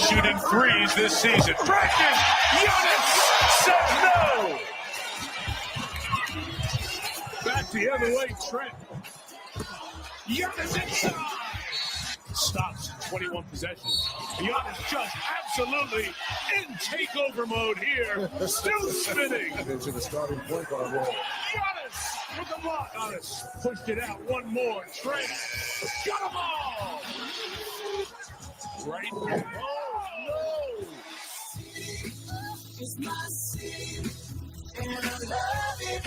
shooting threes this season. Practice! Giannis says no! Back the other way, Trent. Giannis inside! Stops 21 possessions. Giannis just absolutely in takeover mode here. Still spinning. Into the starting point guard role. Giannis with the block. Giannis pushed it out. One more. Trent got them all. Right there. Oh, no. It's my city, and I love it.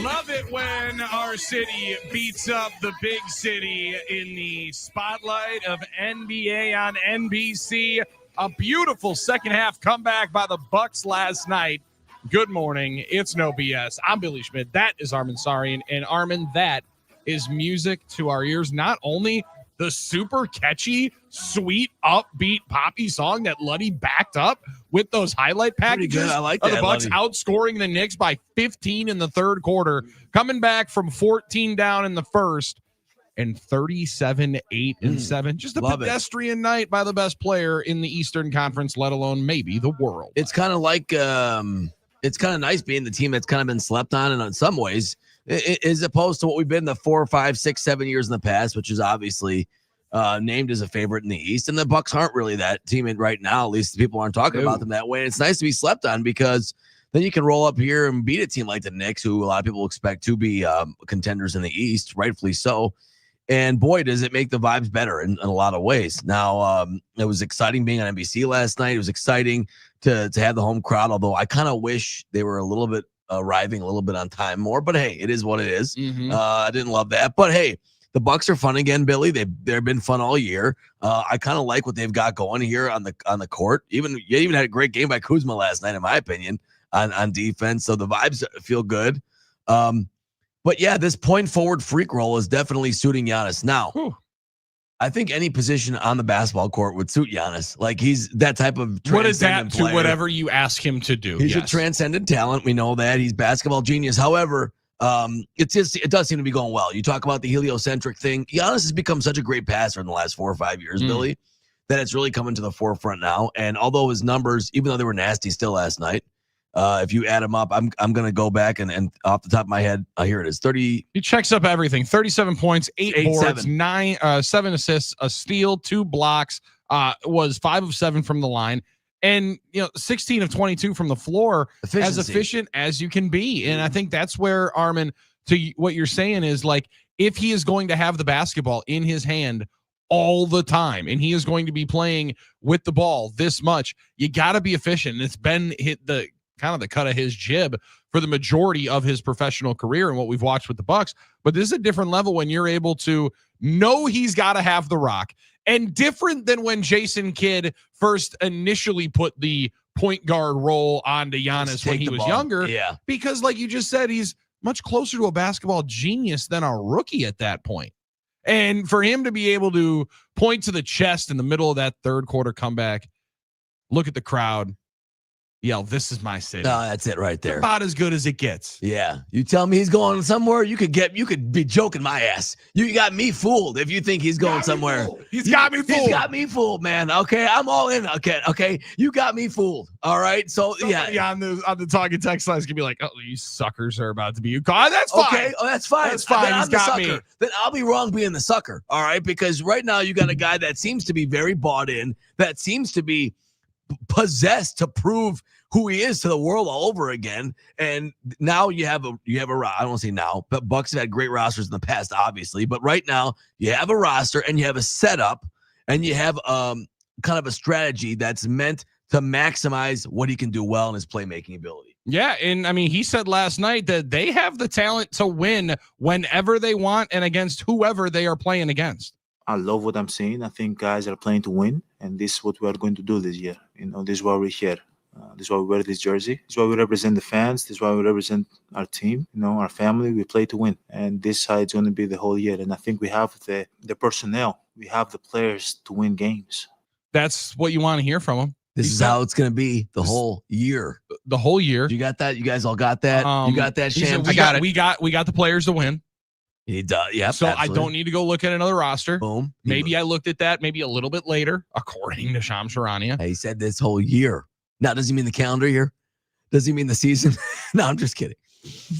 Love it when our city beats up the big city in the spotlight of NBA on NBC. A beautiful second half comeback by the Bucks last night. Good morning. It's No BS. I'm Billy Schmidt. That is Armin Sarian. And Armin, that is music to our ears. Not only the super catchy, sweet, upbeat, poppy song that Luddy backed up with those highlight packages. I like of that, the Bucks Luddy. outscoring the Knicks by 15 in the third quarter, coming back from 14 down in the first, and 37-8-7. Just a pedestrian night by the best player in the Eastern Conference, let alone maybe the world. It's kind of like it's kind of nice being the team that's kind of been slept on, and in some ways, as opposed to what we've been the 4, 5, 6, 7 years in the past, which is obviously named as a favorite in the East. And the Bucks aren't really that team right now. At least people aren't talking about them that way. And it's nice to be slept on, because then you can roll up here and beat a team like the Knicks, who a lot of people expect to be contenders in the East, rightfully so. And boy, does it make the vibes better in a lot of ways. Now, it was exciting being on NBC last night. It was exciting to have the home crowd, although I kind of wish they were a little bit arriving a little bit on time more, but hey, it is what it is. I didn't love that, but hey, the Bucks are fun again, Billy. They've been fun all year. I kind of like what they've got going here on the court. You even had a great game by Kuzma last night, in my opinion, on defense. So the vibes feel good. But yeah, this point forward freak role is definitely suiting Giannis. Now, I think any position on the basketball court would suit Giannis. Like, he's that type of what is that transcendent player. to whatever you ask him to do? He's a transcendent talent. We know that. He's basketball genius. However, it does seem to be going well. You talk about the heliocentric thing. Giannis has become such a great passer in the last 4 or 5 years, Billy, that it's really coming to the forefront now. And although his numbers, even though they were nasty still last night, if you add them up, I'm going to go back and off the top of my head, here it is. 30. He checks up everything. 37 points, 8 boards, 7 assists, a steal, 2 blocks, was 5 of 7 from the line. And, 16 of 22 from the floor, as efficient as you can be. And I think that's where, Armin, to what you're saying is, like, if he is going to have the basketball in his hand all the time, and he is going to be playing with the ball this much, you got to be efficient. And it's been the cut of his jib for the majority of his professional career and what we've watched with the Bucks. But this is a different level when you're able to know he's got to have the rock, and different than when Jason Kidd first initially put the point guard role onto Giannis when he was younger. Yeah. Because like you just said, he's much closer to a basketball genius than a rookie at that point. And for him to be able to point to the chest in the middle of that third quarter comeback, look at the crowd, yell, "This is my city." No, that's it right there. About as good as it gets. Yeah. You tell me he's going somewhere, you could be joking my ass. You got me fooled if you think he's going somewhere. He's got me fooled. He's got me fooled, man. Okay. I'm all in. Okay. You got me fooled. All right. So somebody on the talking text line is gonna be like, "Oh, you suckers are about to be that's fine." Okay. Oh, that's fine. That's fine. He's got me. Then I'll be wrong being the sucker. All right. Because right now you got a guy that seems to be very bought in, that seems to be possessed to prove who he is to the world all over again. And now you have a I don't want to say now, but Bucks have had great rosters in the past, obviously. But right now you have a roster and you have a setup and you have kind of a strategy that's meant to maximize what he can do well in his playmaking ability. Yeah, and I mean, he said last night that they have the talent to win whenever they want and against whoever they are playing against. I love what I'm seeing. I think guys are playing to win, and this is what we are going to do this year. This is why we're here. This is why we wear this jersey. This is why we represent the fans. This is why we represent our team, our family. We play to win. And this is how it's going to be the whole year. And I think we have the personnel. We have the players to win games. That's what you want to hear from them. This is how it's going to be the whole year. The whole year. You got that? You guys all got that? You got that, Sham? We got the players to win. He does. Yeah. So absolutely. I don't need to go look at another roster. Boom. Maybe I looked at that maybe a little bit later, according to Shams Charania. He said this whole year. Now, does he mean the calendar year? Does he mean the season? No, I'm just kidding.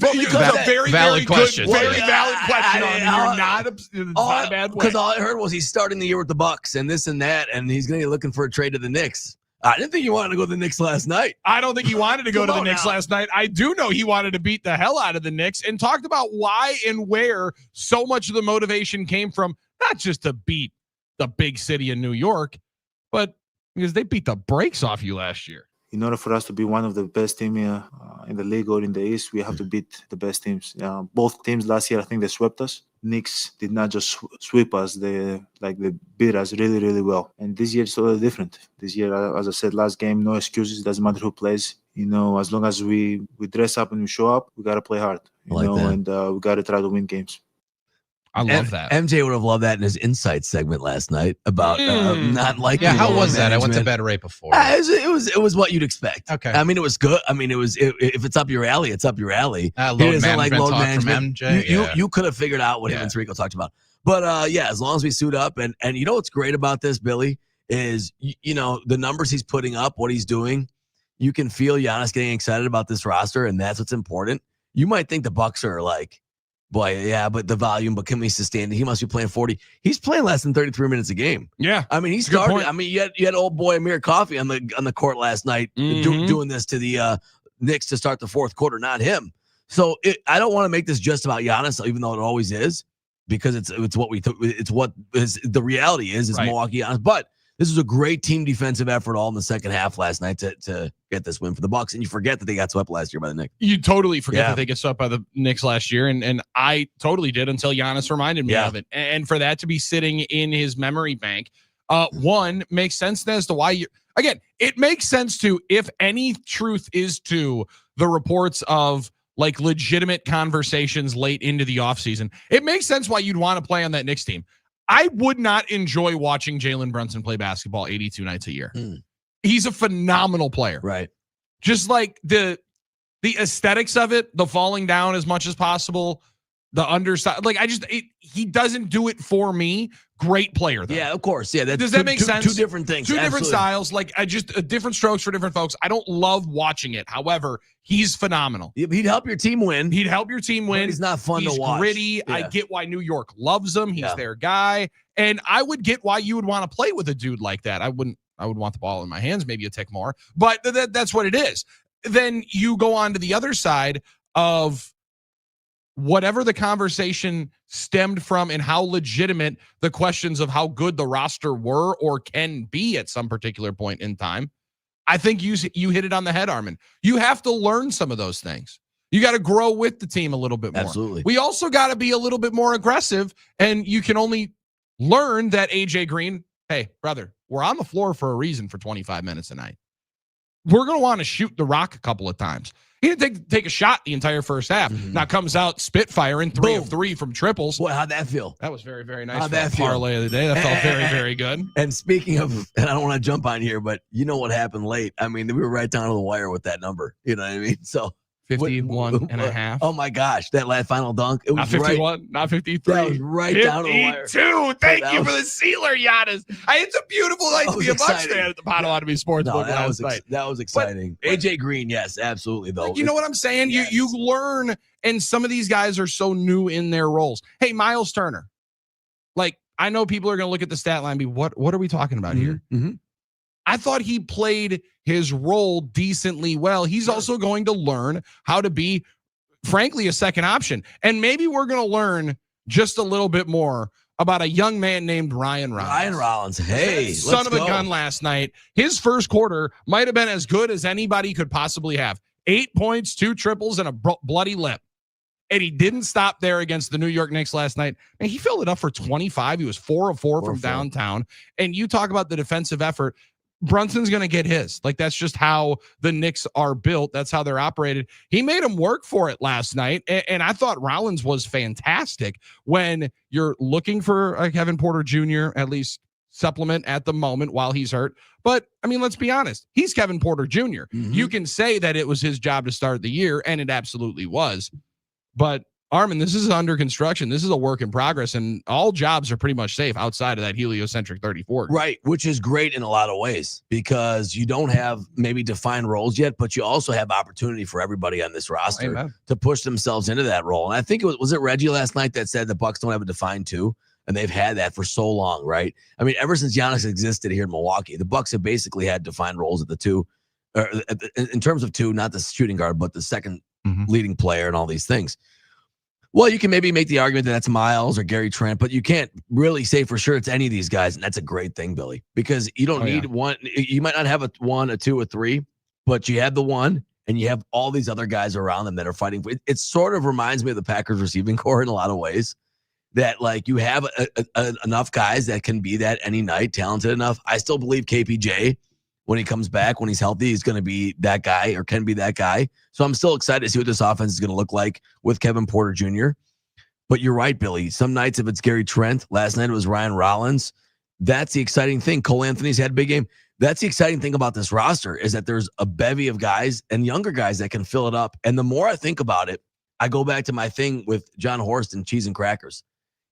But because a very valid question. Good, very valid question. You're not a bad way. Because all I heard was he's starting the year with the Bucks and this and that, and he's going to be looking for a trade to the Knicks. I didn't think he wanted to go to the Knicks last night. I don't think he wanted to go to the Knicks now. last night. I do know he wanted to beat the hell out of the Knicks and talked about why and where so much of the motivation came from, not just to beat the big city in New York, but because they beat the brakes off you last year. In order for us to be one of the best teams in the league or in the East, we have to beat the best teams. Both teams last year, I think they swept us. Knicks did not just sweep us; they beat us really, really well. And this year is totally different. This year, as I said last game, no excuses. It doesn't matter who plays. As long as we dress up and we show up, we gotta play hard. And we gotta try to win games. I love that. MJ would have loved that in his insight segment last night about not liking. Yeah, how was that? I went to management. bed right before. It was what you'd expect. Okay. I mean, it was good. I mean, if it's up your alley, it's up your alley. Load management talk from MJ. You could have figured out what him and Tarico talked about. But as long as we suit up and you know what's great about this, Billy, is the numbers he's putting up, what he's doing, you can feel Giannis getting excited about this roster, and that's what's important. You might think the Bucks are like, boy, yeah, but the volume, but can we sustain it? He must be playing 40. He's playing less than 33 minutes a game. Yeah. I mean, he started. I mean, you had old boy Amir Coffey on the court last night doing this to the Knicks to start the fourth quarter, not him. So I don't want to make this just about Giannis, even though it always is, because it's what the reality is right. Milwaukee Giannis. But this was a great team defensive effort all in the second half last night to get this win for the Bucks. And you forget that they got swept last year by the Knicks. You totally forget that they get swept by the Knicks last year. And I totally did until Giannis reminded me of it. And for that to be sitting in his memory bank, one, makes sense as to why it makes sense to, if any truth is to the reports of like legitimate conversations late into the offseason, it makes sense why you'd want to play on that Knicks team. I would not enjoy watching Jalen Brunson play basketball 82 nights a year. He's a phenomenal player. Right. Just like the aesthetics of it, the falling down as much as possible, the underside. Like he doesn't do it for me. Great player, though. Yeah, of course. Yeah. Does that make sense? Two different things. Two different styles. Like different strokes for different folks. I don't love watching it. However, he's phenomenal. He'd help your team win. But he's not fun to watch. He's gritty. Yeah. I get why New York loves him. He's their guy. And I would get why you would want to play with a dude like that. I would want the ball in my hands, maybe a tick more. But that's what it is. Then you go on to the other side of whatever the conversation stemmed from and how legitimate the questions of how good the roster were or can be at some particular point in time. I think you hit it on the head, Armin. You have to learn some of those things. You got to grow with the team a little bit more. Absolutely. We also got to be a little bit more aggressive, and you can only learn that AJ Green, hey, brother, we're on the floor for a reason for 25 minutes a night. We're going to want to shoot the rock a couple of times. He didn't take a shot the entire first half. Now comes out spitfiring 3 of 3 from triples. Boy, how'd that feel? That was very, very nice. How'd that parlay of the day? That felt very, very good. And speaking of, and I don't want to jump on here, but you know what happened late. I mean, we were right down to the wire with that number. You know what I mean? So 51 and a half. Oh my gosh, that last final dunk. It was not 51, not 53. That was right down to the wire. 52. Thank you for the sealer, Giannis. It's a beautiful night to be a Bucks fan at the Potawatomi Sports Book last night. That was exciting. But AJ Green, yes, absolutely. Though you know what I'm saying? Yes. You learn, and some of these guys are so new in their roles. Hey, Miles Turner. Like, I know people are going to look at the stat line and be, what are we talking about here? I thought he played his role decently well. He's also going to learn how to be, frankly, a second option. And maybe we're going to learn just a little bit more about a young man named Ryan Rollins. Ryan Rollins, hey, son of a gun last night. His first quarter might have been as good as anybody could possibly have. 8 points, 2 triples, and a bloody lip. And he didn't stop there against the New York Knicks last night. And he filled it up for 25. He was 4 of 4 from downtown. And you talk about the defensive effort. Brunson's going to get his. Like, that's just how the Knicks are built. That's how they're operated. He made him work for it last night. And I thought Rollins was fantastic. When you're looking for a Kevin Porter Jr., at least supplement at the moment while he's hurt. But, I mean, let's be honest. He's Kevin Porter Jr. You can say that it was his job to start the year, and it absolutely was. But Armin, this is under construction. This is a work in progress, and all jobs are pretty much safe outside of that heliocentric 34. Right, which is great in a lot of ways because you don't have maybe defined roles yet, but you also have opportunity for everybody on this roster to push themselves into that role. And I think was it Reggie last night that said the Bucks don't have a defined 2, and they've had that for so long, right? I mean, ever since Giannis existed here in Milwaukee, the Bucks have basically had defined roles at the 2, or in terms of 2, not the shooting guard, but the second leading player and all these things. Well, you can maybe make the argument that that's Miles or Gary Trent, but you can't really say for sure it's any of these guys. And that's a great thing, Billy, because you don't need one. You might not have a 1, a 2, a 3, but you have the 1 and you have all these other guys around them that are fighting. It sort of reminds me of the Packers receiving core in a lot of ways, that like you have enough guys that can be that any night, talented enough. I still believe KPJ, when he comes back, when he's healthy, he's going to be that guy or can be that guy. So I'm still excited to see what this offense is going to look like with Kevin Porter Jr. But you're right, Billy. Some nights, if it's Gary Trent, last night it was Ryan Rollins. That's the exciting thing. Cole Anthony's had a big game. That's the exciting thing about this roster is that there's a bevy of guys and younger guys that can fill it up. And the more I think about it, I go back to my thing with John Horst and Cheese and Crackers.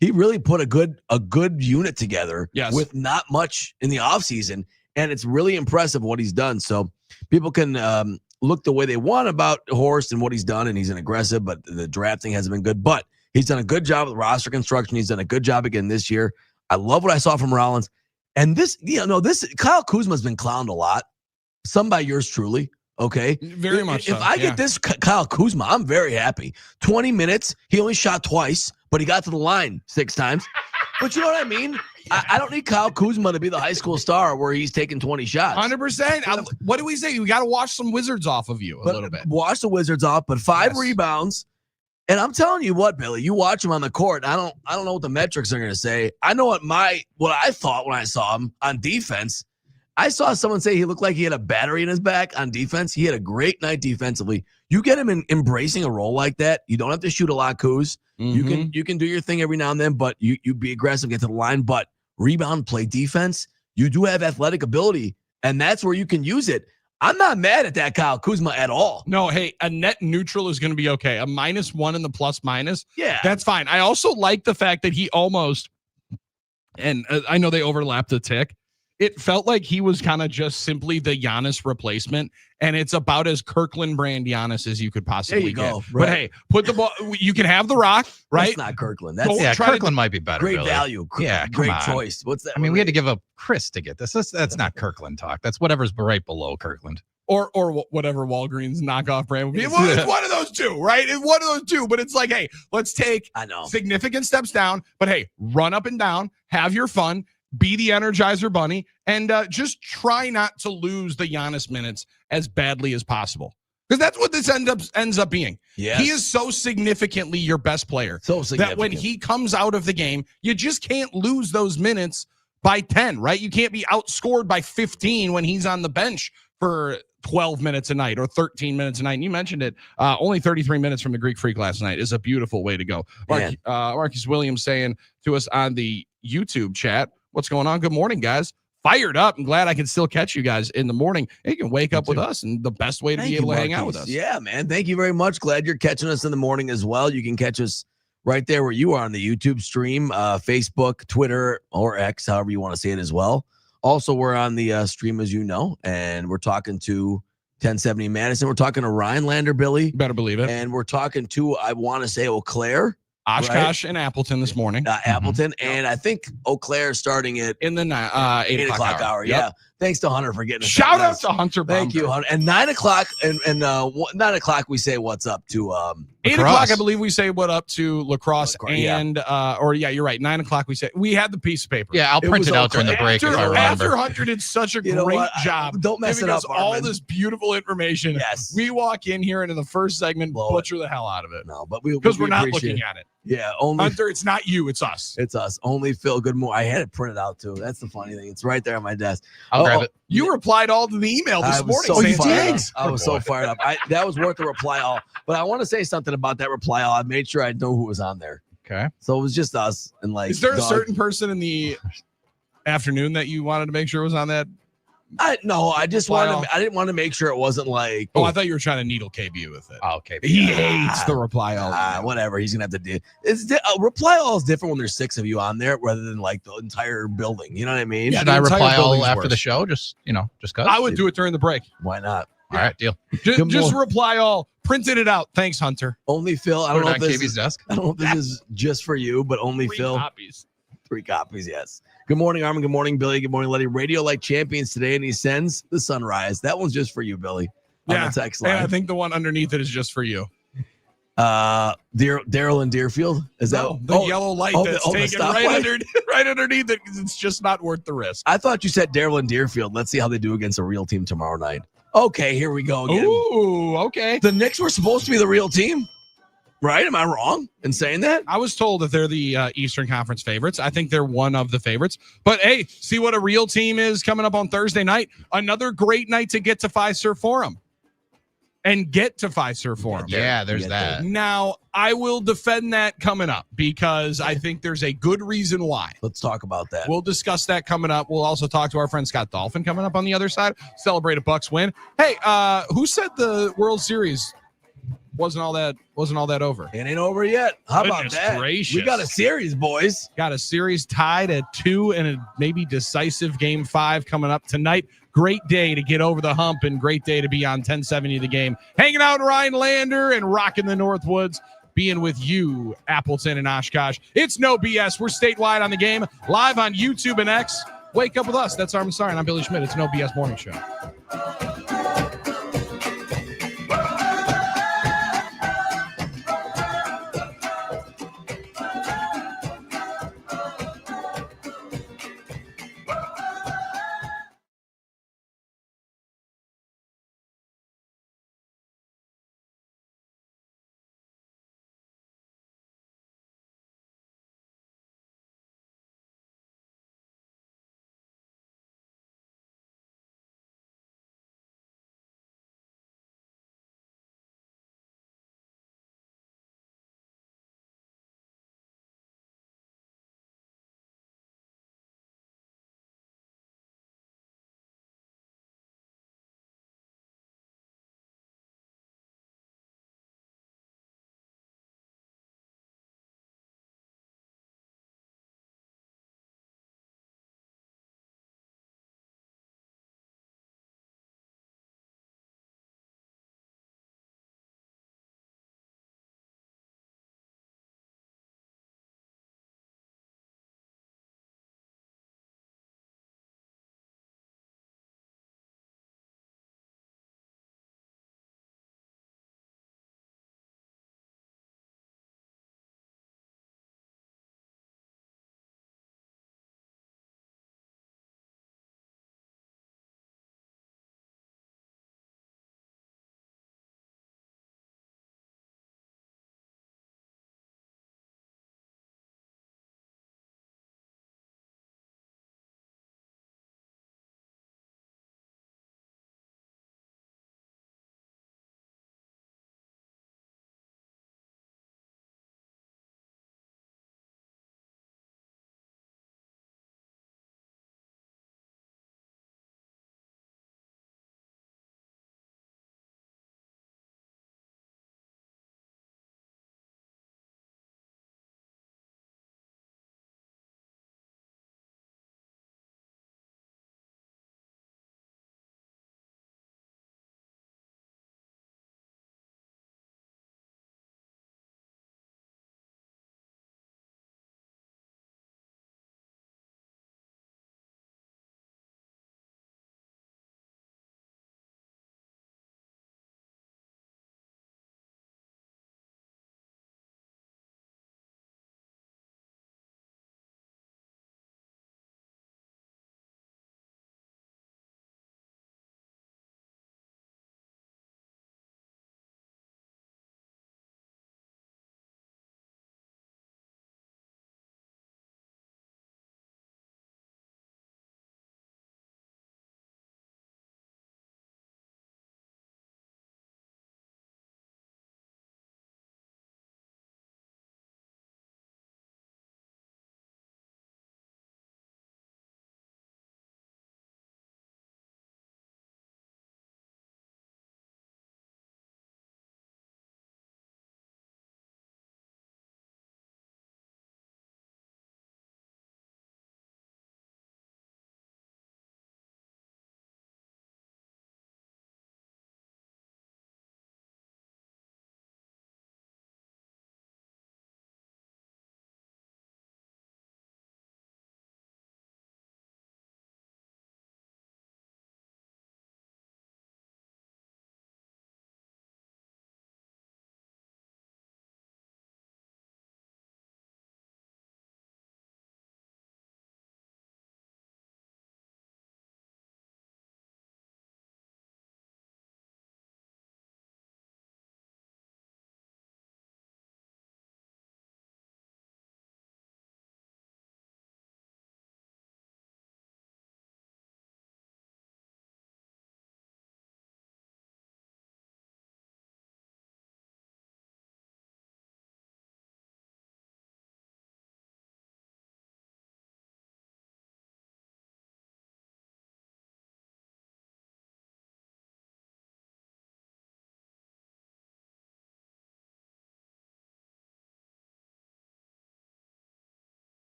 He really put a good unit together with not much in the offseason. And it's really impressive what he's done. So people can look the way they want about Horst and what he's done, and he's an aggressive, but the drafting hasn't been good. But he's done a good job with roster construction. He's done a good job again this year. I love what I saw from Rollins. And this Kyle Kuzma's been clowned a lot. Some by yours truly. Okay. Very much. If I get this Kyle Kuzma, I'm very happy. 20 minutes. He only shot twice, but he got to the line 6 times. But you know what I mean? I don't need Kyle Kuzma to be the high school star where he's taking 20 shots. 100%. What do we say? We got to wash some Wizards off of you a little bit. Wash the Wizards off, but 5 rebounds. And I'm telling you what, Billy, you watch him on the court. I don't know what the metrics are going to say. I know what I thought when I saw him on defense. I saw someone say he looked like he had a battery in his back on defense. He had a great night defensively. You get him embracing a role like that. You don't have to shoot a lot, Kuz. You can do your thing every now and then, but you be aggressive, get to the line. But rebound, play defense. You do have athletic ability, and that's where you can use it. I'm not mad at that Kyle Kuzma at all. No, hey, a net neutral is going to be okay. A -1 in the plus minus. Yeah. That's fine. I also like the fact that he almost, and I know they overlapped a tick. It felt like he was kind of just simply the Giannis replacement, and it's about as Kirkland brand Giannis as you could possibly get. Right. But hey, put the ball. You can have the rock, right? That's not Kirkland. Kirkland might be better. Great Billy. value. Great choice. What's that? I mean, we had to give up Chris to get this. That's not Kirkland talk. That's whatever's right below Kirkland. Or whatever Walgreens knockoff brand would be. Well, it's one of those two, right? It's one of those two. But it's like, hey, let's take significant steps down. But hey, run up and down, have your fun, be the Energizer Bunny, and just try not to lose the Giannis minutes as badly as possible. Because that's what this ends up being. Yes. He is so significantly your best player. So significant. That when he comes out of the game, you just can't lose those minutes by 10, right? You can't be outscored by 15 when he's on the bench for 12 minutes a night or 13 minutes a night. And you mentioned it. Only 33 minutes from the Greek Freak last night is a beautiful way to go. Marcus Williams saying to us on the YouTube chat, what's going on? Good morning, guys. Fired up. I'm glad I can still catch you guys in the morning. You can wake up with us, and the best way to be able to hang out with us. Yeah, man. Thank you very much. Glad you're catching us in the morning as well. You can catch us right there where you are on the YouTube stream, Facebook, Twitter, or X, however you want to say it as well. Also, we're on the stream, as you know, and we're talking to 1070 Madison. We're talking to Rhinelander, Billy. Better believe it. And we're talking to, I want to say, Eau Claire. Oshkosh and Appleton this morning. Appleton, and I think Eau Claire starting at in the 8 o'clock hour. Yeah. Thanks to Hunter for getting us. Shout out to Hunter. Thank you, Hunter. And 9 o'clock, and 9 o'clock we say what's up to 8 o'clock, I believe we say what up to lacrosse and you're right. 9 o'clock we say we had the piece of paper. Yeah, I'll print it out during the break if I remember. After Hunter did such a great job. Don't mess it up. All this beautiful information. Yes. We walk in here and in the first segment butcher the hell out of it. No, but because we're not looking at it. Yeah, only Hunter, it's not you, it's us. It's us. Only Phil Goodmore. I had it printed out too. That's the funny thing. It's right there on my desk. I'll grab it. You replied all to the email this morning. So you did? I was so fired up. That was worth the reply all. But I want to say something about that reply all. I made sure I know who was on there. Okay. So it was just us and like. Is there a certain person in the afternoon that you wanted to make sure was on that I just wanted to, I didn't want to make sure it wasn't like, Oh, I thought you were trying to needle KB with it. Oh, okay. He hates the reply all. whatever. He's gonna have to do. Reply all is different when there's 6 of you on there rather than like the entire building. You know what I mean? Yeah, Should I reply all building's after worse. the show? Just cause. I would do it during the break. Why not? All right, deal. Just reply all. Printed it out. Thanks, Hunter. Only Phil. I don't know if this KB's is, desk. I don't know if this is just for you, but only 3 Phil. copies. 3 copies, yes. Good morning, Armin. Good morning, Billy. Good morning, Letty. Radio like champions today, and he sends the sunrise. That one's just for you, Billy. On the text line. And I think the one underneath it is just for you. Daryl in Deerfield. Is that the yellow light that's the taken stoplight? right underneath it because it's just not worth the risk. I thought you said Daryl in Deerfield. Let's see how they do against a real team tomorrow night. Okay, here we go again. Ooh, okay. The Knicks were supposed to be the real team, right? Am I wrong in saying that? I was told that they're the Eastern Conference favorites. I think they're one of the favorites. But hey, see what a real team is coming up on Thursday night. Another great night to get to Fiserv Forum. And get to Fiserv Forum. Yeah, there's that. Now, I will defend that coming up because I think there's a good reason why. Let's talk about that. We'll discuss that coming up. We'll also talk to our friend Scott Dolphin coming up on the other side. Celebrate a Bucks win. Hey, who said the World Series wasn't all that over? It ain't over yet. How about Goodness that? gracious. We got a series, boys. Got a series tied at 2 and a maybe decisive game 5 coming up tonight. Great day to get over the hump and great day to be on 1070 The Game. Hanging out in Rhinelander and rocking the Northwoods. Being with you, Appleton and Oshkosh. It's no BS. We're statewide on The Game, live on YouTube and X. Wake up with us. That's Armin Sarr, and I'm Billy Schmidt. It's No BS Morning Show.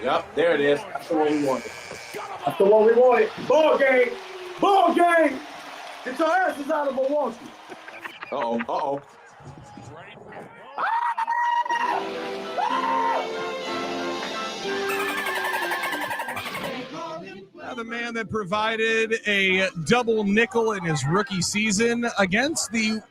Yep, there it is. That's the one we wanted. That's the one we wanted. Ball game. Ball game. Get your asses out of Milwaukee. Uh-oh. Uh-oh. Now the man that provided a double nickel in his rookie season against the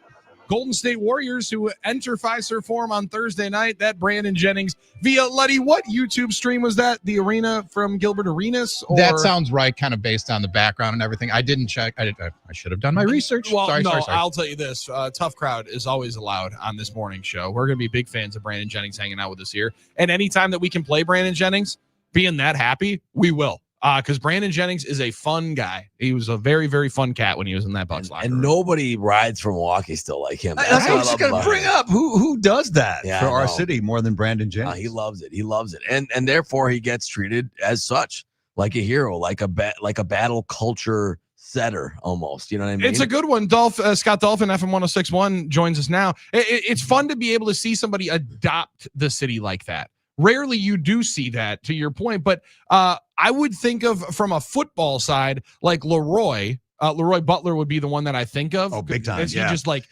Golden State Warriors, who enter Fiserv Forum on Thursday night. That Brandon Jennings via Luddy. What YouTube stream was that? The arena from Gilbert Arenas? Or? That sounds right, kind of based on the background and everything. I didn't check. I should have done my research. Well, sorry. I'll tell you this. Tough crowd is always allowed on this morning show. We're going to be big fans of Brandon Jennings hanging out with us here. And anytime that we can play Brandon Jennings, being that happy, we will. Because Brandon Jennings is a fun guy. He was a very, very fun cat when he was in that Bucks locker room. And nobody rides for Milwaukee still like him. That's what I was just going to bring up. Who does that for our city more than Brandon Jennings? He loves it. He loves it. And therefore he gets treated as such, like a hero, like a battle culture setter almost. You know what I mean? It's a good one. Scott Dolphin, FM 1061, joins us now. It's fun to be able to see somebody adopt the city like that. Rarely you do see that, to your point, but I would think of from a football side, like Leroy Butler would be the one that I think of. Oh, big time. As he just like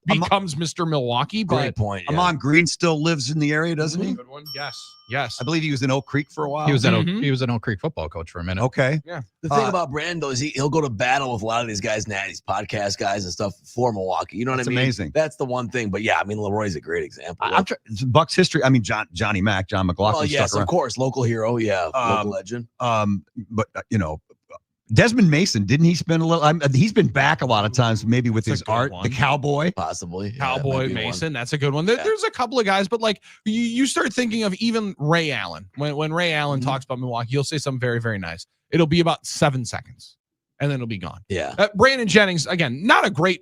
becomes Mr. Milwaukee. Great point. Yeah. Amon Green still lives in the area, doesn't he? Good one. Yes. I believe he was in Oak Creek for a while. He was an Oak Creek football coach for a minute. Okay. Yeah. The thing about Brandon, though, is he'll go to battle with a lot of these guys now, these podcast guys and stuff for Milwaukee. You know what I mean? Amazing. That's the one thing. But yeah, I mean, Leroy's a great example. Bucks history. I mean, Johnny Mack, John McLaughlin. Well, yes, stuck around. of course, local hero. Yeah, local legend. But Desmond Mason, didn't he spend a little? He's been back a lot of times, maybe with his art. One. The Cowboy, possibly. Cowboy Mason. That's a good one. There's a couple of guys, but like you start thinking of even Ray Allen. When Ray Allen talks about Milwaukee, he'll say something very, very nice. It'll be about 7 seconds, and then it'll be gone. Yeah. Brandon Jennings, again, not a great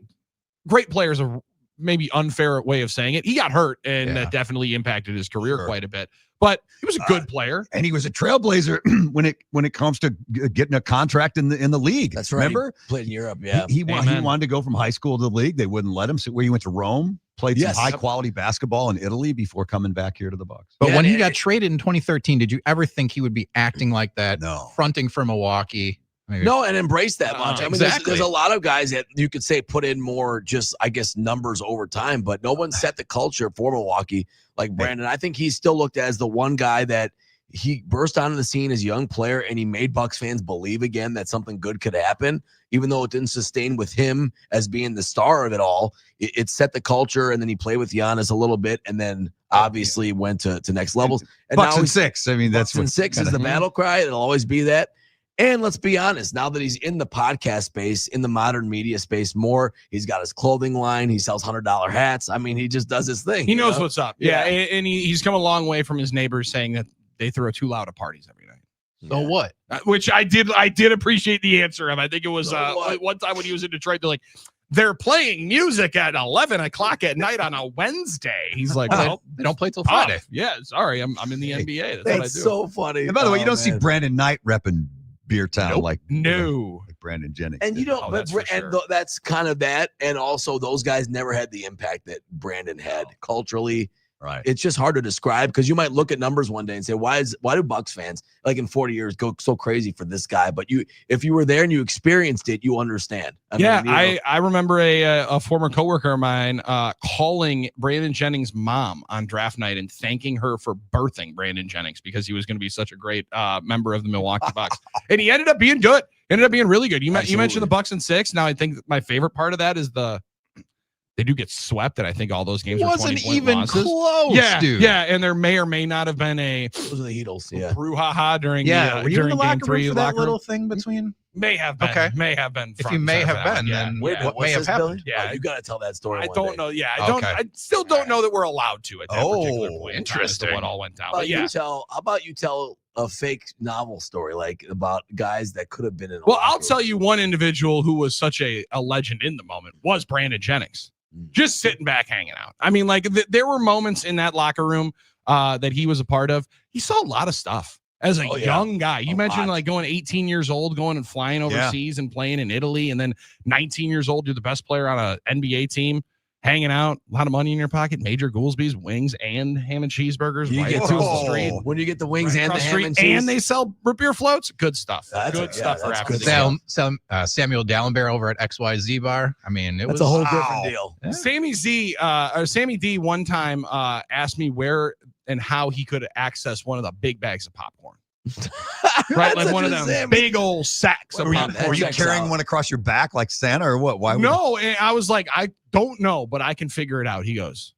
player is a maybe unfair way of saying it. He got hurt, and that definitely impacted his career quite a bit. But he was a good player, and he was a trailblazer when it comes to getting a contract in the league. That's right. Remember, he played in Europe. Yeah, he wanted to go from high school to the league. They wouldn't let him. So where he went to Rome, played some high quality basketball in Italy before coming back here to the Bucks. But when he got traded in 2013, did you ever think he would be acting like that? No, fronting for Milwaukee. Maybe. No, and embrace that much. I mean, exactly. there's a lot of guys that you could say put in more, just I guess, numbers over time, but no one set the culture for Milwaukee like Brandon. I think he's still looked at as the one guy that he burst onto the scene as a young player, and he made Bucks fans believe again that something good could happen, even though it didn't sustain with him as being the star of it all. It set the culture, and then he played with Giannis a little bit, and then obviously went to next levels. And Bucks now and 6. I mean, Bucks and 6 is the battle cry. It'll always be that. And let's be honest, now that he's in the podcast space, in the modern media space more, he's got his clothing line. He sells $100 hats. I mean, he just does his thing. He knows what's up. Yeah. And he's come a long way from his neighbors saying that they throw too loud at parties every night. So what? Which I did appreciate the answer of. I think it was one time when he was in Detroit, they're playing music at 11 o'clock at night on a Wednesday. He's like, well, they don't play till Friday. Yeah, sorry, I'm in the NBA. That's what I do. So funny. And by the way, you don't see Brandon Knight repping Beer Town like Brandon Jennings. And you don't, that's kind of that. And also, those guys never had the impact that Brandon had culturally. Right. It's just hard to describe because you might look at numbers one day and say, why do Bucks fans like in 40 years go so crazy for this guy? But if you were there and you experienced it, you understand. I remember a former coworker of mine calling Brandon Jennings' mom on draft night and thanking her for birthing Brandon Jennings because he was going to be such a great member of the Milwaukee Bucks. And he ended up being good. Ended up being really good. You mentioned the Bucks and 6. Now I think my favorite part of that is they do get swept, and I think all those games wasn't were even losses. close, dude. Yeah, and there may or may not have been those are the Heatles, brouhaha during were you in the game locker 3 room for that little thing between? May have been. Okay. May have been. If you may have been, then what may have happened? Yeah, you got to tell that story. I don't know. Yeah, I don't. I still don't know that we're allowed to at that particular point. Interesting. What all went down? But how about you tell a fake novel story like about guys that could have been in? I'll tell you one individual who was such a legend in the moment was Brandon Jennings. Just sitting back, hanging out. I mean, there were moments in that locker room that he was a part of. He saw a lot of stuff as a young guy. You mentioned going 18 years old, going and flying overseas and playing in Italy, and then 19 years old, you're the best player on an NBA team. hanging out, a lot of money in your pocket, Major Goolsby's wings and ham and cheeseburgers You right get across to the street. when you get the wings Right and the across ham street, and cheese, and they sell root beer floats. Good stuff. Good stuff for that's after good the stuff. game. Samuel Dallenberg over at XYZ Bar. I mean, it that's was a whole different deal. Yeah. Sammy D one time asked me where and how he could access one of the big bags of popcorn. Right, like one of them big old sacks of popcorn. Were you carrying one across your back like Santa or what? Why? No, and I was like, I don't know, but I can figure it out. He goes,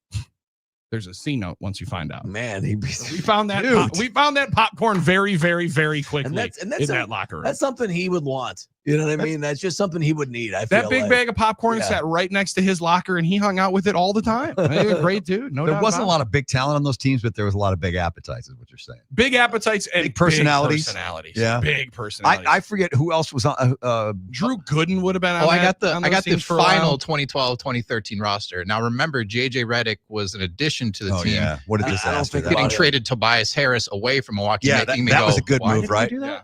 "There's a C note once you find out." Man, we found that. We found that popcorn very, very, very quickly in that locker room. That's something he would want. You know what I mean? That's just something he would need. I feel that big bag of popcorn sat right next to his locker, and he hung out with it all the time. He was a great dude. No, there wasn't a lot of big talent on those teams, but there was a lot of big appetites. Is what you're saying? Big appetites and big personalities. Yeah, big personalities. I forget who else was on. Drew Gooden would have been. On I got the final 2012-2013 roster. Now remember, JJ Redick was an addition to the team. Yeah. What a disaster! Getting traded Tobias Harris away from Milwaukee. Yeah, that was a good move, right? Yeah.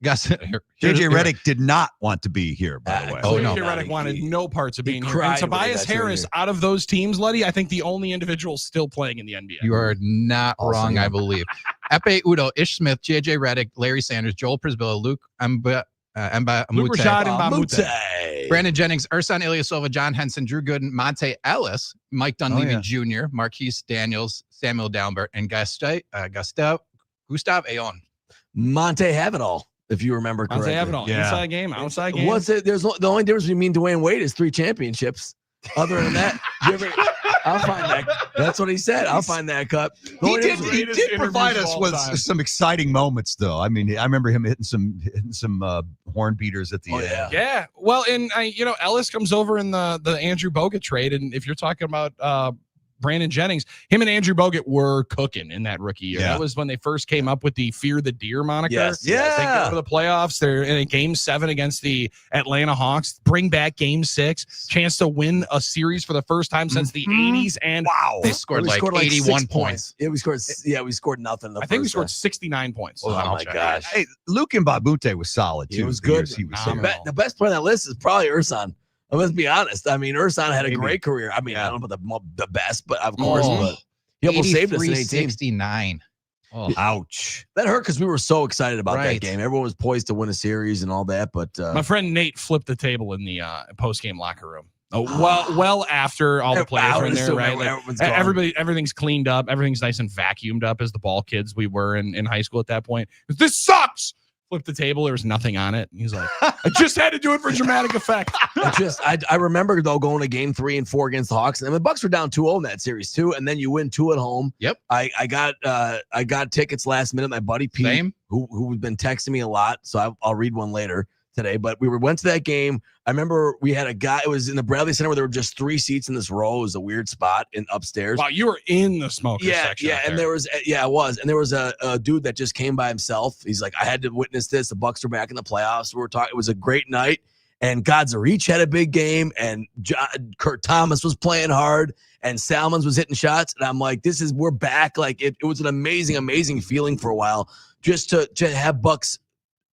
JJ Redick did not want to be here, by the way. JJ Redick wanted no parts of being here. And Tobias Harris, out of those teams, Letty, I think the only individual still playing in the NBA. You are not wrong, I believe. Epe Udo, Ish Smith, JJ Redick, Larry Sanders, Joel Prisbilla, Luke Rashad Mbamute, Brandon Jennings, Ersan Ilyasova, John Henson, Drew Gooden, Monte Ellis, Mike Dunleavy Jr., Marquise Daniels, Samuel Dallenberg, and Gustav Ayon. Monte have it all. If you remember correctly. Inside game, outside game. What's it? There's the only difference between me and Dwayne Wade is 3 championships. Other than that, I'll find that. That's what he said. I'll find that cup. He did provide us with some exciting moments, though. I mean, I remember him hitting some horn beaters at the end. Yeah. Well, and Ellis comes over in the Andrew Bogut trade, and if you're talking about Brandon Jennings, him and Andrew Bogut were cooking in that rookie year. Yeah. That was when they first came up with the Fear the Deer moniker. Yes. They go to the playoffs. They're in a game 7 against the Atlanta Hawks. Bring back game 6. Chance to win a series for the first time since the 80s. And they scored like 81 points. Yeah, we scored nothing. I think we scored 69 points. Oh my gosh. Hey, Luke Mbamute was solid, too. He was good. He was the best player on that list is probably Ersan. Let's be honest. I mean, Ersan had a great career. I mean, I don't know about the best, but of course, but he almost saved us in 18. 69. Oh, ouch. That hurt because we were so excited about that game. Everyone was poised to win a series and all that. But my friend Nate flipped the table in the post-game locker room. Well after all the players were in there, right? Like, everything's cleaned up. Everything's nice and vacuumed up as the ball kids we were in high school at that point. This sucks. Flipped the table. There was nothing on it. And he's like, I just had to do it for dramatic effect. I remember though going to game 3 and 4 against the Hawks, and the Bucks were down 2-0 in that series too. And then you win 2 at home. Yep. I got tickets last minute. My buddy Pete, who's been texting me a lot, so I'll read one later today. But we went to that game. I remember we had a guy. It was in the Bradley Center where there were just 3 seats in this row. It was a weird spot upstairs. Wow, you were in the smoker section. Yeah, and there was I was, and there was a dude that just came by himself. He's like, I had to witness this. The Bucks are back in the playoffs. We were talking. It was a great night, and Godzarich had a big game, and Kurt Thomas was playing hard, and Salmons was hitting shots, and I'm like, we're back. Like it was an amazing feeling for a while, just to have Bucks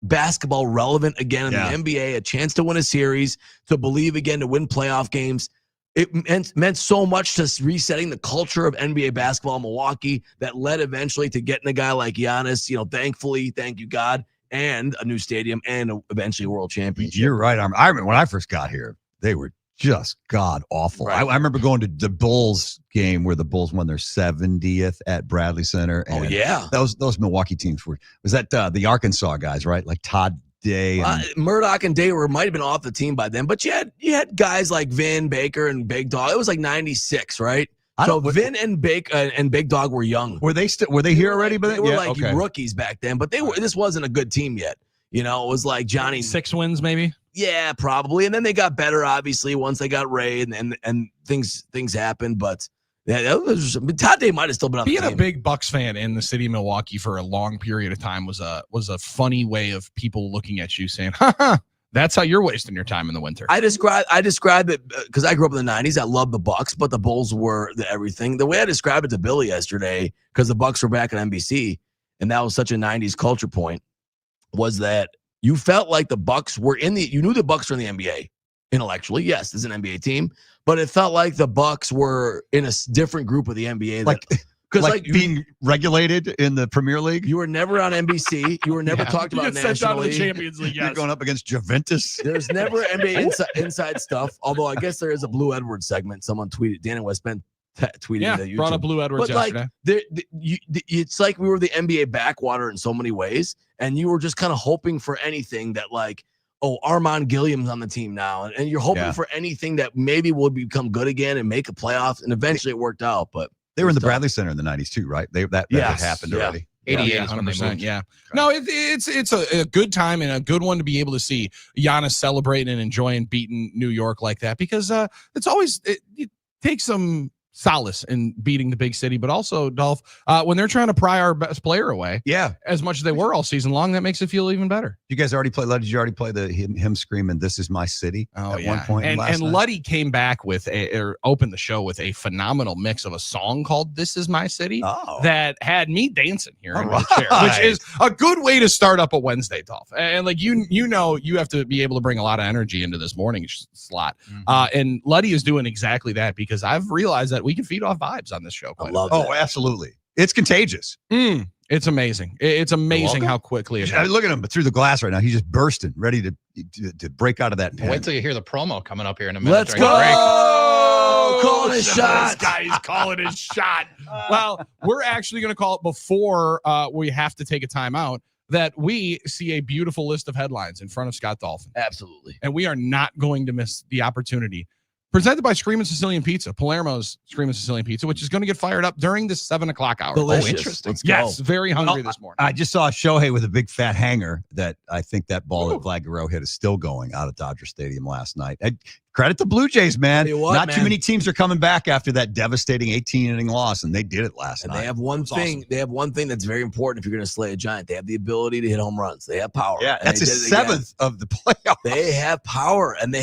basketball relevant again in the NBA, a chance to win a series, to believe again, to win playoff games. It meant so much to resetting the culture of NBA basketball in Milwaukee that led eventually to getting a guy like Giannis, thankfully, thank you God, and a new stadium and eventually a world championship. You're right. I remember when I first got here, they were just god awful. Right. I remember going to the Bulls game where the Bulls won their 70th at Bradley Center. And those Milwaukee teams was that the Arkansas guys, right? Like Todd Day, Murdoch and Day might have been off the team by then, but you had guys like Vin Baker and Big Dog. It was like 96, right? So Vin and Big Dog were young. Were they here already? But they were rookies back then. But this wasn't a good team yet. It was like Johnny 6 wins maybe. Yeah, probably. And then they got better, obviously, once they got Ray and things happened. But Todd Day might have still been on the team. Being a big Bucks fan in the city of Milwaukee for a long period of time was a funny way of people looking at you saying, that's how you're wasting your time in the winter. I describe it because I grew up in the 90s. I loved the Bucks, but the Bulls were everything. The way I described it to Billy yesterday, because the Bucks were back at NBC, and that was such a 90s culture point, was that you felt like the Bucks were you knew the Bucks were in the NBA. intellectually, yes, as an NBA team, but it felt like the Bucks were in a different group of the NBA. Like being regulated in the Premier League. You were never on NBC. You were never talked about nationally. The Champions League. You're going up against Juventus. There's never NBA inside stuff. Although I guess there is a Blue Edwards segment. Someone tweeted. Dan and West Bend tweeted that. Brought up Blue Edwards yesterday. It's like we were the NBA backwater in so many ways, and you were just kind of hoping for anything that Armand Gilliam's on the team now, and you're hoping for anything that maybe will become good again and make a playoff, and eventually it worked out, but. They were in the Bradley Center in the 90s too, right? That had happened already. 88 100%. Yeah. No, it's a good time and a good one to be able to see Giannis celebrating and enjoying beating New York like that, because it's always it takes some solace in beating the big city, but also, Dolph, when they're trying to pry our best player away, as much as they were all season long, that makes it feel even better. You guys already played? Did you already play him screaming "This is my city" at one point? And Luddy came back with opened the show with a phenomenal mix of a song called "This Is My City" that had me dancing here in my chair, which is a good way to start up a Wednesday, Dolph. And you have to be able to bring a lot of energy into this morning slot. And Luddy is doing exactly that, because I've realized that we can feed off vibes on this show. I love that. Oh, absolutely. It's contagious. It's amazing. It's amazing how quickly it happens. Look at him through the glass right now. He's just bursting, ready to break out of that pen. Wait till you hear the promo coming up here in a minute. Let's go. Calling his shot. This guy's calling his shot. Well, we're actually going to call it before we have to take a timeout, that we see a beautiful list of headlines in front of Scott Dolphin. Absolutely. And we are not going to miss the opportunity. Presented by Screamin' Sicilian Pizza, Palermo's Screamin' Sicilian Pizza, which is going to get fired up during the 7:00 hour. Delicious. Interesting. Let's yes, go. Very hungry this morning. I just saw Shohei with a big fat hanger that I think that ball that Vlad Guerrero hit is still going out of Dodger Stadium last night. Credit the Blue Jays, man. Not too many teams are coming back after that devastating 18-inning loss, and they did it last night. They have one thing. Awesome. They have one thing that's very important if you're going to slay a giant. They have the ability to hit home runs. They have power. Yeah, that's a seventh of the playoffs. They have power, and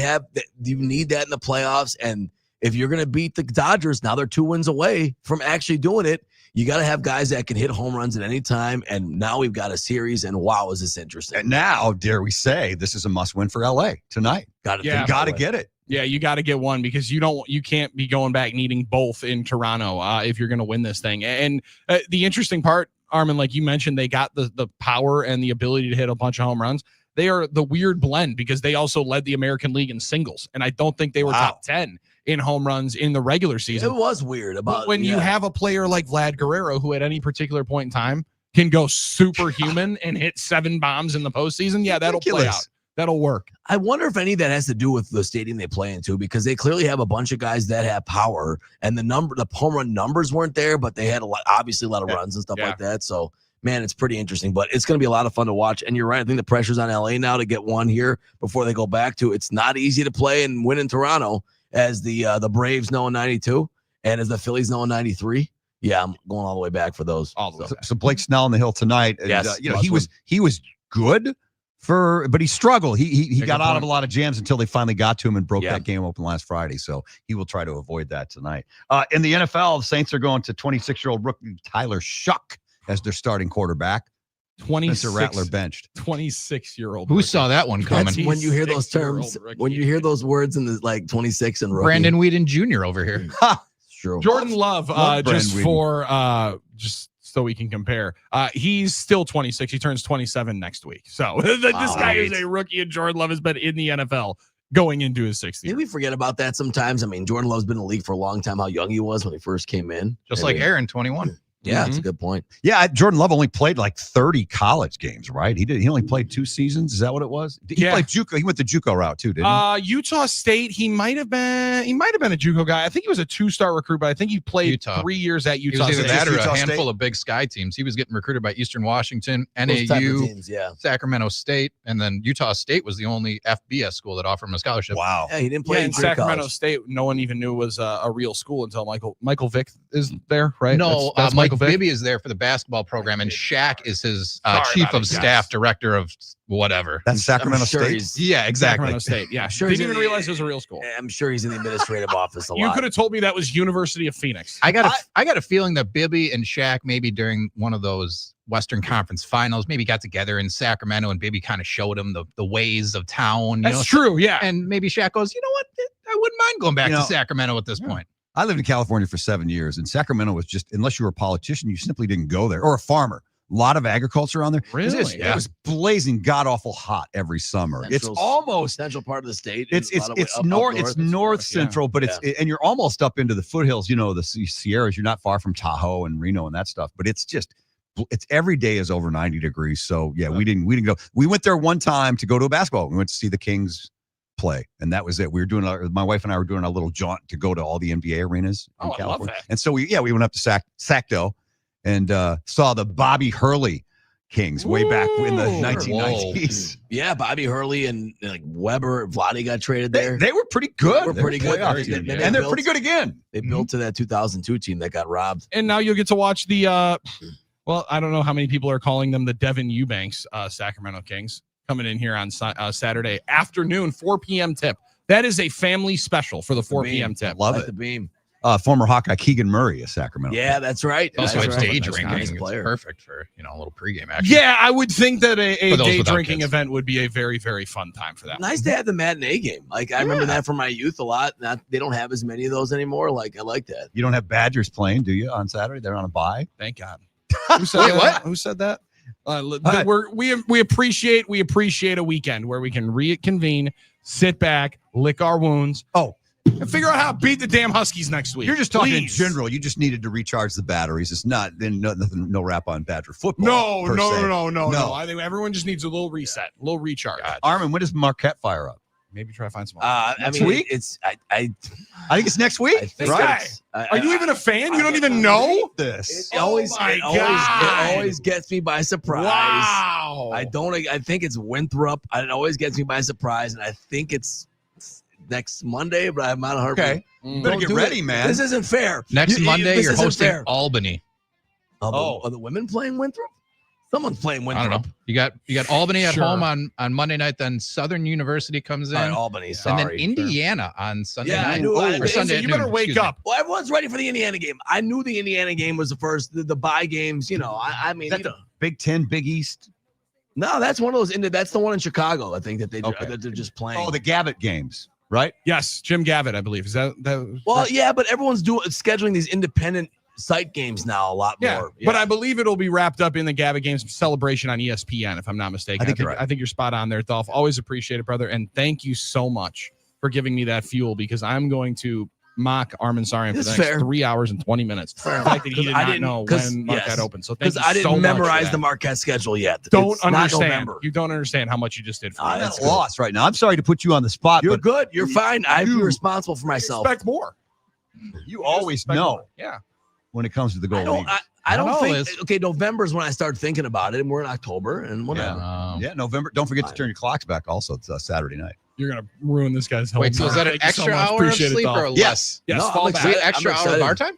you need that in the playoffs. And if you're going to beat the Dodgers, now they're 2 wins away from actually doing it. You got to have guys that can hit home runs at any time. And now we've got a series, and wow, is this interesting. And now, dare we say, this is a must-win for LA tonight. Got to get it. Yeah, you got to get one, because you can't be going back needing both in Toronto if you're going to win this thing. And the interesting part, Armin, like you mentioned, they got the power and the ability to hit a bunch of home runs. They are the weird blend, because they also led the American League in singles, and I don't think they were top 10 in home runs in the regular season. It was weird about when you have a player like Vlad Guerrero, who at any particular point in time can go superhuman and hit 7 bombs in the postseason. Yeah, that'll play out. That'll work. I wonder if any of that has to do with the stadium they play into, because they clearly have a bunch of guys that have power, and the home run numbers weren't there, but they had obviously a lot of runs and stuff like that. So, man, it's pretty interesting, but it's going to be a lot of fun to watch. And you're right. I think the pressure's on LA now to get one here before they go back to. It's not easy to play and win in Toronto, as the Braves know in 92 and as the Phillies know in 93. Yeah, I'm going all the way back for those. So Blake Snell on the hill tonight. Yes, he was good. But he struggled. He got out of a lot of jams until they finally got to him and broke that game open last Friday. So he will try to avoid that tonight. In the NFL, the Saints are going to 26-year-old rookie Tyler Shuck as their starting quarterback. 26 Rattler benched. 26-year-old. Who saw that one coming? When you hear those terms, when you hear those words in the 26 and rookie. Brandon Whedon Jr. over here. True. Jordan Love, just so we can compare. He's still 26. He turns 27 next week. So this guy is a rookie, and Jordan Love has been in the NFL going into his 6th year. Did we forget about that sometimes? I mean, Jordan Love's been in the league for a long time, how young he was when he first came in. Just like Aaron, 21. Yeah, that's a good point. Yeah, Jordan Love only played like 30 college games, right? He only played 2 seasons. Is that what it was? He played JUCO. He went the JUCO route too, didn't he? Utah State. He might have been a JUCO guy. I think he was a 2-star recruit, but I think he played 3 years at Utah State. He was either State. that or a handful of Big Sky teams. He was getting recruited by Eastern Washington, NAU, Sacramento State, and then Utah State was the only FBS school that offered him a scholarship. Wow. Yeah, he didn't play in Sacramento State. No one even knew was a real school until Michael Vick is there, right? No, that's Mike Pick. Bibby is there for the basketball program, and Shaq is his Sorry chief about of it, staff, guys. director of whatever. That's Sacramento sure State. he's- Yeah, exactly. Sacramento State. Yeah, sure didn't he's even in realize it was a real school. I'm sure he's in the administrative office a You lot. could have told me that was University of Phoenix. I got a feeling that Bibby and Shaq maybe during one of those Western Conference Finals maybe got together in Sacramento, and Bibby kind of showed him the ways of town. That's true. Yeah. And maybe Shaq goes, you know what? I wouldn't mind going back You know, to Sacramento at this point. I lived in California for 7 years, and Sacramento was just, unless you were a politician, you simply didn't go there, or a farmer. A lot of agriculture on there. Really? It was blazing, god awful hot every summer. It's almost central part of the state. it's a lot of it's way up north. It's north yeah. central, but and you're almost up into the foothills. You know, the Sierras. You're not far from Tahoe and Reno and that stuff. But it's every day is over 90 degrees. So yeah, we didn't go. We went there one time to go to a basketball. We went to see the Kings play, and that was it. We were doing my wife and I were doing a little jaunt to go to all the NBA arenas in Oh, I love California. that. And so we went up to Sacto and saw the Bobby Hurley Kings way back in the Ooh. 1990s. Yeah, Bobby Hurley and like Weber, Vlade got traded there. They were pretty good. They were pretty good. playoff They- team. they- they and they're built- pretty good again. They built to that 2002 team that got robbed. And now you'll get to watch the well, I don't know how many people are calling them the Devin Eubanks Sacramento Kings coming in here on Saturday afternoon, 4 p.m. tip. That is a family special for the 4 p.m. tip. Love Like it. the beam. Former Hawkeye Keegan Murray of Sacramento. Yeah, that's right. Also, That's it's right. day Nice drinking. nice It's player. perfect for a little pregame action. Yeah, I would think that a For those day without drinking kids. event would be a very, very fun time for that. Nice to have the matinee game. Like I remember that from my youth a lot. They don't have as many of those anymore. Like I like that. You don't have Badgers playing, do you, on Saturday? They're on a bye. Thank God. Who said that? what? Who said that? We appreciate a weekend where we can reconvene, sit back, lick our wounds. Oh, and figure out how to beat the damn Huskies next week. you're just talking Please. in general. You just needed to recharge the batteries. It's not no rap on Badger football. No. I think everyone just needs a little reset, a little recharge. Armin, when does Marquette fire up? Maybe try to find some. I Next mean, week? it's I think it's next week. I think Right. Are you even a fan? You don't even know this? It always, my it God. always gets me by surprise. Wow. I think it's Winthrop. It always gets me by surprise, and I think it's next Monday, but I'm not 100%. Okay. Mm. Better Don't get do ready, it. man. This isn't fair. Next Monday, this you're isn't hosting fair. Albany. Are the women playing Winthrop? Someone's playing I Winthrop. don't know. You got Albany at Sure. home on Monday night. Then Southern University comes in, All right, Albany. and Sorry. then Indiana on Sunday Yeah, I night. knew- I- Or Sunday So at you better noon, wake excuse me. up. Well, everyone's ready for the Indiana game. I knew the Indiana game was the first. The bye games, I mean, Is that the Big Ten, Big East? no, that's one of those. That's the one in Chicago. I think that Okay. that they're just playing. Oh, the Gavitt games, right? Yes, Jim Gavitt, I believe. Is that? Well, yeah, but everyone's scheduling these independent site games now a lot Yeah, more. but I believe it'll be wrapped up in the Gavitt Games celebration on ESPN, if I'm not mistaken. I think you're right. I think you're spot on there, Dolph. Always appreciate it, brother. And thank you so much for giving me that fuel because I'm going to mock Armin Sarian for It's the next fair. 3 hours and 20 minutes. Fair The fact that he enough. did 'Cause I not didn't- know 'cause- when Marquette yes. opened. So thank because you I didn't so much for memorize that. the Marquette schedule yet. Don't It's not understand. November. You don't understand how much you just did for Ah, me. that's I'm at a loss right now. I'm sorry to put you on the spot, You're but good. You're fine. I feel you- responsible for myself. Expect more. you always Expect know more. Yeah. when it comes to the I Golden don't. Eagles. I don't know, think. Liz. Okay, November is when I start thinking about it, and we're in October, and whatever. Yeah, November. Don't forget to turn your clocks back. Also, it's Saturday night. You're going to ruin this guy's whole Wait, so is that an Thank you so extra much. hour of Appreciate it, sleep Dolph. or less? Yes. Yes, No, fall I'm back. excited. Wait, extra I'm hour of excited. our time?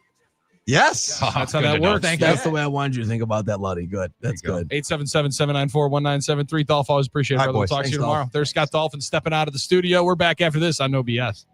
Yes. Oh, That's how good that to know. works. Thank That's you. the way I wanted you to think about that, Luddy. Good. That's There you go. good. 877-794-1973. Dolph, always appreciate it, All right, brother. We'll boys. talk to you Thanks, tomorrow. Dolph. There's Scott Dolphin stepping out of the studio. We're back after this on No BS.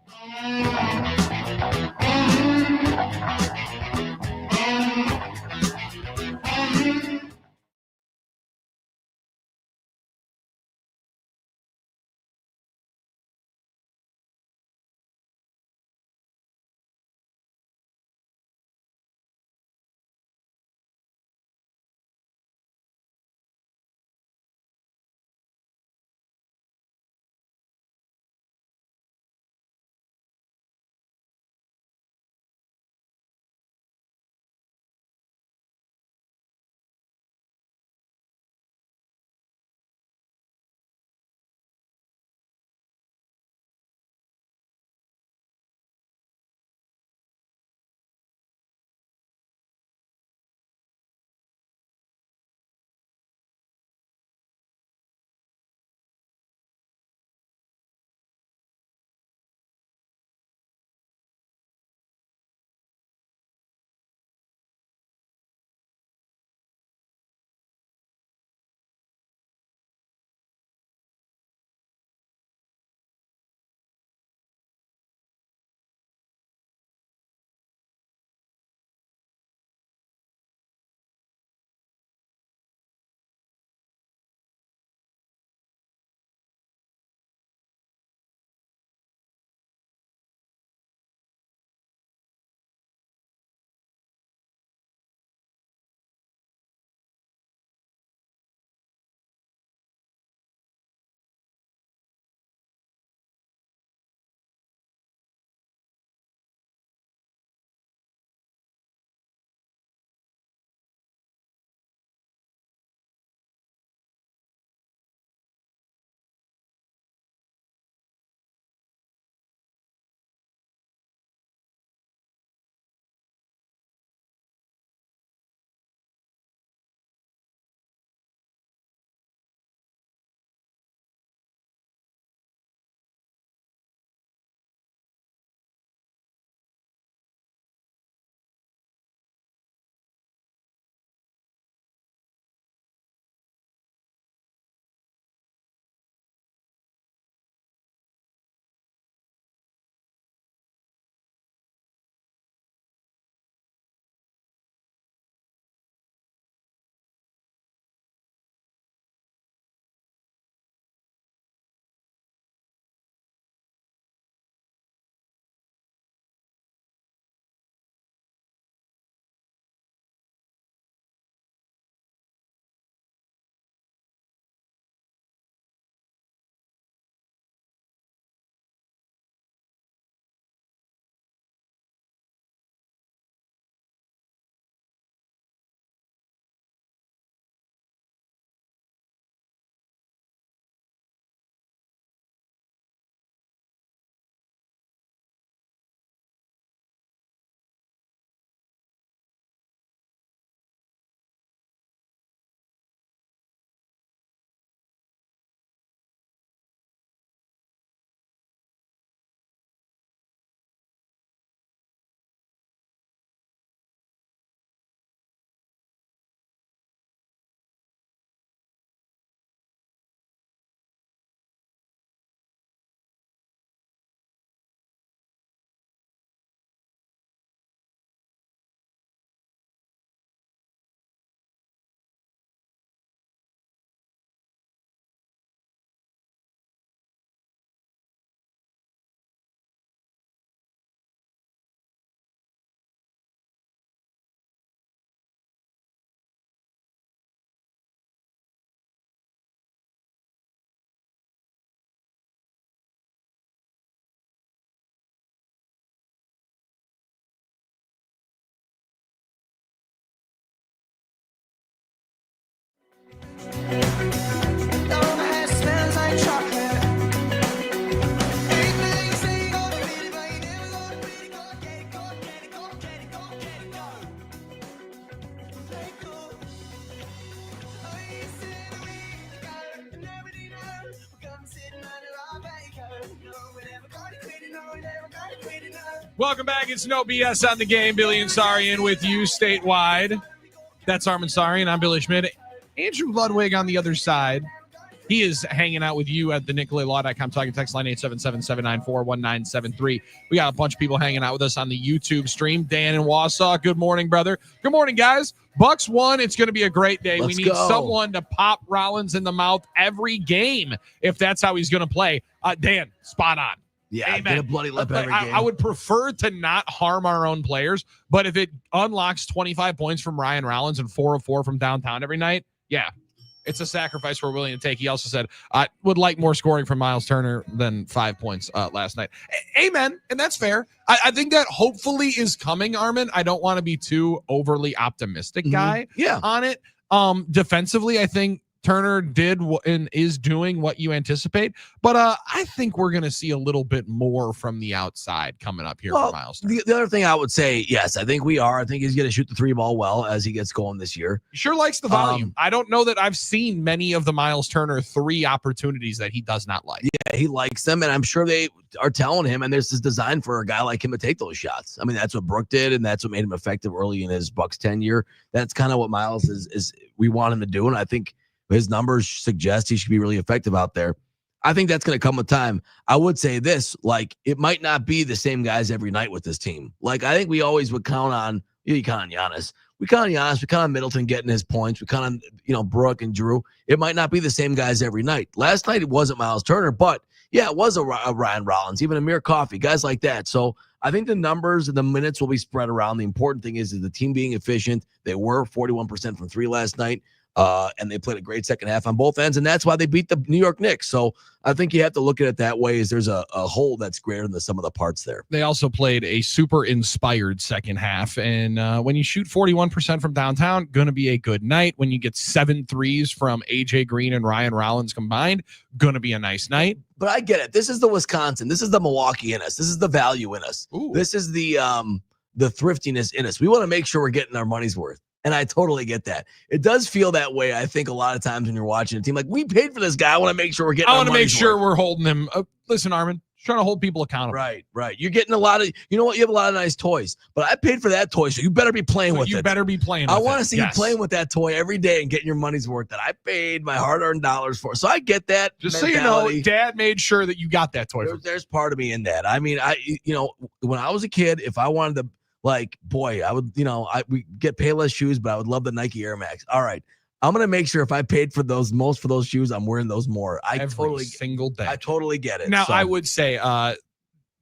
Welcome back. It's No BS on the Game. Billy and Sarian with you statewide. That's Armin Sarian. I'm Billy Schmidt. Andrew Ludwig on the other side. He is hanging out with you at the NicoletLaw.com talking text line 877-794-1973. We got a bunch of people hanging out with us on the YouTube stream. Dan in Wausau. Good morning, brother. Good morning, guys. Bucks won. It's going to be a great day. Let's we need go. someone to pop Rollins in the mouth every game if that's how he's going to play. Dan, spot on. Yeah, Amen. get a bloody lip every game. I would prefer to not harm our own players, but if it unlocks 25 points from Ryan Rollins and 4 of 4 from downtown every night, yeah, it's a sacrifice we're willing to take. He also said, I would like more scoring from Miles Turner than 5 points last night. Amen. And that's fair. I think that hopefully is coming, Armin. I don't want to be too overly optimistic guy on it. Defensively, I think Turner did and is doing what you anticipate, but I think we're going to see a little bit more from the outside coming up here for Miles Turner. The other thing I would say, yes, I think we are. I think he's going to shoot the 3 ball well as he gets going this year. He sure likes the volume. I don't know that I've seen many of the Miles Turner 3 opportunities that he does not like. Yeah, he likes them, and I'm sure they are telling him, and this is designed for a guy like him to take those shots. I mean, that's what Brooke did, and that's what made him effective early in his Bucks tenure. That's kind of what Miles is we want him to do, and I think his numbers suggest he should be really effective out there. I think that's going to come with time. I would say this, like, it might not be the same guys every night with this team. Like, I think we always would count on, you count on Giannis. We count on Giannis. We count on Middleton getting his points. We count on, Brooke and Drew. It might not be the same guys every night. Last night, it wasn't Miles Turner, but, yeah, it was a Ryan Rollins, even Amir Coffey, guys like that. So I think the numbers and the minutes will be spread around. The important thing is the team being efficient. They were 41% from 3 last night. And they played a great second half on both ends, and that's why they beat the New York Knicks. So I think you have to look at it that way, is there's a whole that's greater than the sum of the parts there. They also played a super inspired second half, and when you shoot 41% from downtown, going to be a good night. When you get 7 threes from AJ Green and Ryan Rollins combined, going to be a nice night. But I get it. This is the Wisconsin. This is the Milwaukee in us. This is the value in us. Ooh. This is the thriftiness in us. We want to make sure we're getting our money's worth. And I totally get that. It does feel that way, I think, a lot of times when you're watching a team. Like, we paid for this guy. I want to make sure we're getting our money's worth. I want to make sure we're holding him. Listen, Armin, trying to hold people accountable. Right. You're getting a lot of, you know what? You have a lot of nice toys. But I paid for that toy, so you better be playing with it. You better be playing with it. I want to see you playing with that toy every day and getting your money's worth that I paid my hard-earned dollars for. So I get that. Just mentality. So you know, Dad made sure that you got that toy. There's part of me in that. I mean, when I was a kid, if I wanted to, like, boy, I would, we get Payless shoes, but I would love the Nike Air Max. All right. I'm going to make sure if I paid for those most for those shoes, I'm wearing those more. Every single day. I totally get it. Now, I would say,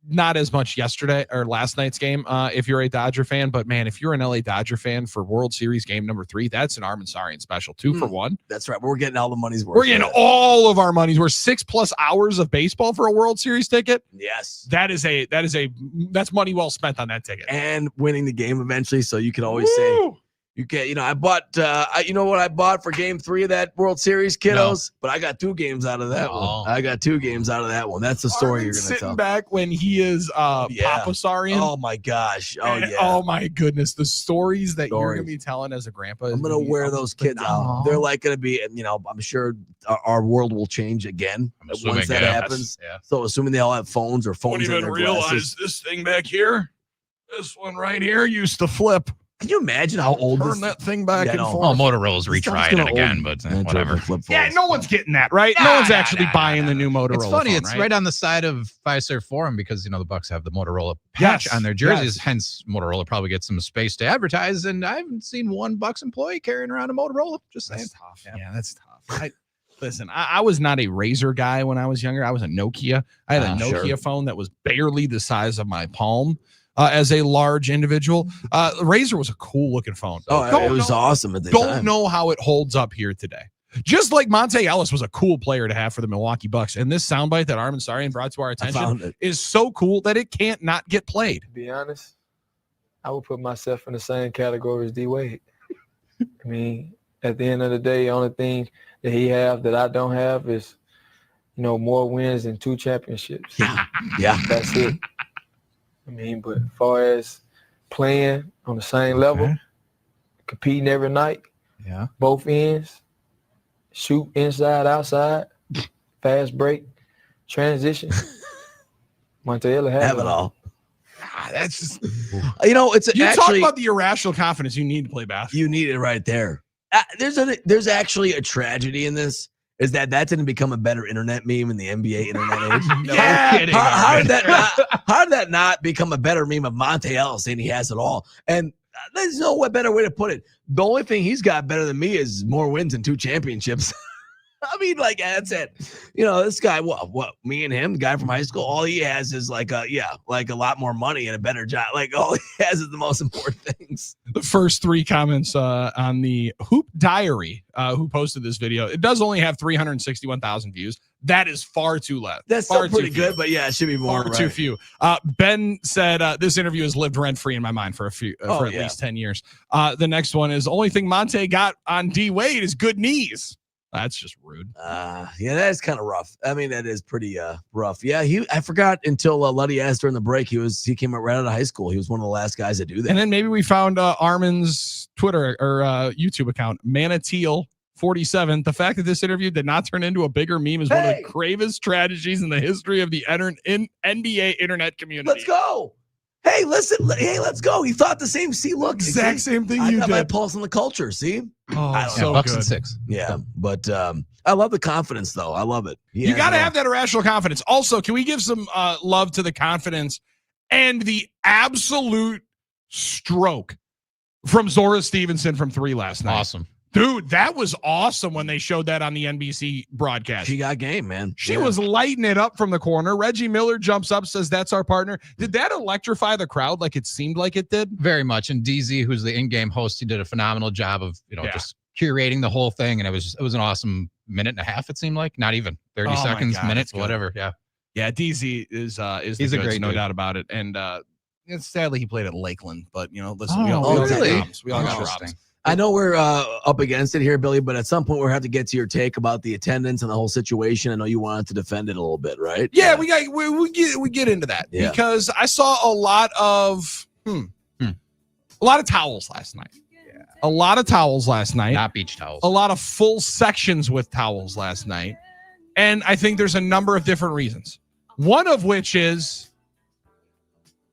not as much yesterday or last night's game if you're a Dodger fan, but man, if you're an LA Dodger fan for World Series game number 3, that's an Armin Sarian special. 2 for 1. That's right. We're getting all the money's worth. We're getting all of our money's worth. 6+ hours of baseball for a World Series ticket. Yes. That's money well spent on that ticket. And winning the game eventually. So you can always say, you can't, I bought, you know what I bought for game 3 of that World Series, kiddos? No. But I got 2 games out of that one. I got 2 games out of that one. That's the story you're going to tell. Sitting back when he is Papa Sarian. Oh, my gosh. Oh, yeah. Oh, my goodness. The stories that you're going to be telling as a grandpa. I'm going to wear those kids out. They're like going to be, I'm sure our world will change again once that happens. Yeah. So assuming they all have phones or phones in their glasses. This thing back here, this one right here used to flip. Can you imagine how old turn that thing back and forth? Well, Motorola's retrying it again, but whatever. Yeah, no one's getting that, right? No one's actually buying the new Motorola. It's funny. Phone, it's right on the side of Fiserv Forum because the Bucks have the Motorola patch on their jerseys. Hence, Motorola probably gets some space to advertise. And I haven't seen one Bucks employee carrying around a Motorola. Just saying. That's tough. Yeah, that's tough. Listen, I was not a Razor guy when I was younger. I was a Nokia. I had a Nokia phone that was barely the size of my palm. As a large individual, Razor was a cool looking phone. It was awesome at the time. Don't know how it holds up here today. Just like Monte Ellis was a cool player to have for the Milwaukee Bucks. And this soundbite that Armin Sarian brought to our attention is so cool that it can't not get played. To be honest, I would put myself in the same category as D Wade. I mean, at the end of the day, the only thing that he have that I don't have is, more wins and 2 championships. Yeah. That's it. I mean, but as far as playing on the same level, competing every night, both ends, shoot inside, outside, fast break, transition, Monte Ellis have it all. That's just, it's you actually talk about the irrational confidence you need to play basketball. you need it right there. There's actually a tragedy in this. Is that didn't become a better internet meme in the NBA internet age? No kidding. How did that not become a better meme of Monte Ellis saying he has it all? And there's no better way to put it. The only thing he's got better than me is more wins and 2 championships. I mean, like, that's it. This guy, what, me and him, the guy from high school, all he has is like a lot more money and a better job. Like, all he has is the most important things. The first 3 comments on the Hoop Diary, who posted this video, it does only have 361,000 views. That is far too less. That's far still pretty good, but yeah, it should be more. Far too few. Ben said, this interview has lived rent-free in my mind for at least 10 years. The next one is, only thing Monte got on D Wade is good knees. That's just rude. Yeah, that's kind of rough. I mean, that is pretty rough. Yeah, I forgot until Luddy asked during the break. He came right out of high school. He was one of the last guys to do that. And then maybe we found Armin's Twitter or YouTube account, Manateel47. The fact that this interview did not turn into a bigger meme is one of the gravest tragedies in the history of the NBA internet community. Let's go. Hey, listen. Hey, let's go. He thought the same. See, look, exact same thing I you got did. my pulse on the culture. See, so Bucks good. and 6. Yeah, but I love the confidence, though. I love it. You got to have that irrational confidence. Also, can we give some love to the confidence and the absolute stroke from Zora Stevenson from 3 last night? Awesome. Dude, that was awesome when they showed that on the NBC broadcast. She got game, man. She was lighting it up from the corner. Reggie Miller jumps up, says, that's our partner. Did that electrify the crowd like it seemed like it did? Very much. And DZ, who's the in-game host, he did a phenomenal job of, just curating the whole thing. And it was an awesome minute and a half, it seemed like. Not even 30 seconds, minutes, whatever. Yeah. Yeah, DZ is He's a great no dude. doubt about it. And sadly he played at Lakeland, but listen, Oh, we all got really? problems. We all got problems. I know we're up against it here, Billy, but at some point we'll have to get to your take about the attendance and the whole situation. I know you wanted to defend it a little bit, right? Yeah, we get into that because I saw a lot of towels last night. Yeah. A lot of towels last night. Not beach towels. A lot of full sections with towels last night. And I think there's a number of different reasons. One of which is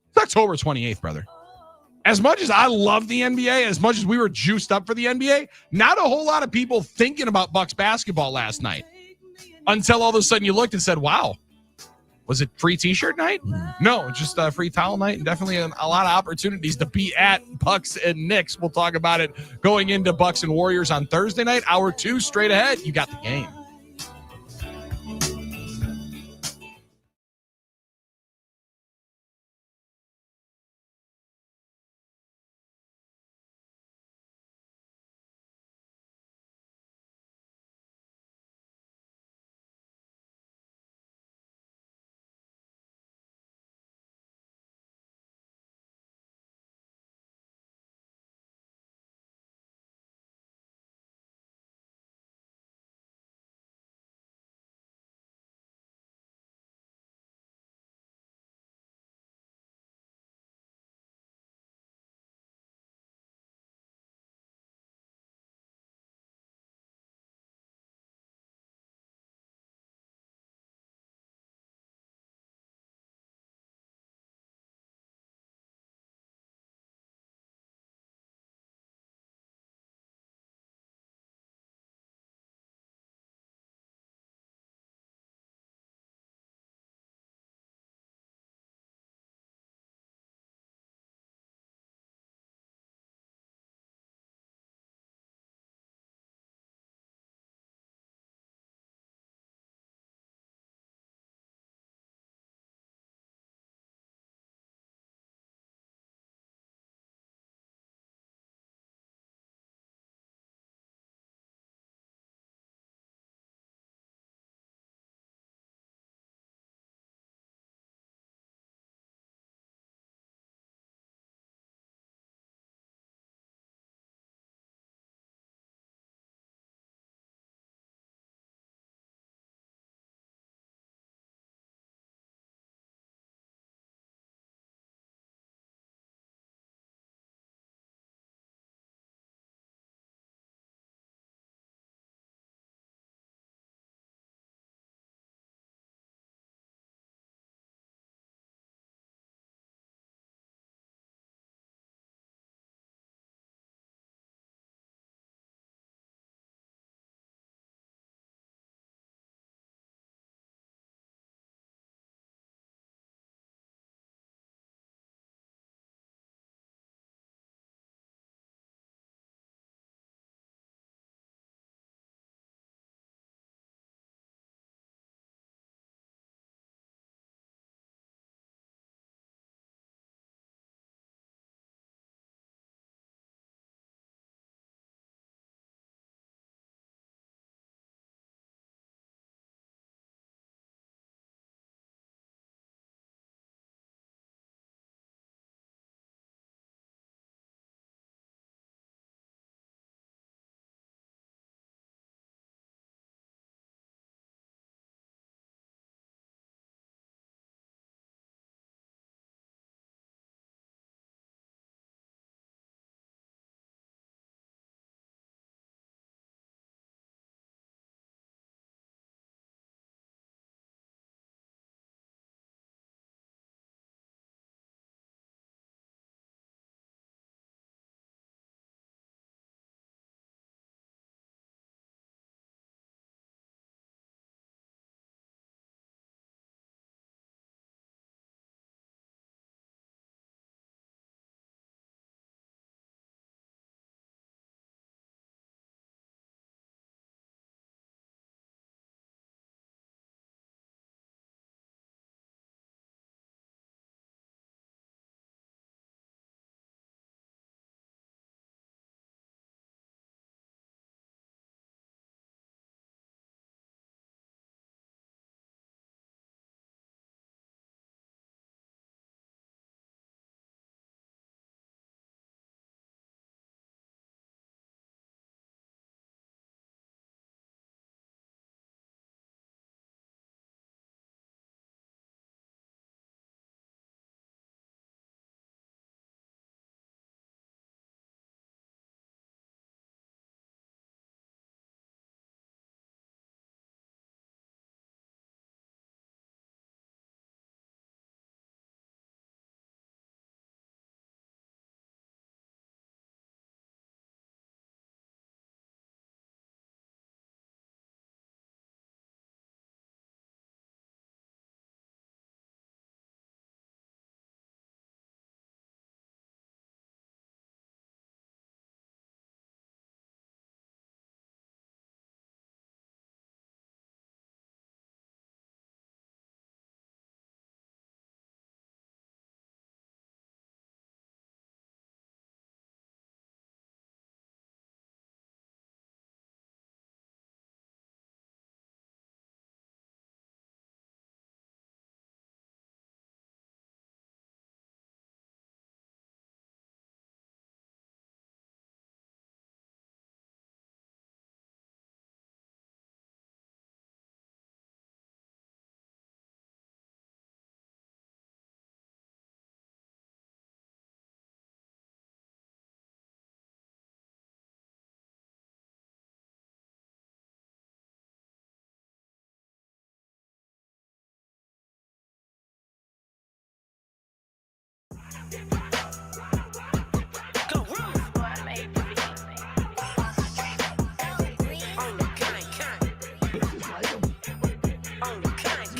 it's October 28th, brother. As much as I love the NBA, as much as we were juiced up for the NBA, not a whole lot of people thinking about Bucks basketball last night until all of a sudden you looked and said, wow, was it free t-shirt night? No, just free towel night, and definitely a lot of opportunities to be at Bucks and Knicks. We'll talk about it going into Bucks and Warriors on Thursday night. Hour 2 straight ahead. You got the game.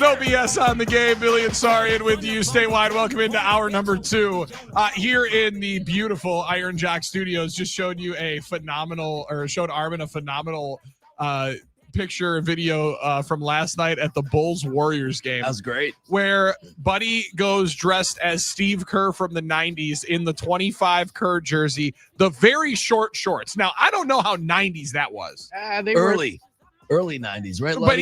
No BS on the game. Billy and Sarian with you statewide. Welcome into hour number 2 here in the beautiful Iron Jock Studios. Just showed you showed Armin a phenomenal picture video from last night at the Bulls Warriors game. That was great. Where Buddy goes dressed as Steve Kerr from the 90s in the 25 Kerr jersey, the very short shorts. Now, I don't know how 90s that was. They Early 90s, right? But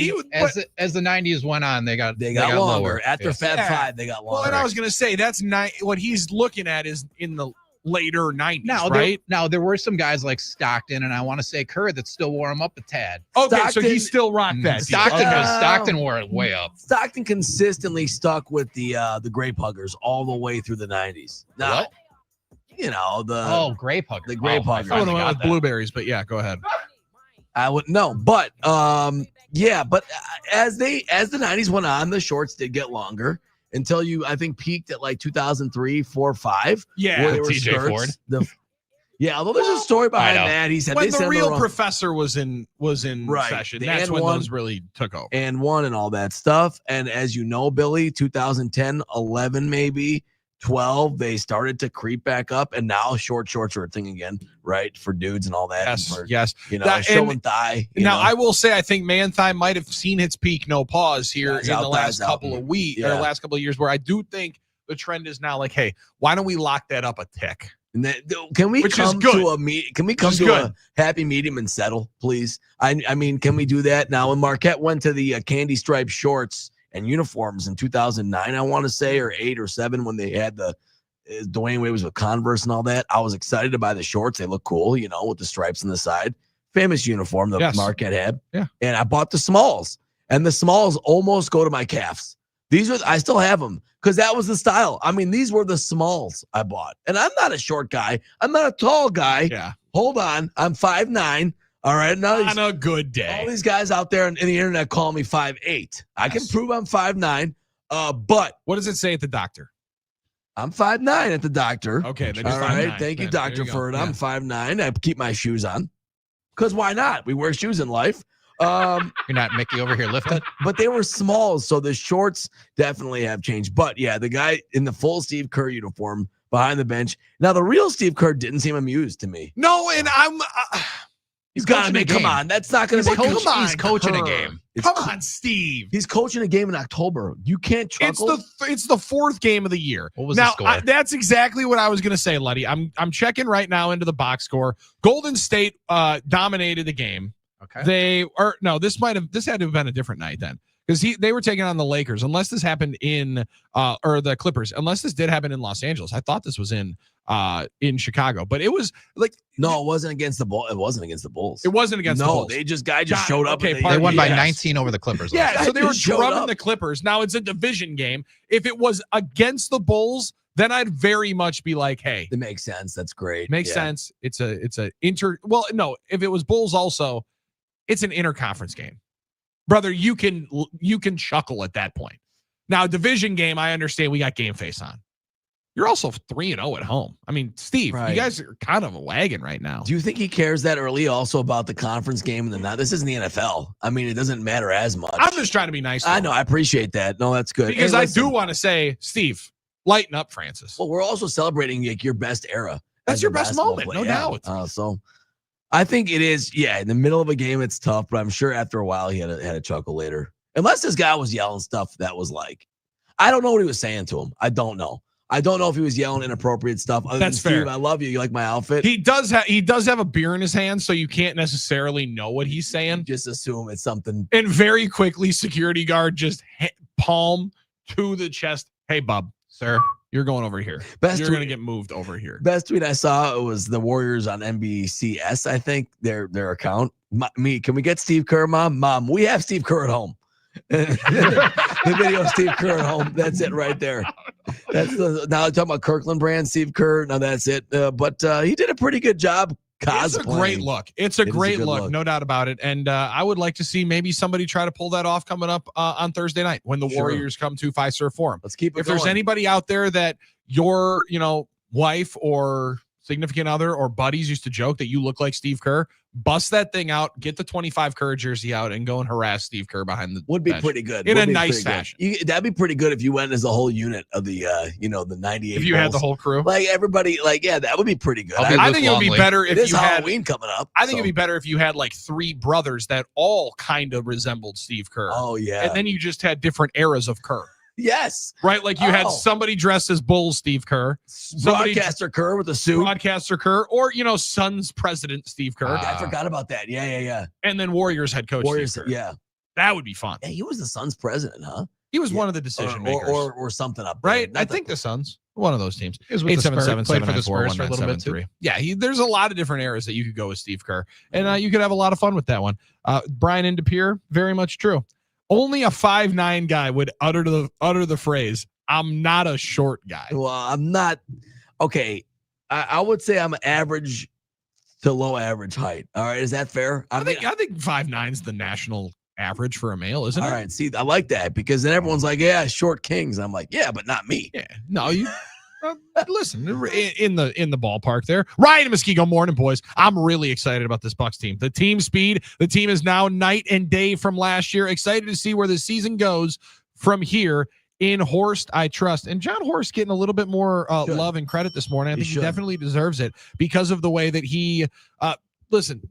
as the 90s went on, they got longer. lower. After Fab 5, they got longer. Well, and I was going to say that's what he's looking at is in the later 90s, now, right? There were some guys like Stockton, and I want to say Kerr that still wore him up a tad. Okay, Stockton, so he still rocked that. Stockton wore it way up. Stockton consistently stuck with the grape huggers all the way through the 90s. Now, grape hugger. The grape hugger. I would have went with blueberries, but yeah, go ahead. I wouldn't know, but but as the 90s went on, the shorts did get longer until I think peaked at like 2003, 4, 5. Yeah, where they were TJ skirts. Ford. Although there's a story behind that. He said when the real professor was in right. session, The that's and when one, those really took over. And one and all that stuff. And as you know, Billy, 2010, 11 maybe. 12, they started to creep back up, and now shorts are a thing again, right? For dudes and all that. Yes. Showing thigh. I will say, I think man thigh might have seen its peak, no pause, here in the last couple of weeks or last couple of years, where I do think the trend is now like, hey, why don't we lock that up a tick? And can we come to a happy medium and settle, please? I mean, can we do that now? When Marquette went to the candy striped shorts and uniforms in 2009, I want to say, or 8 or 7, when they had the Dwayne Wade was with Converse and all that. I was excited to buy the shorts. They look cool, with the stripes on the side. Famous uniform that Marquette had. Yeah. And I bought the smalls, and the smalls almost go to my calves. I still have them because that was the style. I mean, these were the smalls I bought, and I'm not a short guy. I'm not a tall guy. Yeah. Hold on. I'm 5'9". All right. Now on a good day. All these guys out there in the internet call me 5'8". I can prove I'm 5'9". But what does it say at the doctor? I'm 5'9" at the doctor. Okay. All right. Thank you, Dr. Ferd. I'm 5'9". I keep my shoes on. Because why not? We wear shoes in life. You're not Mickey over here lifting. But they were small, so the shorts definitely have changed. But yeah, the guy in the full Steve Kerr uniform behind the bench. Now, the real Steve Kerr didn't seem amused to me. No, and I'm... He's got to be. Come on, that's not going to be. He's coaching a game. Come on, Steve. He's coaching a game in October. You can't chuckle. It's the 4th game of the year. What was the score? That's exactly what I was going to say, Letty. I'm checking right now into the box score. Golden State dominated the game. Okay. This had to have been a different night then, because they were taking on the Lakers. Unless this happened or the Clippers. Unless this did happen in Los Angeles. I thought this was in Chicago, but it was like no, it wasn't against the Bulls. It wasn't against the Bulls. It wasn't against the Bulls. They just showed up. Okay, they won by 19 over the Clippers. Yeah, so they were drumming the Clippers. Now it's a division game. If it was against the Bulls, then I'd very much be like, hey, it makes sense. That's great. Makes sense. It's a inter. Well, no, if it was Bulls also, it's an interconference game, brother. You can chuckle at that point. Now, division game, I understand we got game face on. You're also 3-0 at home. I mean, Steve, you guys are kind of a wagon right now. Do you think he cares that early also about the conference game and this isn't the NFL? I mean, it doesn't matter as much. I'm just trying to be nice. I know. I appreciate that. No, that's good. Because I do want to say, Steve, lighten up, Francis. Well, we're also celebrating your best era. That's your best moment, no doubt. So I think it is. Yeah, in the middle of a game, it's tough, but I'm sure after a while he had a chuckle later. Unless this guy was yelling stuff that was like, I don't know what he was saying to him. I don't know if he was yelling inappropriate stuff. That's fair. Steve, I love you. You like my outfit? He does have a beer in his hand, so you can't necessarily know what he's saying. Just assume it's something. And very quickly, security guard just palm to the chest. Hey, bub, sir, you're going over here. You're going to get moved over here. Best tweet I saw was the Warriors on NBCS. I think their account. Can we get Steve Kerr, Mom? Mom, we have Steve Kerr at home. The video of Steve Kerr at home. That's it right there. Now I'm talking about Kirkland brand, Steve Kerr. Now that's it. But he did a pretty good job cosplaying. It's a great look. It's a great look, no doubt about it. And I would like to see maybe somebody try to pull that off coming up on Thursday night when the Warriors come to Fiserv Forum. Let's keep it If going. there's anybody out there that your wife or significant other or buddies used to joke that you look like Steve Kerr, bust that thing out, get the 25 Kerr jersey out, and go and harass Steve Kerr behind the would be bench pretty good in a nice fashion. That'd be pretty good if you went as the whole unit of the the 98. If you had the whole crew, like everybody, like that would be pretty good. I think it would be better if you had Halloween coming up. I think it'd be better if you had like 3 brothers that all kind of resembled Steve Kerr. Oh yeah, and then you just had different eras of Kerr. Yes. Right? Like you had somebody dressed as Bulls Steve Kerr. Broadcaster Kerr with a suit. Broadcaster Kerr. Or, Suns president Steve Kerr. I forgot about that. Yeah. And then Warriors head coach Steve Kerr. Yeah. That would be fun. Yeah, he was the Suns president, huh? He was one of the decision makers. Or something up there. Right? I think the Suns. One of those teams. He was with the Spurs, played for the Spurs for a little bit too. Yeah, there's a lot of different eras that you could go with Steve Kerr. And you could have a lot of fun with that one. Brian Indepere, very much true. Only a 5'9" guy would utter the phrase, "I'm not a short guy." Well, I'm not. Okay, I would say I'm average to low average height. All right, is that fair? I think 5'9" is the national average for a male, isn't it? All right, see, I like that because then everyone's like, "Yeah, short kings." I'm like, "Yeah, but not me." Yeah, no, you. Listen, in the ballpark there. Ryan and Muskego, morning, boys. I'm really excited about this Bucks team. The team speed. The team is now night and day from last year. Excited to see where the season goes from here. In Horst, I trust. And John Horst getting a little bit more love and credit this morning. I think he definitely deserves it because of the way that he,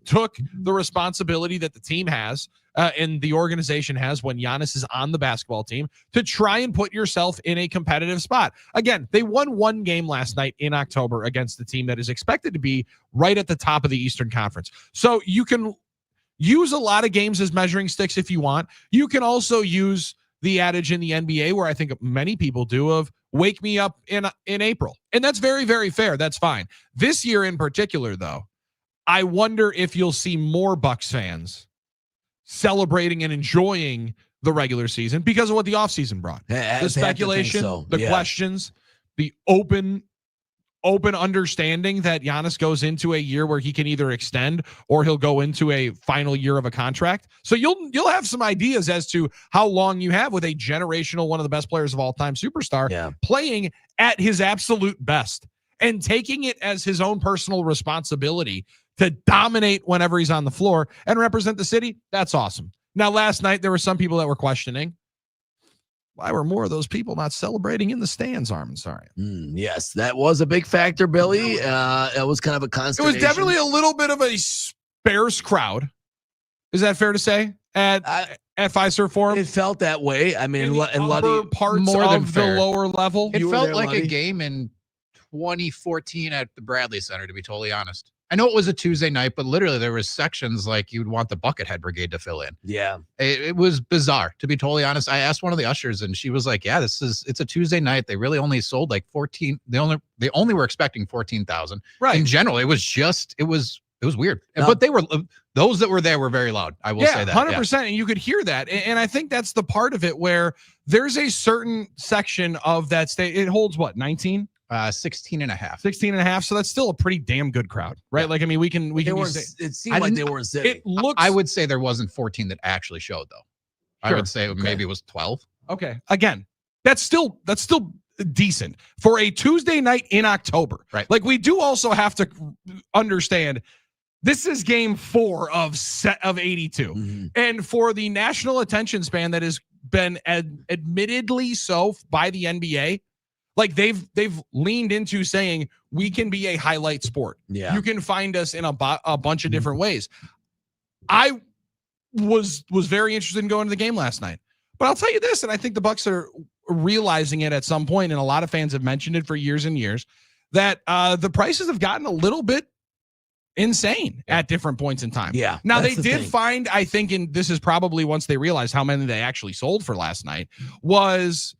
took the responsibility that the team has and the organization has when Giannis is on the basketball team to try and put yourself in a competitive spot. Again, they won one game last night in October against the team that is expected to be right at the top of the Eastern Conference. So you can use a lot of games as measuring sticks if you want. You can also use the adage in the NBA where I think many people do of wake me up in April. And that's very, very fair. That's fine. This year in particular, though, I wonder if you'll see more Bucks fans celebrating and enjoying the regular season because of what the offseason brought. The speculation, the questions, the open understanding that Giannis goes into a year where he can either extend or he'll go into a final year of a contract. So you'll have some ideas as to how long you have with a generational, one of the best players of all time superstar playing at his absolute best and taking it as his own personal responsibility to dominate whenever he's on the floor and represent the city. That's awesome. Now, last night, there were some people that were questioning why were more of those people not celebrating in the stands, Armin? Sorry. Yes, that was a big factor, Billy. It was kind of a consternation. It was definitely a little bit of a sparse crowd. Is that fair to say? At Fiserv Forum? It felt that way. I mean, in upper parts more of the lower level. It felt like a game in 2014 at the Bradley Center, to be totally honest. I know it was a Tuesday night, but literally there was sections like you'd want the Buckethead Brigade to fill in. Yeah. It was bizarre, to be totally honest. I asked one of the ushers and she was like, yeah, it's a Tuesday night. They really only sold like 14. They only were expecting 14,000. Right. In general, it was weird. No. But those that were there were very loud. I will say that. 100%. Yeah. And you could hear that. And I think that's the part of it where there's a certain section of that state. It holds what, 19? 16 and a half. 16 and a half. So that's still a pretty damn good crowd, right? Yeah. Like, I mean, we can it seemed like they weren't sitting. It looks, I would say there wasn't 14 that actually showed though. Sure. I would say maybe it was 12. Okay. Again, that's still decent for a Tuesday night in October. Right. Like, we do also have to understand this is game 4 of 82. Mm-hmm. And for the national attention span that has been admittedly so by the NBA, like they've leaned into saying we can be a highlight sport. Yeah. You can find us in a bunch of different ways. I was very interested in going to the game last night, but I'll tell you this, and I think the Bucks are realizing it at some point, and a lot of fans have mentioned it for years and years, that the prices have gotten a little bit insane at different points in time. Yeah. Now they did find, I think, and this is probably once they realized how many they actually sold for last night, was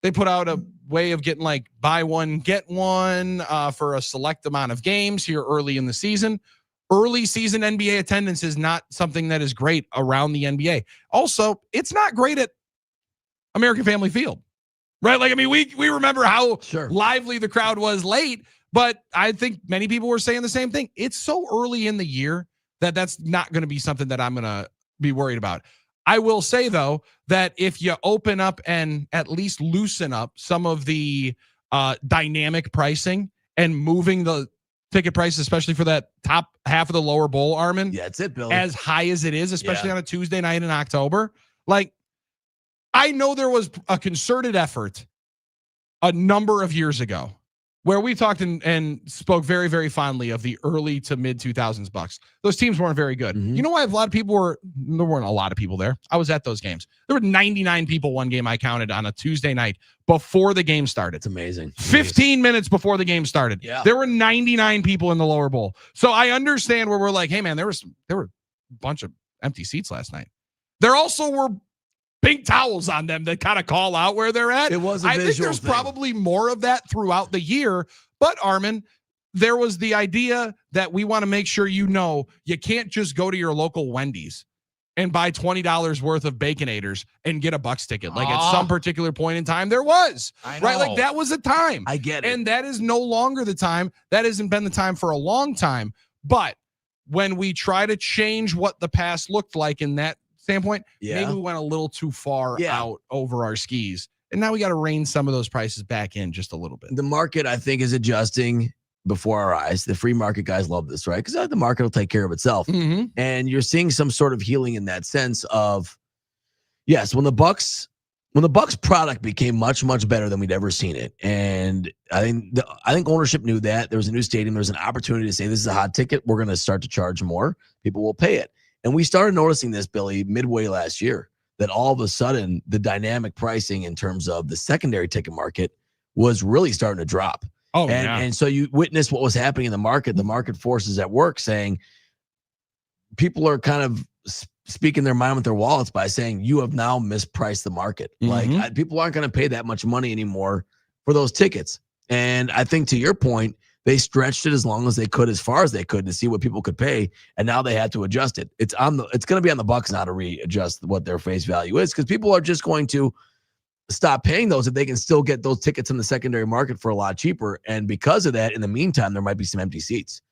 they put out a way of getting like buy one, get one for a select amount of games here early in the season. Early season NBA attendance is not something that is great around the NBA. Also, it's not great at American Family Field, right? Like, I mean, we remember how lively the crowd was late, but I think many people were saying the same thing. It's so early in the year that that's not going to be something that I'm going to be worried about. I will say, though, that if you open up and at least loosen up some of the dynamic pricing and moving the ticket prices, especially for that top half of the lower bowl, Armin. Yeah, that's it, Billy. As high as it is, especially on a Tuesday night in October. Like, I know there was a concerted effort a number of years ago where we talked and spoke very, very fondly of the early to mid 2000s Bucks. Those teams weren't very good. You know why there weren't a lot of people there. I was at those games. There were 99 people one game I counted on a Tuesday night before the game started. It's amazing. 15 minutes before the game started. Yeah. There were 99 people in the lower bowl. So I understand where we're like, hey man, there were a bunch of empty seats last night. There also were big towels on them that kind of call out where they're at. It was I think there's probably more of that throughout the year. But Armin, there was the idea that we want to make sure you can't just go to your local Wendy's and buy $20 worth of Baconators and get a Bucks ticket. Like at some particular point in time, there was. Right? Like that was a time. I get it. And that is no longer the time. That hasn't been the time for a long time. But when we try to change what the past looked like in that standpoint, maybe we went a little too far out over our skis. And now we got to rein some of those prices back in just a little bit. The market, I think, is adjusting before our eyes. The free market guys love this, right? Because the market will take care of itself. And you're seeing some sort of healing in that sense of, yes, when the Bucks product became much, much better than we'd ever seen it. And I think ownership knew that. There was a new stadium. There was an opportunity to say, this is a hot ticket. We're going to start to charge more. People will pay it. And we started noticing this, Billy, midway last year, that all of a sudden the dynamic pricing in terms of the secondary ticket market was really starting to drop. And so you witnessed what was happening in the market. The market forces at work saying people are kind of speaking their mind with their wallets by saying you have now mispriced the market. Like people aren't going to pay that much money anymore for those tickets. And I think to your point, they stretched it as long as they could, as far as they could, to see what people could pay, and now they had to adjust it. It's going to be on the Bucks now to readjust what their face value is, because people are just going to stop paying those if they can still get those tickets in the secondary market for a lot cheaper. And because of that, in the meantime, there might be some empty seats.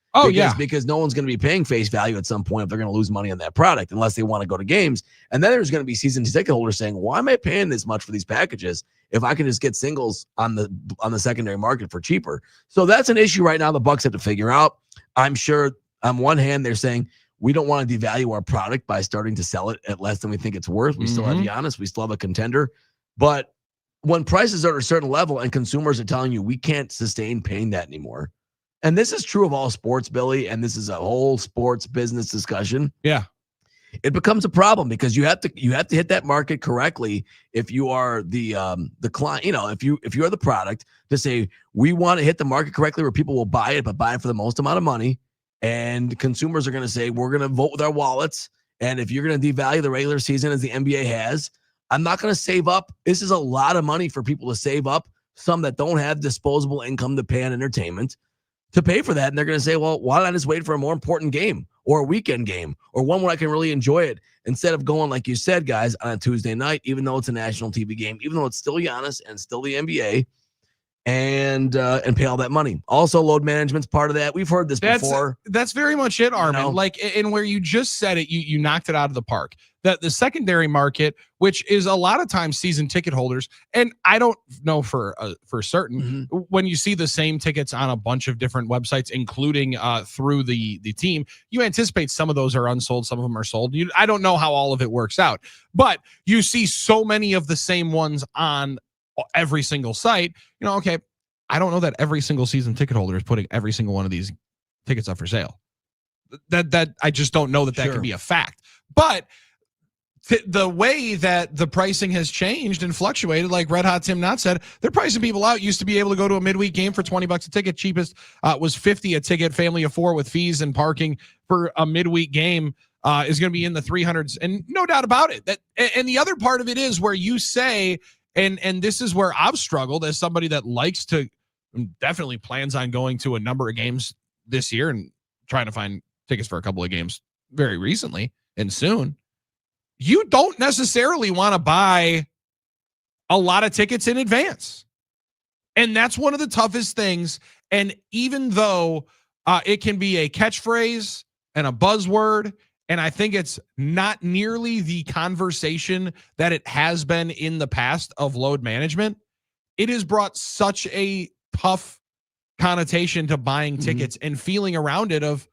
Because no one's going to be paying face value at some point if they're going to lose money on that product unless they want to go to games. And then there's going to be season ticket holders saying, why am I paying this much for these packages if I can just get singles on the secondary market for cheaper? So that's an issue right now the Bucks have to figure out. I'm sure on one hand, they're saying, we don't want to devalue our product by starting to sell it at less than we think it's worth. We still have Giannis. We still have a contender. But when prices are at a certain level and consumers are telling you we can't sustain paying that anymore, and this is true of all sports, Billy, and this is a whole sports business discussion. Yeah. It becomes a problem because you have to hit that market correctly if you are the client, if you are the product, to say we want to hit the market correctly where people will buy it, but buy it for the most amount of money. And consumers are going to say, we're going to vote with our wallets. And if you're going to devalue the regular season as the NBA has, I'm not going to save up. This is a lot of money for people to save up, some that don't have disposable income to pay on entertainment, to pay for that. And they're going to say, well, why not just wait for a more important game or a weekend game or one where I can really enjoy it instead of going, like you said, guys, on a Tuesday night, even though it's a national TV game, even though it's still Giannis and still the NBA, and pay all that money. Also, load management's part of that. We've heard this before. That's very much it, Armin. And where you just said it, you knocked it out of the park. That the secondary market, which is a lot of times season ticket holders, and I don't know for certain, when you see the same tickets on a bunch of different websites, including through the team, you anticipate some of those are unsold, some of them are sold. I don't know how all of it works out, but you see so many of the same ones on every single site. Okay, I don't know that every single season ticket holder is putting every single one of these tickets up for sale. That I just don't know that can be a fact. But the way that the pricing has changed and fluctuated, like Red Hot Tim Knott said, they're pricing people out. Used to be able to go to a midweek game for $20 a ticket. Cheapest was $50 a ticket. Family of 4 with fees and parking for a midweek game is going to be in the 300s, and no doubt about it. And the other part of it is where you say, and this is where I've struggled as somebody that likes to, definitely plans on going to a number of games this year and trying to find tickets for a couple of games very recently and soon. You don't necessarily want to buy a lot of tickets in advance. And that's one of the toughest things. And even though it can be a catchphrase and a buzzword, and I think it's not nearly the conversation that it has been in the past of load management, it has brought such a tough connotation to buying tickets and feeling around it of,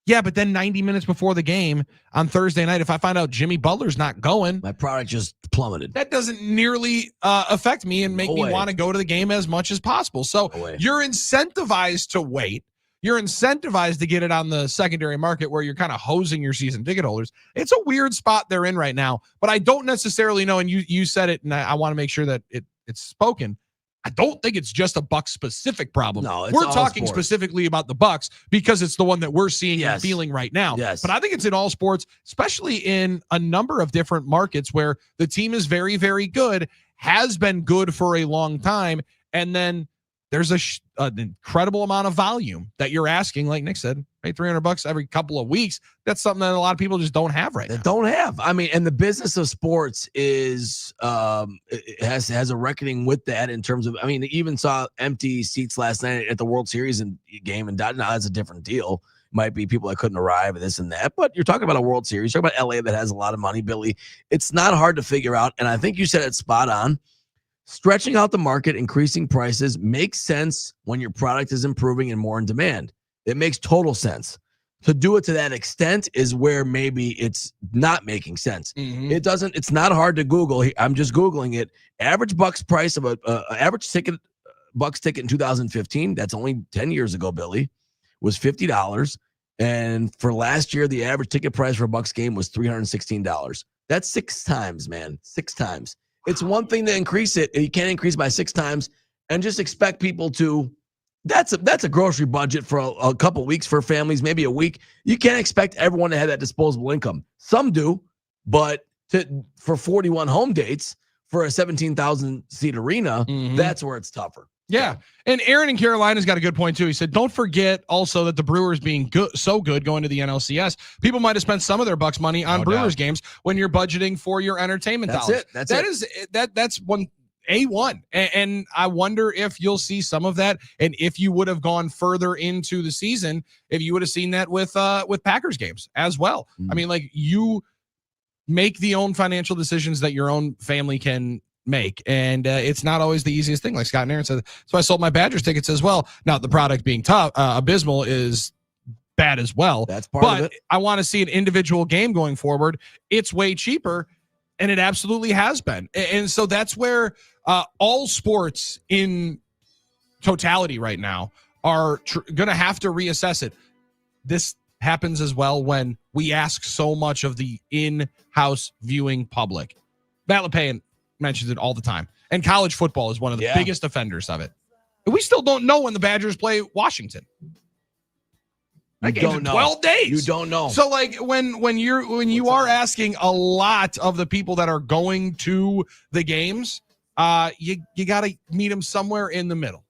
yeah, but then 90 minutes before the game on Thursday night, if I find out Jimmy Butler's not going, my product just plummeted. That doesn't nearly affect me and make me want to go to the game as much as possible. So you're incentivized to wait. You're incentivized to get it on the secondary market where you're kind of hosing your season ticket holders. It's a weird spot they're in right now, but I don't necessarily know, and you said it, and I want to make sure that it's spoken. I don't think it's just a Bucs specific problem. No, we're talking specifically about the Bucs because it's the one that we're seeing and feeling right now. Yes. But I think it's in all sports, especially in a number of different markets where the team is very, very good, has been good for a long time, and then there's an incredible amount of volume that you're asking, like Nick said, pay $300 every couple of weeks. That's something that a lot of people just don't have right now. Don't have. I mean, and the business of sports is it has a reckoning with that in terms of. I mean, even saw empty seats last night at the World Series game, and now that's a different deal. Might be people that couldn't arrive and this and that, but you're talking about a World Series. You're talking about LA that has a lot of money, Billy. It's not hard to figure out, and I think you said it spot on. Stretching out the market, increasing prices makes sense when your product is improving and more in demand. It makes total sense. To do it to that extent is where maybe it's not making sense. It doesn't. It's not hard to Google. I'm just Googling it. Average Bucs price of a average ticket, Bucs ticket in 2015. That's only 10 years ago. Billy was $50, and for last year, the average ticket price for a Bucs game was $316. That's 6 times, man. 6 times. It's one thing to increase it. You can't increase by 6 times and just expect people to. That's a grocery budget for a couple of weeks for families, maybe a week. You can't expect everyone to have that disposable income. Some do, but for 41 home dates for a 17,000 seat arena, that's where it's tougher. Yeah. And Aaron in Carolina's got a good point too. He said, don't forget also that the Brewers being so good going to the NLCS, people might have spent some of their Bucs money on Brewers games when you're budgeting for your entertainment dollars. That's one A1. And I wonder if you'll see some of that. And if you would have gone further into the season, if you would have seen that with Packers games as well. I mean, like, you make the own financial decisions that your own family can make, and it's not always the easiest thing, like Scott and Aaron said. So I sold my Badgers tickets as well. Now the product being tough, abysmal, is bad as well. That's part of it. I want to see an individual game going forward. It's way cheaper, and it absolutely has been. And so that's where all sports in totality right now are going to have to reassess it. This happens as well when we ask so much of the in-house viewing public. Matt LePayan mentions it all the time. And college football is one of the biggest offenders of it. And we still don't know when the Badgers play Washington. That game's in 12 days. You don't know. So, like, when you are asking a lot of the people that are going to the games, you got to meet them somewhere in the middle.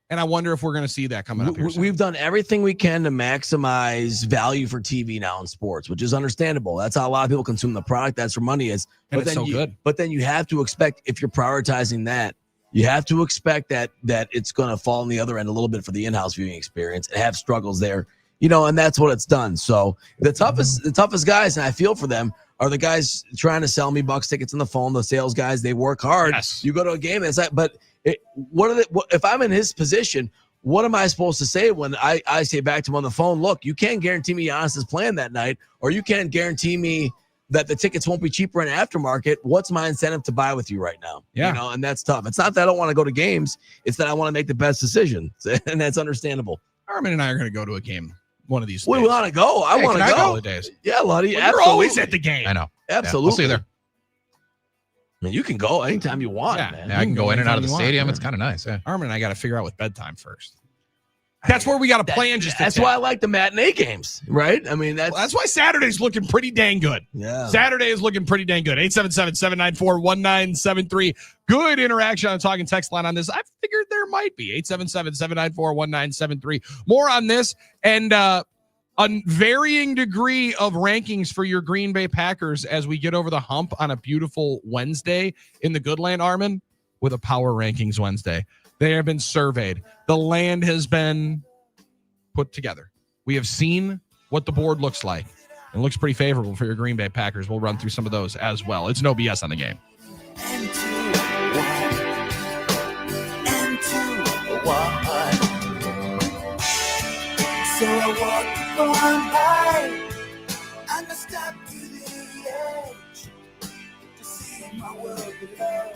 And I wonder if we're going to see that coming up here soon. We've done everything we can to maximize value for TV now in sports, which is understandable. That's how a lot of people consume the product. That's where money is. And it's so good. But then you have to expect, if you're prioritizing that, you have to expect that it's going to fall on the other end a little bit for the in-house viewing experience and have struggles there, and that's what it's done. So the toughest guys, and I feel for them, are the guys trying to sell me Bucs tickets on the phone. The sales guys, they work hard. Yes. You go to a game, and it's like, but if I'm in his position, what am I supposed to say when I say back to him on the phone, look, you can't guarantee me Giannis is playing that night, or you can't guarantee me that the tickets won't be cheaper in aftermarket. What's my incentive to buy with you right now? Yeah. And that's tough. It's not that I don't want to go to games. It's that I want to make the best decision. And that's understandable. Armin and I are going to go to a game one of these days. We want to go. I want to go. Days. Yeah, Luddy. Well, you're always at the game. I know. Absolutely. Yeah, I'll see you there. I mean, you can go anytime you want, man. Yeah, I can go in and out of the stadium. It's kind of nice. Yeah. Armin and I got to figure out with bedtime first. That's where we got to plan. That's why I like the matinee games, right? I mean, that's why Saturday's looking pretty dang good. Yeah. Saturday is looking pretty dang good. 877-794-1973. Good interaction on the talking text line on this. I figured there might be. 877-794-1973. More on this and a varying degree of rankings for your Green Bay Packers as we get over the hump on a beautiful Wednesday in the good land, Armin, with a Power Rankings Wednesday. They have been surveyed. The land has been put together. We have seen what the board looks like. It looks pretty favorable for your Green Bay Packers. We'll run through some of those as well. It's no BS on the game. So I walked on by and I stepped to the edge to see my world below.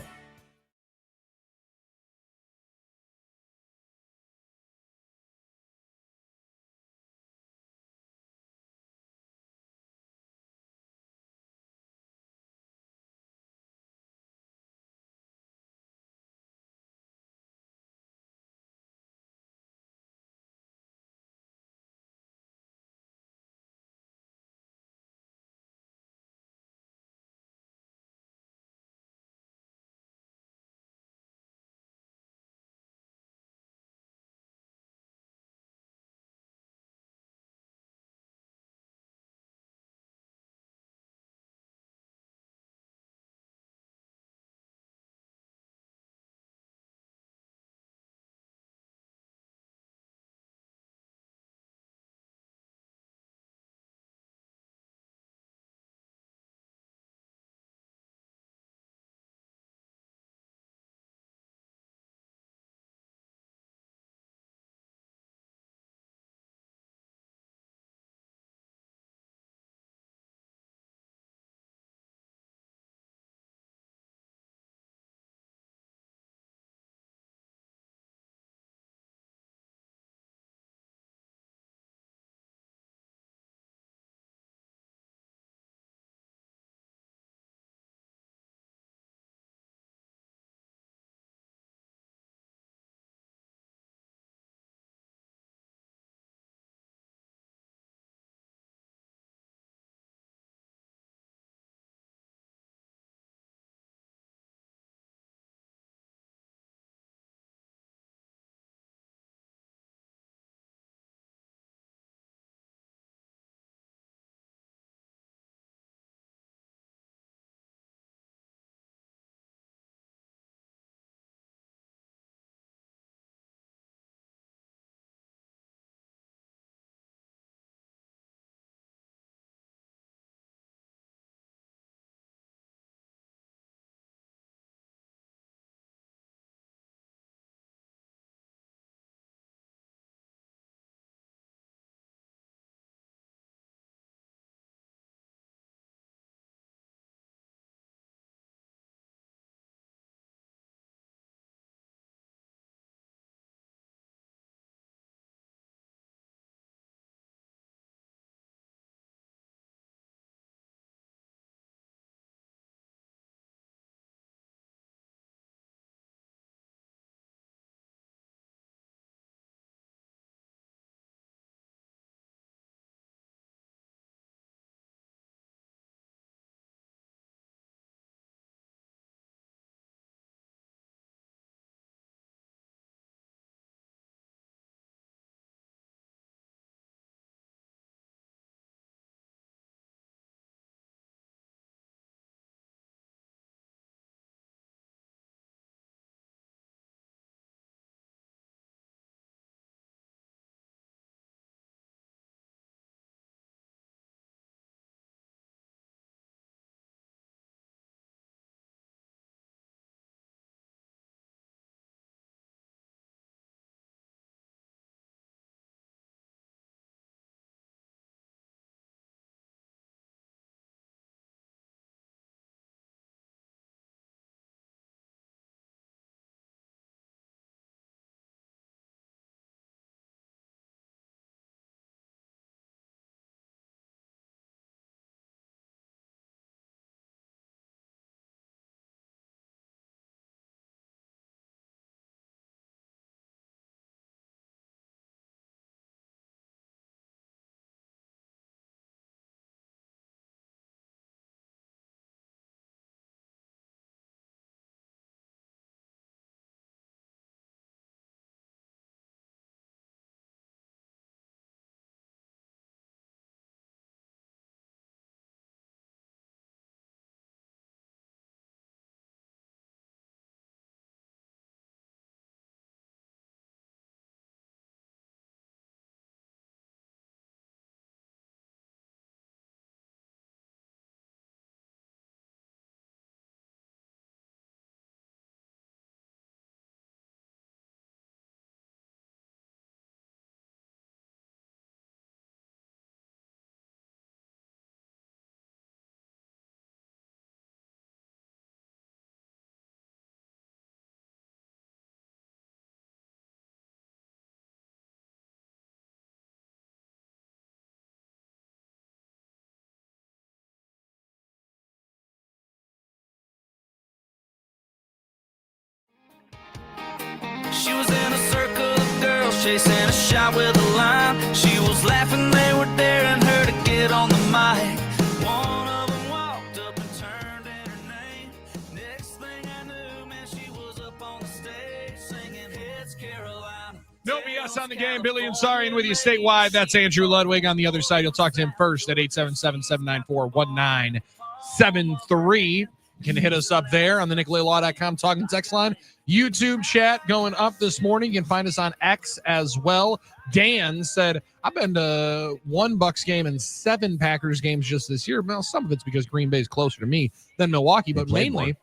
Pass on the game. Billy and Sarian with you statewide. That's Andrew Ludwig on the other side. You'll talk to him first at 877-794-1973. You can hit us up there on the NicolayLaw.com talking text line. YouTube chat going up this morning. You can find us on X as well. Dan said, I've been to 1 Bucks game and 7 Packers games just this year. Well, some of it's because Green Bay is closer to me than Milwaukee, but mainly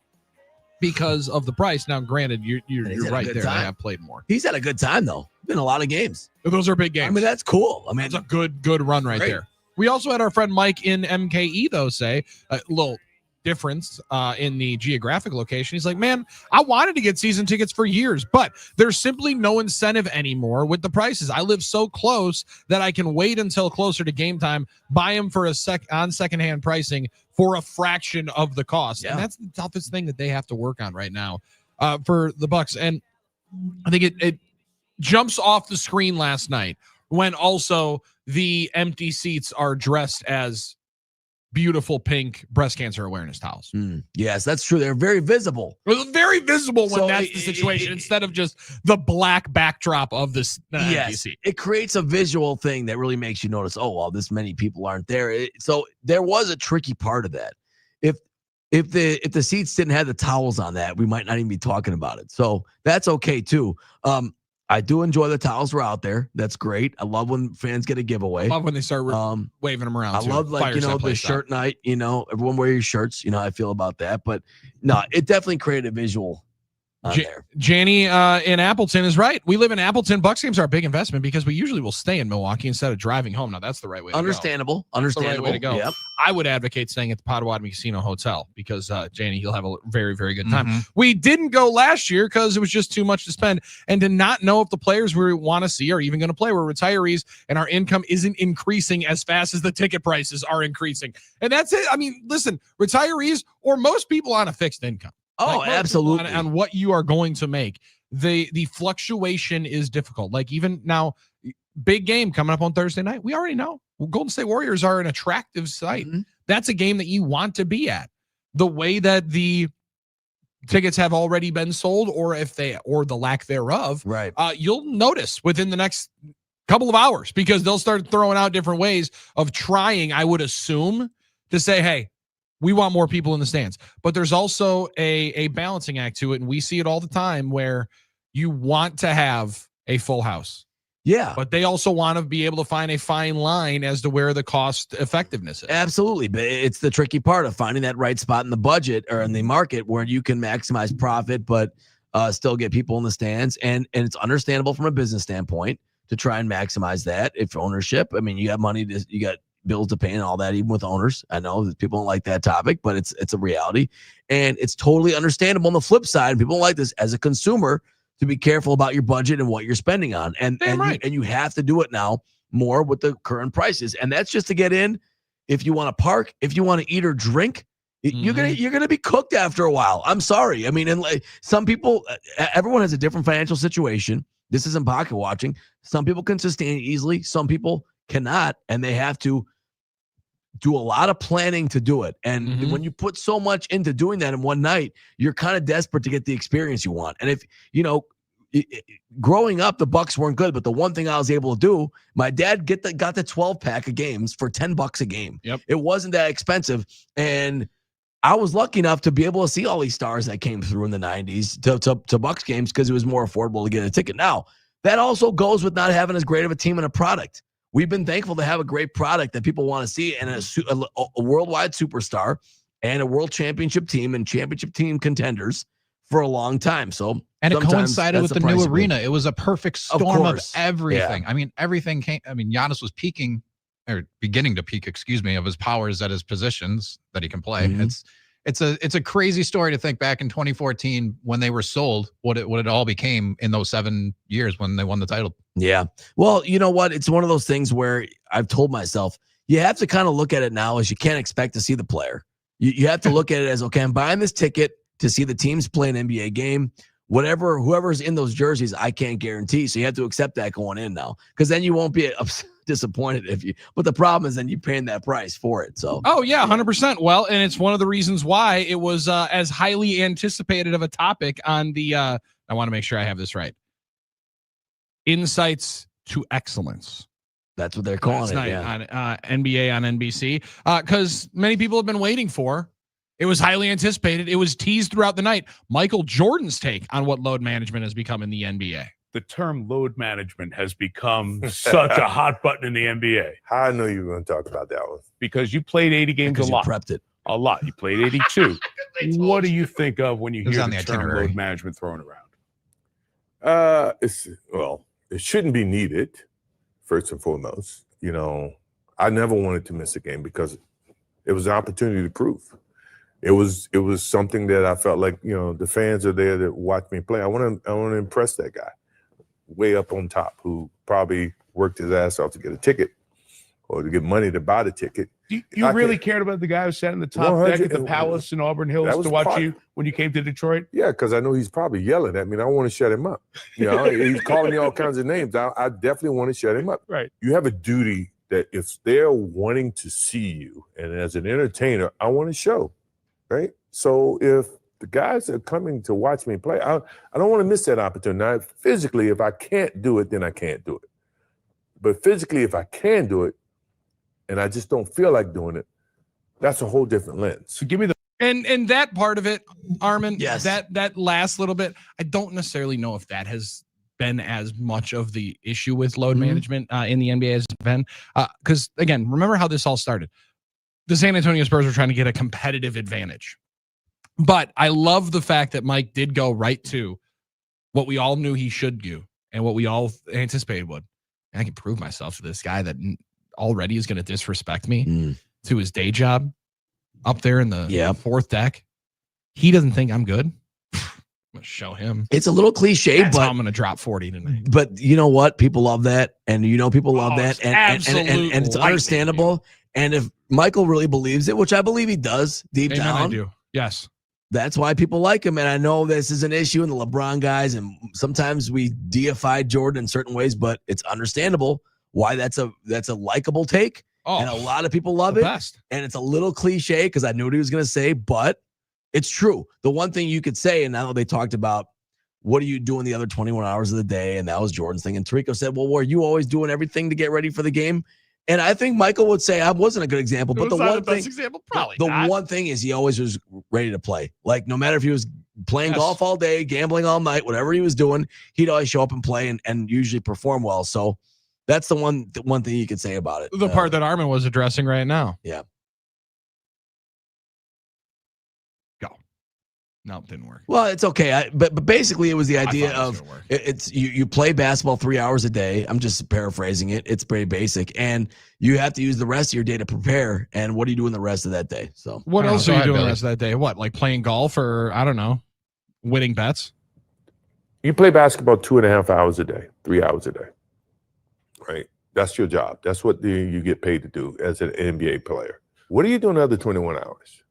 because of the price. Now, granted, you're right there. I have played more. He's had a good time, though. Been a lot of games. Those are big games. I mean, that's cool. I mean, it's a good run right there. We also had our friend Mike in MKE, though, say a little difference in the geographic location. He's like, man, I wanted to get season tickets for years, but there's simply no incentive anymore with the prices. I live so close that I can wait until closer to game time, buy them for on secondhand pricing for a fraction of the cost. Yeah. And that's the toughest thing that they have to work on right now for the Bucks. And I think it jumps off the screen last night when also the empty seats are dressed as beautiful pink breast cancer awareness towels. Yes, that's true. They're very visible. Very visible when that's the situation, instead of just the black backdrop of this. Yes, it creates a visual thing that really makes you notice, oh, well, this many people aren't there. So there was a tricky part of that. If the seats didn't have the towels on that, we might not even be talking about it. So that's okay too. I do enjoy the towels were out there. That's great. I love when fans get a giveaway. I love when they start waving them around. I love, like, the shirt night, everyone wear your shirts. You know how I feel about that. But no, it definitely created a visual there. Janny in Appleton is right. We live in Appleton. Bucks games are a big investment because we usually will stay in Milwaukee instead of driving home. Now, that's the right way to Understandable. go. Understandable. The right way to go. Yep. I would advocate staying at the Potawatomi Casino Hotel because, Janny, you'll have a very, very good time. We didn't go last year because it was just too much to spend and to not know if the players we want to see are even going to play. We're retirees and our income isn't increasing as fast as the ticket prices are increasing. And that's it. I mean, listen, retirees or most people on a fixed income. Oh, absolutely. On what you are going to make. The fluctuation is difficult. Like even now, big game coming up on Thursday night. We already know Golden State Warriors are an attractive sight. That's a game that you want to be at. The way that the tickets have already been sold, or the lack thereof, right? You'll notice within the next couple of hours because they'll start throwing out different ways of trying, I would assume, to say, hey, we want more people in the stands. But there's also a balancing act to it, and we see it all the time where you want to have a full house. Yeah. But they also want to be able to find a fine line as to where the cost effectiveness is. Absolutely. But it's the tricky part of finding that right spot in the budget or in the market where you can maximize profit, but still get people in the stands. And it's understandable from a business standpoint to try and maximize that. If ownership, I mean, you got money, you got bills to pay and all that, even with owners. I know that people don't like that topic, but it's a reality. And it's totally understandable on the flip side. People don't like this as a consumer to be careful about your budget and what you're spending on. And you have to do it now more with the current prices. And that's just to get in. If you want to park, if you want to eat or drink, you're gonna be cooked after a while. I'm sorry. I mean, and like some people, everyone has a different financial situation. This isn't pocket watching. Some people can sustain it easily. Some people cannot, and they have to do a lot of planning to do it. And when you put so much into doing that in one night, you're kind of desperate to get the experience you want. And if, growing up, the Bucks weren't good, but the one thing I was able to do, my dad got the 12 pack of games for $10 a game. Yep. It wasn't that expensive. And I was lucky enough to be able to see all these stars that came through in the 90s to Bucks games because it was more affordable to get a ticket. Now, that also goes with not having as great of a team and a product. We've been thankful to have a great product that people want to see and a worldwide superstar and a world championship team and championship team contenders for a long time. So, and it coincided with the new arena. It was a perfect storm of everything. Yeah. I mean, everything came. I mean, Giannis was beginning to peak, of his powers at his positions that he can play. It's a crazy story to think back in 2014 when they were sold, what it all became in those 7 years when they won the title. Yeah. Well, you know what? It's one of those things where I've told myself, you have to kind of look at it now as you can't expect to see the player. You have to look at it as, okay, I'm buying this ticket to see the teams play an NBA game. Whoever's in those jerseys, I can't guarantee. So you have to accept that going in now, because then you won't be disappointed but the problem is then you're paying that price for it. So, oh yeah, 100%. Well, and it's one of the reasons why it was as highly anticipated of a topic on the, I want to make sure I have this right. Insights to Excellence. That's what they're calling Last it. night on NBA on NBC, because many people have been waiting for. It was highly anticipated. It was teased throughout the night. Michael Jordan's take on what load management has become in the NBA. The term load management has become such a hot button in the NBA. How I know you were going to talk about that one? Because you played 80 games a lot. You prepped it. A lot. You played 82. What do you think of when you hear on the the term itinerary. load management thrown around? It shouldn't be needed, first and foremost. You know, I never wanted to miss a game because it was an opportunity to prove. It was something that I felt like, you know, the fans are there to watch me play. I want to impress that guy way up on top who probably worked his ass off to get a ticket or to get money to buy the ticket. You really cared about the guy who sat in the top deck at the Palace in Auburn Hills to watch you when you came to Detroit? Yeah, because I know he's probably yelling at me and I want to shut him up. You know, he's calling me all kinds of names. I definitely want to shut him up. Right. You have a duty that if they're wanting to see you, and as an entertainer, I want to show, right? So if the guys are coming to watch me play, I don't want to miss that opportunity. Now, physically, if I can't do it, then I can't do it. But physically, if I can do it, and I just don't feel like doing it, that's a whole different lens. So give me the And that part of it, Armin, Yes. that last little bit, I don't necessarily know if that has been as much of the issue with load management in the NBA as it's been. Because again, remember how this all started. The San Antonio Spurs were trying to get a competitive advantage. But I love the fact that Mike did go right to what we all knew he should do and what we all anticipated would. And I can prove myself to this guy that already is going to disrespect me to his day job up there in the fourth deck. He doesn't think I'm good. I'm going to show him. It's a little cliche, That's but how I'm going to drop 40 tonight. But you know what? People love that. And you know, people love that. It's And it's understandable. And if Michael really believes it, which I believe he does deep Amen, down. I do. Yes. That's why people like him. And I know this is an issue in the LeBron guys. And sometimes we deify Jordan in certain ways, but it's understandable why that's a likable take. And a lot of people love it. Best. And it's a little cliche because I knew what he was going to say, but it's true. The one thing you could say, and now they talked about what are you doing the other 21 hours of the day? And that was Jordan's thing. And Tarico said, well, were you always doing everything to get ready for the game? And I think Michael would say I wasn't a good example, but the one thing, one thing is he always was ready to play. Like no matter if he was playing golf all day, gambling all night, whatever he was doing, he'd always show up and play and usually perform well. So that's the one thing you could say about it. The part that Armin was addressing right now. Yeah. Go. No, it didn't work. Well, it's okay. But basically, it was the idea of it's you play basketball 3 hours a day. I'm just paraphrasing it. It's pretty basic, and you have to use the rest of your day to prepare. And what are you doing the rest of that day? So what else are you doing the rest of that day? What, like playing golf or I don't know, winning bets? You play basketball 2.5 hours a day, 3 hours a day, right? That's your job. That's what you get paid to do as an NBA player. What are you doing the other 21 hours?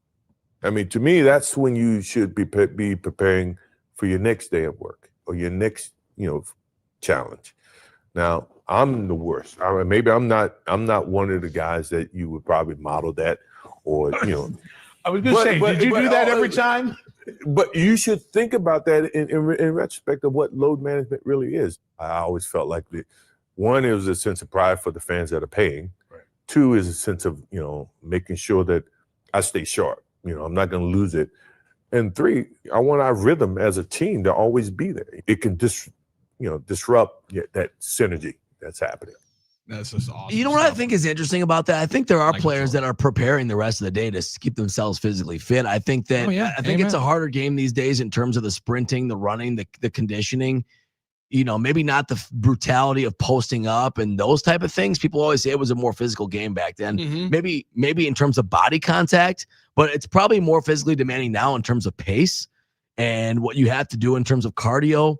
I mean, to me, that's when you should be preparing for your next day of work or your next, challenge. Now, I'm the worst. Maybe I'm not one of the guys that you would probably model that, or I was going to say, did you do that every time? But you should think about that in retrospect of what load management really is. I always felt like one is a sense of pride for the fans that are paying. Right. Two is a sense of making sure that I stay sharp. I'm not going to lose it. And three, I want our rhythm as a team to always be there. It can disrupt that synergy that's happening. That's just awesome. You know what I think is interesting about that? I think there are players that are preparing the rest of the day to keep themselves physically fit. I think that I think it's a harder game these days in terms of the sprinting, the running, the conditioning. Maybe not the brutality of posting up and those type of things. People always say it was a more physical game back then. Mm-hmm. Maybe in terms of body contact, but it's probably more physically demanding now in terms of pace and what you have to do in terms of cardio.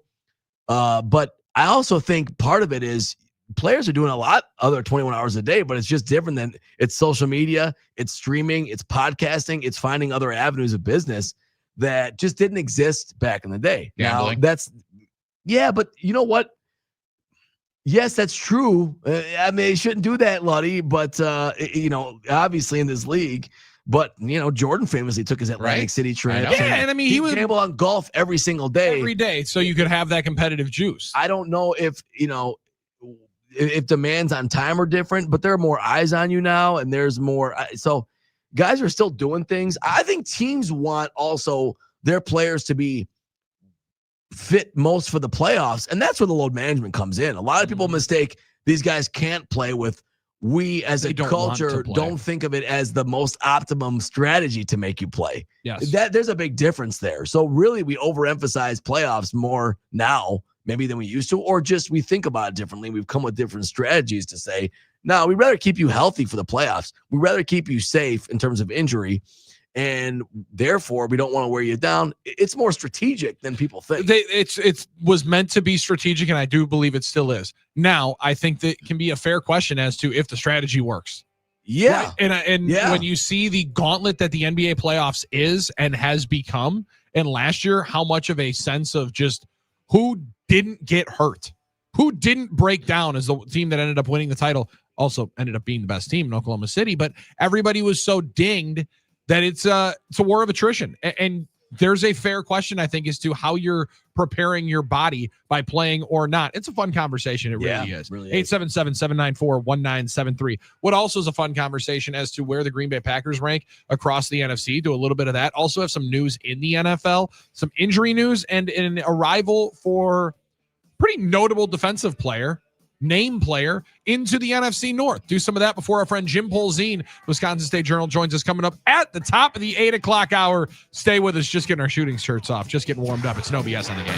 But I also think part of it is players are doing a lot other 21 hours a day, but it's just different than it's social media, it's streaming, it's podcasting, it's finding other avenues of business that just didn't exist back in the day. Gambling. Now yeah, but you know what? Yes, that's true. I mean, they shouldn't do that, Luddy, but, obviously in this league. But Jordan famously took his Atlantic City trip. Yeah, and I mean he would gamble on golf every single day, so you could have that competitive juice. I don't know if if demands on time are different, but there are more eyes on you now, and there's more. So guys are still doing things. I think teams want also their players to be fit most for the playoffs, and that's where the load management comes in. A lot of people mistake these guys can't play with. We as a culture don't think of it as the most optimum strategy to make you play. Yes. There's a big difference there. So really we overemphasize playoffs more now maybe than we used to, or just we think about it differently. We've come with different strategies to say, no, we'd rather keep you healthy for the playoffs. We'd rather keep you safe in terms of injury. And therefore, we don't want to wear you down. It's more strategic than people think. It was meant to be strategic, and I do believe it still is. Now, I think that can be a fair question as to if the strategy works. Yeah. Right? And when you see the gauntlet that the NBA playoffs is and has become, and last year, how much of a sense of just who didn't get hurt, who didn't break down as the team that ended up winning the title, also ended up being the best team in Oklahoma City, but everybody was so dinged that it's a war of attrition. And there's a fair question, I think, as to how you're preparing your body by playing or not. It's a fun conversation. It really is. 877-794-1973. What also is a fun conversation as to where the Green Bay Packers rank across the NFC. Do a little bit of that. Also have some news in the NFL, some injury news, and an arrival for pretty notable defensive player, name player, into the NFC North. Do some of that before our friend Jim Polzine, Wisconsin State Journal, joins us coming up at the top of the 8 o'clock hour. Stay with us. Just getting our shooting shirts off. Just getting warmed up. It's no BS on the game.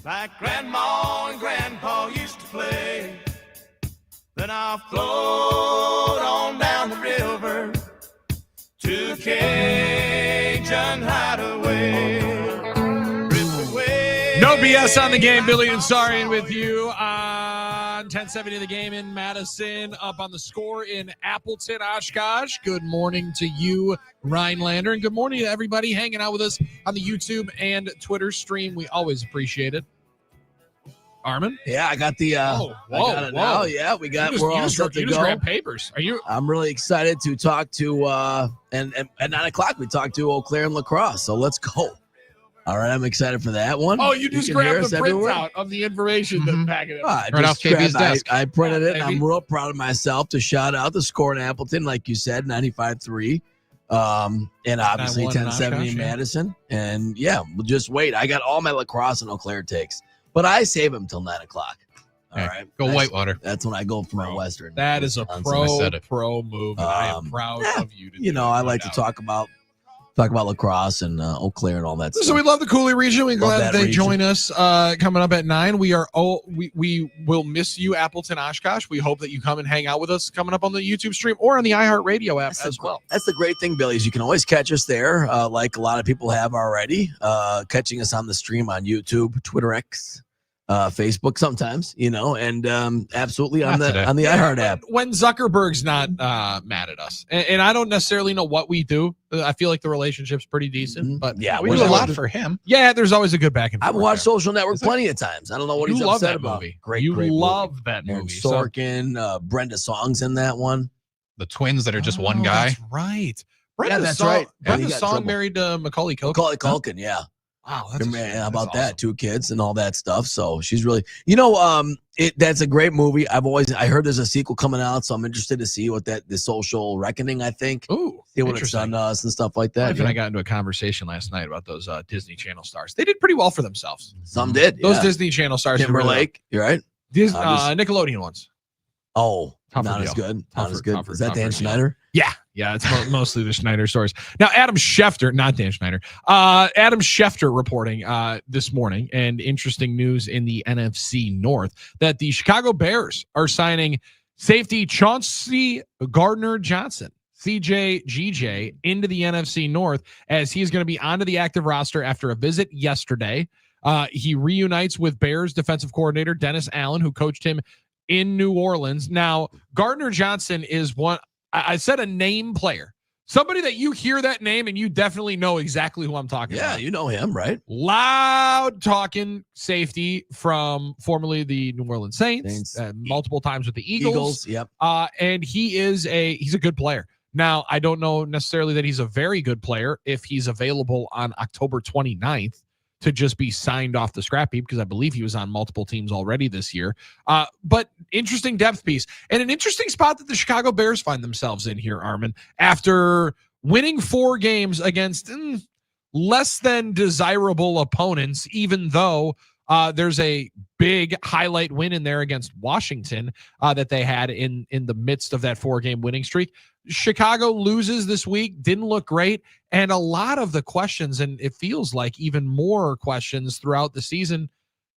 like Grandma and Grandpa used to play. Then I'll float on down the river to Cajun Hideaway. No BS on the game. Billy and Sarian with you on 1070 The Game in Madison. Up on the Score in Appleton, Oshkosh. Good morning to you, Rhinelander, and good morning to everybody hanging out with us on the YouTube and Twitter stream. We always appreciate it. Armin? Yeah, I got the I got it now. Yeah, we're all set to go. Grab papers. I'm really excited to talk to and at 9 o'clock we talked to Eau Claire and Lacrosse. So let's go. All right, I'm excited for that one. Oh, you just grabbed the printout of the information that packet. Right off KB's desk. I printed it, and I'm real proud of myself to shout out the Score in Appleton, like you said, 95.3. And obviously 1070 in Madison. And yeah, we'll just wait. I got all my Lacrosse and Eau Claire takes, but I save them till 9 o'clock. All right. Go Whitewater. That's when I go for my Western. That is a pro move. And I am proud of you. I like to talk about Lacrosse and Eau Claire and all that stuff. So we love the Cooley region. We're glad that they join us coming up at 9. We will miss you, Appleton, Oshkosh. We hope that you come and hang out with us coming up on the YouTube stream or on the iHeartRadio app as well. That's the great thing, Billy, is you can always catch us there, like a lot of people have already, catching us on the stream on YouTube, Twitter X, Facebook sometimes, and absolutely on the iHeart app. When Zuckerberg's not mad at us, and I don't necessarily know what we do. I feel like the relationship's pretty decent, but yeah, we do a lot for him. Yeah, there's always a good back and forth. I've watched Social Network plenty of times. I don't know what he's upset about. Great love that movie. Sorkin, Brenda Song's in that one. The twins that are just one guy. That's right. That's right. Brenda Song married Macaulay Culkin. Macaulay Culkin, yeah. Wow, how about that? 2 kids and all that stuff. So she's really, that's a great movie. I heard there's a sequel coming out, so I'm interested to see what the Social Reckoning, I think. Ooh, see what it's done to us and stuff like that. And I got into a conversation last night about those Disney Channel stars. They did pretty well for themselves. Some did. Those Disney Channel stars. Timberlake, you're right. Nickelodeon ones. Oh, not as good. Not as good. Is that Dan Schneider? Yeah, it's mostly the Schneider stories. Now, Adam Schefter, not Dan Schneider, Adam Schefter reporting this morning, and interesting news in the NFC North, that the Chicago Bears are signing safety Chauncey Gardner-Johnson, CJGJ, into the NFC North, as he's going to be onto the active roster after a visit yesterday. He reunites with Bears defensive coordinator Dennis Allen, who coached him in New Orleans. Now, Gardner-Johnson is one, I said a name player. Somebody that you hear that name and you definitely know exactly who I'm talking about. Yeah, you know him, right? Loud talking safety from formerly the New Orleans Saints. Multiple times with the Eagles. Yep. And he's a good player. Now, I don't know necessarily that he's a very good player if he's available on October 29th. To just be signed off the scrap heap, because I believe he was on multiple teams already this year. But interesting depth piece and an interesting spot that the Chicago Bears find themselves in here, Armin, after winning 4 games against less than desirable opponents, even though there's a big highlight win in there against Washington that they had in the midst of that 4-game winning streak. Chicago loses this week, didn't look great, and a lot of the questions, and it feels like even more questions throughout the season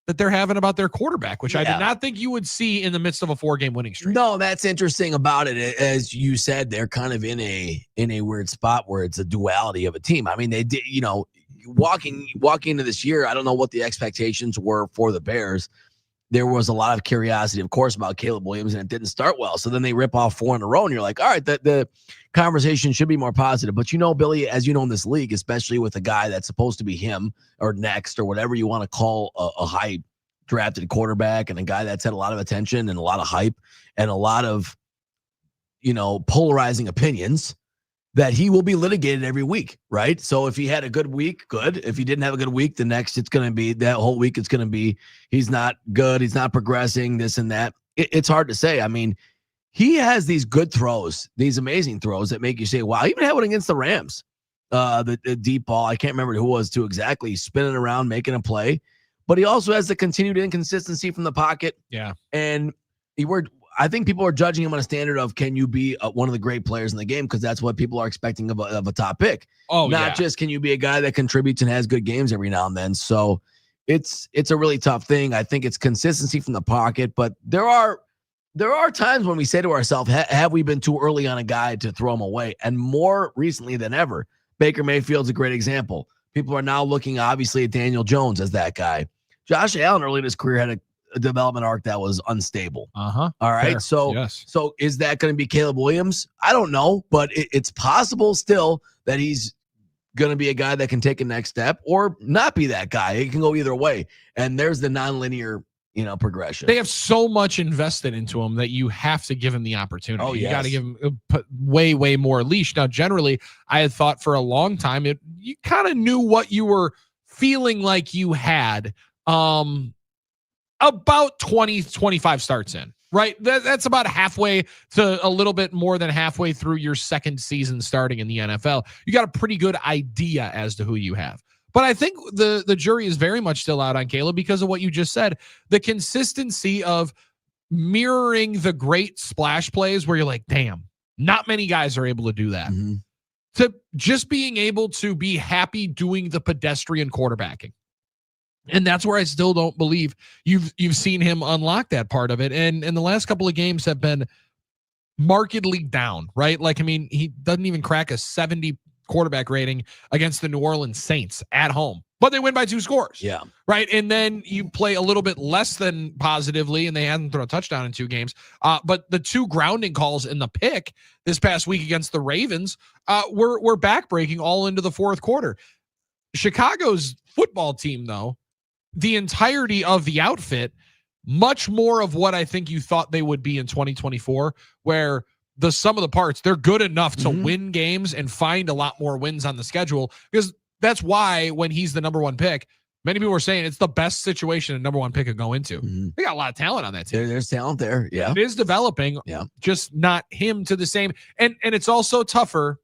that they're having about their quarterback, which I did not think you would see in the midst of a 4-game winning streak. No, that's interesting about it. As you said, they're kind of in a weird spot where it's a duality of a team. I mean, they did, walking into this year, I don't know what the expectations were for the Bears. There was a lot of curiosity, of course, about Caleb Williams, and it didn't start well. So then they rip off 4 in a row, and you're like, all right, the conversation should be more positive. But Billy, as you know, in this league, especially with a guy that's supposed to be him or next or whatever you want to call a high drafted quarterback, and a guy that's had a lot of attention and a lot of hype and a lot of, polarizing opinions, that he will be litigated every week, right? So if he had a good week, good. If he didn't have a good week, the next it's going to be that whole week. It's going to be he's not good, he's not progressing, this and that. It's hard to say. I mean, he has these good throws, these amazing throws that make you say, "Wow!" He even had one against the Rams, the deep ball. I can't remember who it was too exactly, spinning around, making a play. But he also has the continued inconsistency from the pocket. Yeah, and I think people are judging him on a standard of, can you be one of the great players in the game? Because that's what people are expecting of a top pick. Not just can you be a guy that contributes and has good games every now and then. So it's a really tough thing. I think it's consistency from the pocket, but there are times when we say to ourselves, have we been too early on a guy to throw him away? And more recently than ever, Baker Mayfield's a great example. People are now looking obviously at Daniel Jones as that guy. Josh Allen early in his career had a development arc that was unstable. Uh-huh. All right. Fair. So, yes. so is that going to be Caleb Williams? I don't know, but it's possible still that he's going to be a guy that can take a next step or not be that guy. It can go either way. And there's the nonlinear, progression. They have so much invested into him that you have to give him the opportunity. Oh, You yes. got to give him put way, way more leash. Now, generally, I had thought for a long time, you kind of knew what you were feeling like you had about 20, 25 starts in, right? That's about halfway to a little bit more than halfway through your second season starting in the NFL. You got a pretty good idea as to who you have. But I think the jury is very much still out on Caleb because of what you just said. The consistency of mirroring the great splash plays where you're like, damn, not many guys are able to do that. Mm-hmm. To just being able to be happy doing the pedestrian quarterbacking. And that's where I still don't believe you've seen him unlock that part of it. And the last couple of games have been markedly down, right? Like, I mean, he doesn't even crack a 70 quarterback rating against the New Orleans Saints at home, but they win by 2 scores. Yeah. Right. And then you play a little bit less than positively, and they hadn't thrown a touchdown in 2 games. But the 2 grounding calls in the pick this past week against the Ravens were backbreaking all into the 4th quarter. Chicago's football team, though, the entirety of the outfit, much more of what I think you thought they would be in 2024, where the sum of the parts, they're good enough to win games and find a lot more wins on the schedule, because that's why when he's the number 1 pick, many people were saying it's the best situation a number 1 pick could go into. They got a lot of talent on that team. There's talent there. Yeah. It is developing. Yeah. Just not him to the same. And it's also tougher.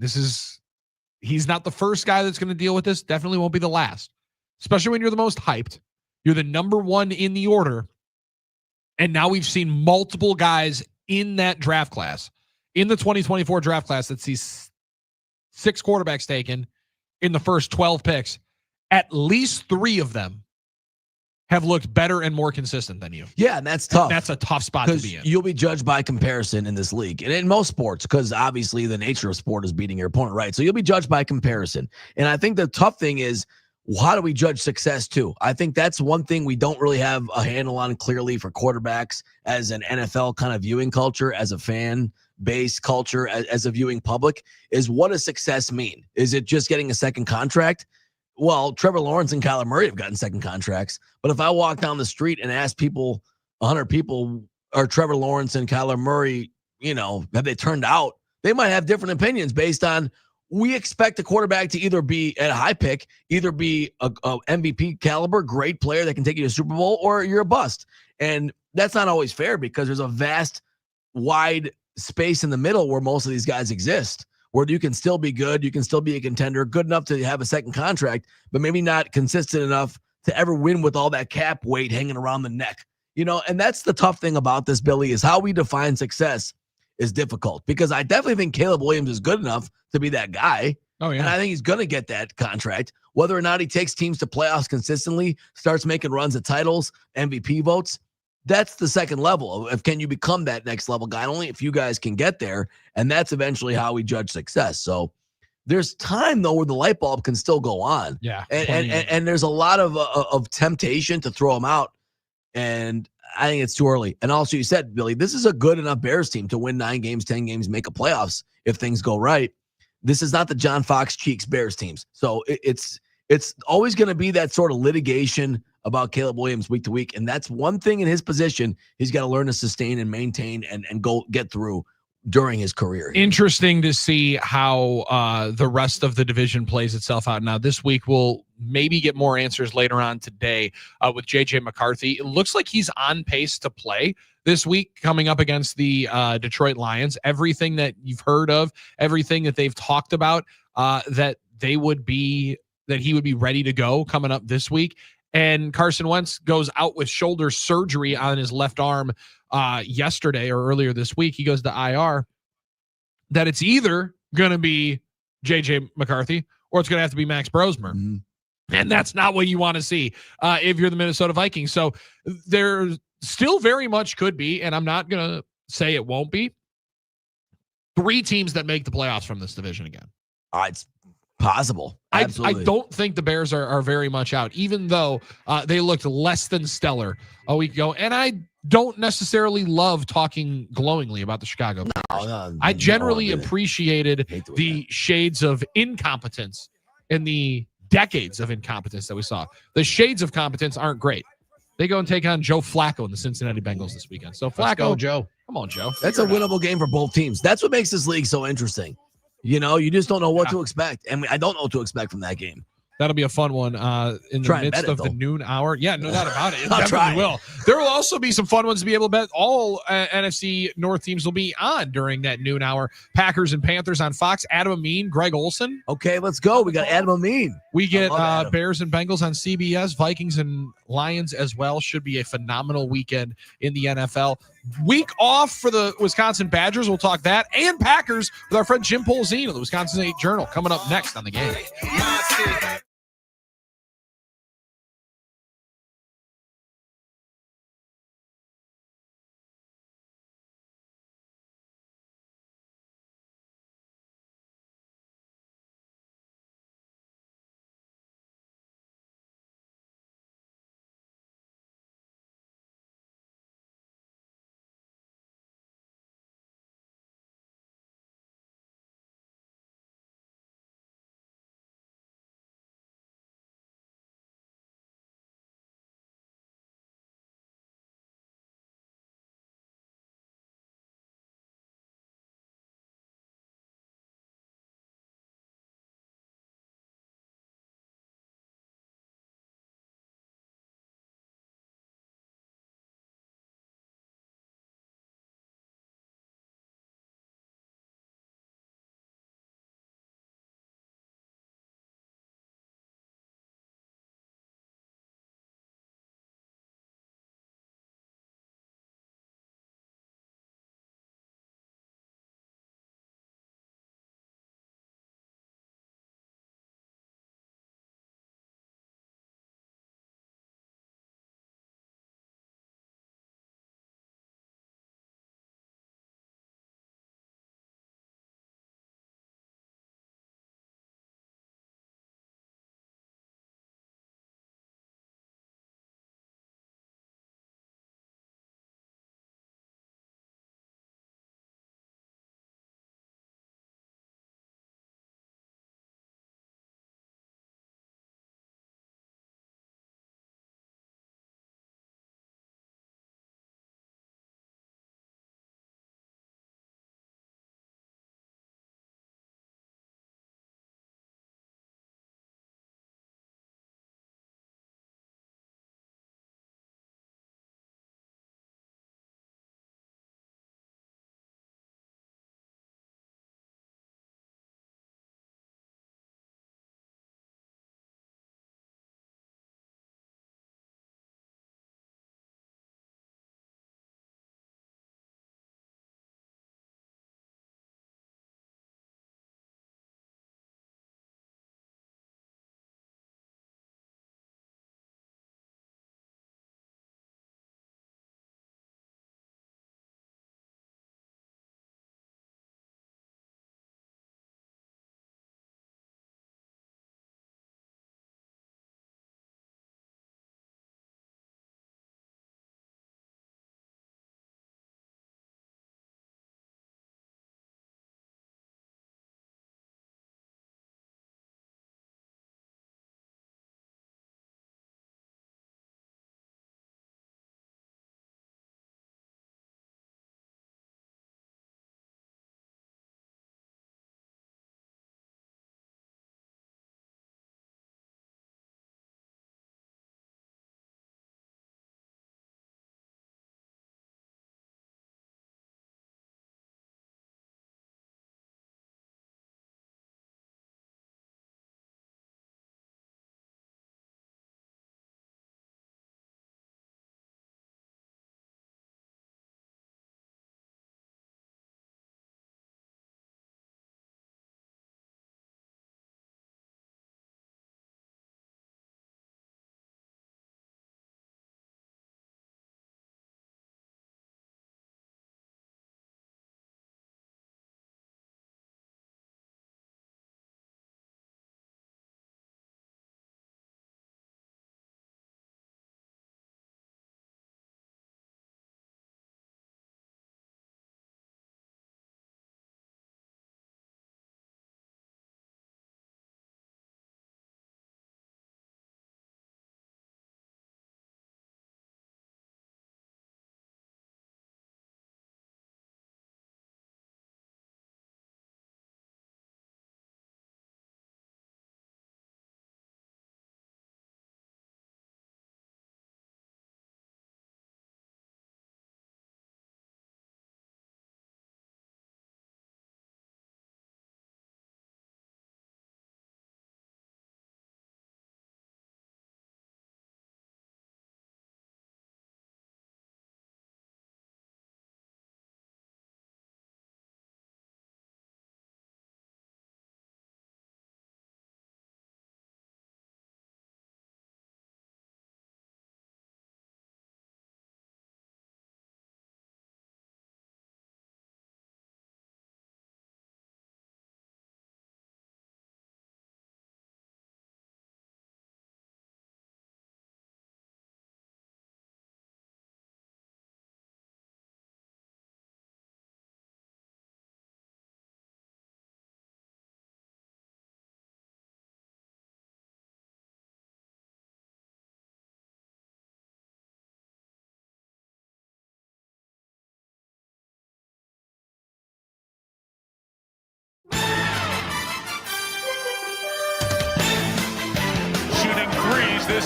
He's not the first guy that's going to deal with this. Definitely won't be the last, especially when you're the most hyped. You're the number 1 in the order. And now we've seen multiple guys in that draft class, in the 2024 draft class, that sees 6 quarterbacks taken in the first 12 picks. At least 3 of them have looked better and more consistent than you. Yeah, and that's tough. That's a tough spot to be in. You'll be judged by comparison in this league. And in most sports, because obviously the nature of sport is beating your opponent, right? So you'll be judged by comparison. And I think the tough thing is, how do we judge success too? I think that's one thing we don't really have a handle on clearly for quarterbacks as an NFL kind of viewing culture, as a fan base culture, as a viewing public, is what does success mean? Is it just getting a second contract? Well, Trevor Lawrence and Kyler Murray have gotten second contracts. But if I walk down the street and ask people, 100 people, are Trevor Lawrence and Kyler Murray, have they turned out? They might have different opinions based on, we expect a quarterback to either be at a high pick, either be a MVP caliber, great player that can take you to Super Bowl, or you're a bust. And that's not always fair, because there's a vast, wide space in the middle where most of these guys exist, where you can still be good, you can still be a contender, good enough to have a second contract, but maybe not consistent enough to ever win with all that cap weight hanging around the neck. And that's the tough thing about this, Billy, is how we define success is difficult, because I definitely think Caleb Williams is good enough to be that guy. Oh, yeah. And I think he's going to get that contract. Whether or not he takes teams to playoffs consistently, starts making runs at titles, MVP votes, that's the second level of can you become that next level guy? Only a few guys can get there, and that's eventually how we judge success. So there's time, though, where the light bulb can still go on. Yeah. And there's a lot of temptation to throw him out. And I think it's too early. And also, you said, Billy, this is a good enough Bears team to win 9 games, 10 games, make a playoffs if things go right. This is not the John Fox Cheeks Bears teams. So it's always going to be that sort of litigation about Caleb Williams week to week. And that's one thing in his position he's got to learn to sustain and maintain and go get through during his career. Interesting to see how the rest of the division plays itself out. Now, this week we'll maybe get more answers later on today with JJ McCarthy. It looks like he's on pace to play this week coming up against the Detroit Lions. Everything that you've heard of, everything that they've talked about, that he would be ready to go coming up this week. And Carson Wentz goes out with shoulder surgery on his left arm yesterday or earlier this week. He goes to IR. That it's either going to be JJ McCarthy or it's going to have to be Max Brosmer. And that's not what you want to see if you're the Minnesota Vikings. So there still very much could be, and I'm not going to say it won't be, 3 teams that make the playoffs from this division again. It's possible. Absolutely. I don't think the Bears are very much out, even though they looked less than stellar a week ago. And I don't necessarily love talking glowingly about the Chicago Bears. I generally appreciated the shades of incompetence in the decades of incompetence that we saw. The shades of competence aren't great. They go and take on Joe Flacco in the Cincinnati Bengals this weekend. So Flacco, Joe. Come on, Joe. That's a winnable game for both teams. That's what makes this league so interesting. You know, you just don't know what to expect. And I don't know what to expect from that game. That'll be a fun one in the midst of the noon hour. Yeah, no doubt about it. It definitely will. There will also be some fun ones to be able to bet. All NFC North teams will be on during that noon hour. Packers and Panthers on Fox. Adam Amin, Greg Olson. Okay, let's go. We got Adam Amin. We get Bears and Bengals on CBS. Vikings and Lions as well. Should be a phenomenal weekend in the NFL. Week off for the Wisconsin Badgers. We'll talk that. And Packers with our friend Jim Polzino of the Wisconsin State Journal coming up next on The Game.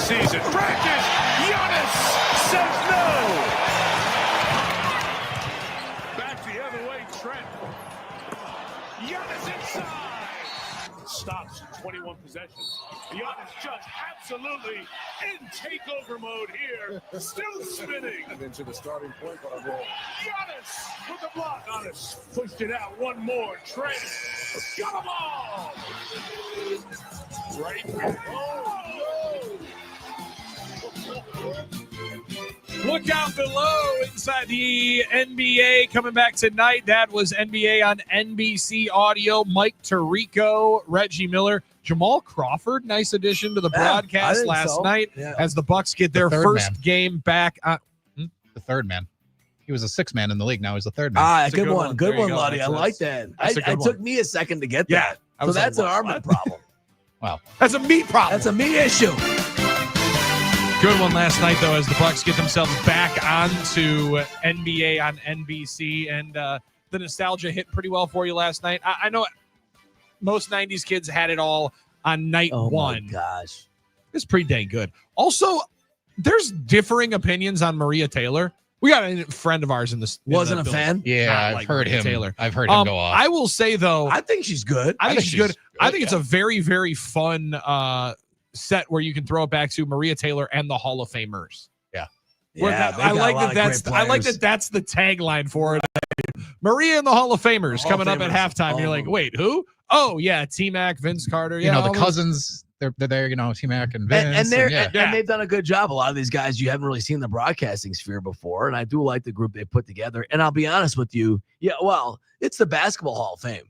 season. Brackish, Giannis says no. Back the other way, Trent. Giannis inside. Stops 21 possessions. Giannis just absolutely in takeover mode here. Still spinning. And into the starting point, but I roll. Giannis with the block. Giannis pushed it out. One more. Trent got them all. Right back. Oh, no. Look out below inside the NBA coming back tonight. That was NBA on NBC Audio. Mike Tirico, Reggie Miller, Jamal Crawford. Nice addition to the broadcast last night as the Bucks get their first game back. The third man. He was a sixth man in the league. Now he's the third man. Good one. Good one, Lottie. I like that. It took me a second to get that. So that's an Armin problem. Wow. That's a me problem. That's a me issue. Good one last night, though, as the Bucks get themselves back onto NBA on NBC, and the nostalgia hit pretty well for you last night. I know most 90s kids had it all on night one. Oh, my gosh. It's pretty dang good. Also, there's differing opinions on Maria Taylor. We got a friend of ours in this. Wasn't a fan? Yeah, I've heard him. Taylor. I've heard him go off. I will say, though. I think she's good. I think she's good. I think it's a very, very fun set where you can throw it back to Maria Taylor and the Hall of Famers. Yeah. I like that that's the tagline for it. Maria and the Hall of Famers coming up at halftime. You're like, wait, who? Oh, yeah, T-Mac, Vince Carter. You know, the cousins, they're there, you know, T-Mac and Vince. And they've done a good job. A lot of these guys you haven't really seen the broadcasting sphere before, and I do like the group they put together. And I'll be honest with you, it's the Basketball Hall of Fame,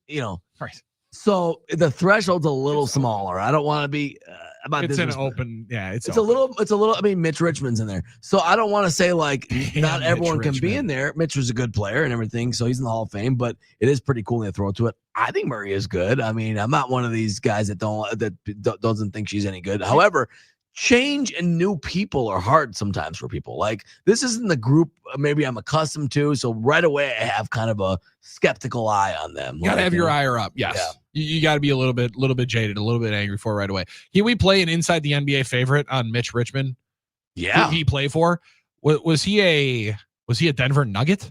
you know. Right. So the threshold's a little smaller. I don't want to be about it's this. An open, it's a little. I mean, Mitch Richmond's in there, so I don't want to say like not everyone can be in there. Mitch was a good player and everything, so he's in the Hall of Fame. But it is pretty cool when they throw it to it. I think Maria is good. I mean, I'm not one of these guys that doesn't think she's any good. However, change and new people are hard sometimes for people. Like this isn't the group maybe I'm accustomed to, so right away I have kind of a skeptical eye on them. You gotta have your ire up. Yes. Yeah. You got to be a little bit jaded, a little bit angry for it right away. Can we play an inside the NBA favorite on Mitch Richmond? Yeah. Who he play for? Was he a Denver Nugget?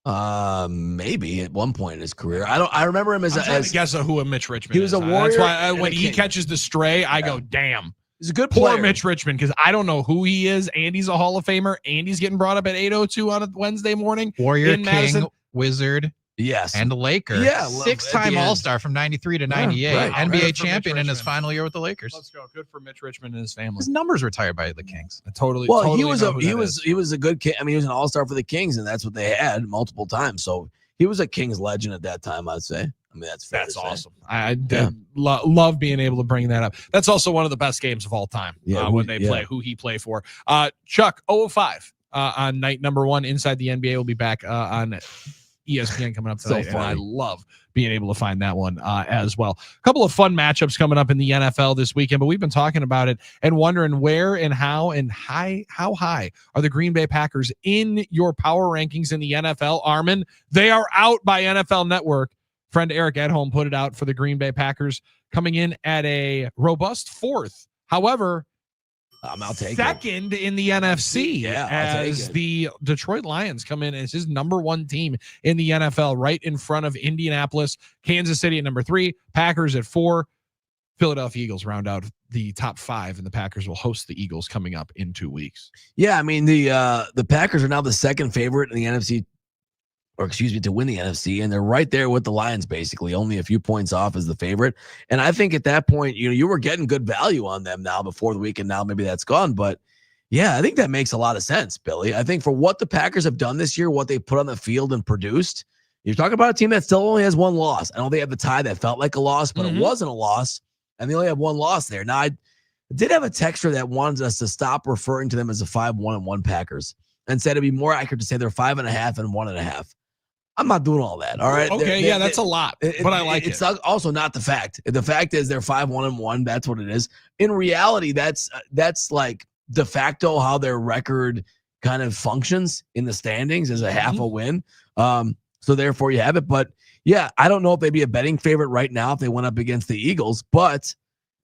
Maybe at one point in his career. I remember him as guess who a Mitch Richmond. He was a Warrior. That's why when he catches the stray, I go, damn. He's a good player. Poor Mitch Richmond, because I don't know who he is, and he's a Hall of Famer, and he's getting brought up at 8:02 on a Wednesday morning. Warrior, in King, Madison. Wizard. Yes. And a Laker. Yeah. 6-time All-Star from 93 to 98. Right. NBA champion in his final year with the Lakers. Let's go. Good for Mitch Richmond and his family. His numbers retired by the Kings. Totally he was a good king. I mean, he was an All-Star for the Kings, and that's what they had multiple times. So he was a Kings legend at that time, I'd say. I mean, that's awesome. I love being able to bring that up. That's also one of the best games of all time when they play, who he play for. Chuck, 0-5 on night number 1 inside the NBA. Will be back on ESPN coming up tonight. And I love being able to find that one as well. A couple of fun matchups coming up in the NFL this weekend, but we've been talking about it and wondering where and how and how high are the Green Bay Packers in your power rankings in the NFL, Armin? They are out by NFL Network. Friend Eric Edholm put it out for the Green Bay Packers, coming in at a robust 4th. However, I'll take second in the NFC as the Detroit Lions come in as his number 1 team in the NFL, right in front of Indianapolis, Kansas City at number 3, Packers at 4. Philadelphia Eagles round out the top 5, and the Packers will host the Eagles coming up in 2 weeks. Yeah, I mean the Packers are now the second favorite in the NFC. To win the NFC, and they're right there with the Lions, basically only a few points off as the favorite. And I think at that point, you were getting good value on them now before the weekend. Now maybe that's gone, but yeah, I think that makes a lot of sense, Billy. I think for what the Packers have done this year, what they put on the field and produced, you're talking about a team that still only has 1 loss. I know they have the tie that felt like a loss, but it wasn't a loss, and they only have 1 loss there. Now, I did have a texter that wanted us to stop referring to them as a 5-1-1 Packers and said it'd be more accurate to say they're 5.5 and 1.5. I'm not doing all that. All right. Okay. That's a lot, but I like it. It's also not the fact. The fact is they're 5-1-1. That's what it is. In reality, that's like de facto how their record kind of functions in the standings as a half a win. So therefore you have it. But yeah, I don't know if they'd be a betting favorite right now if they went up against the Eagles, but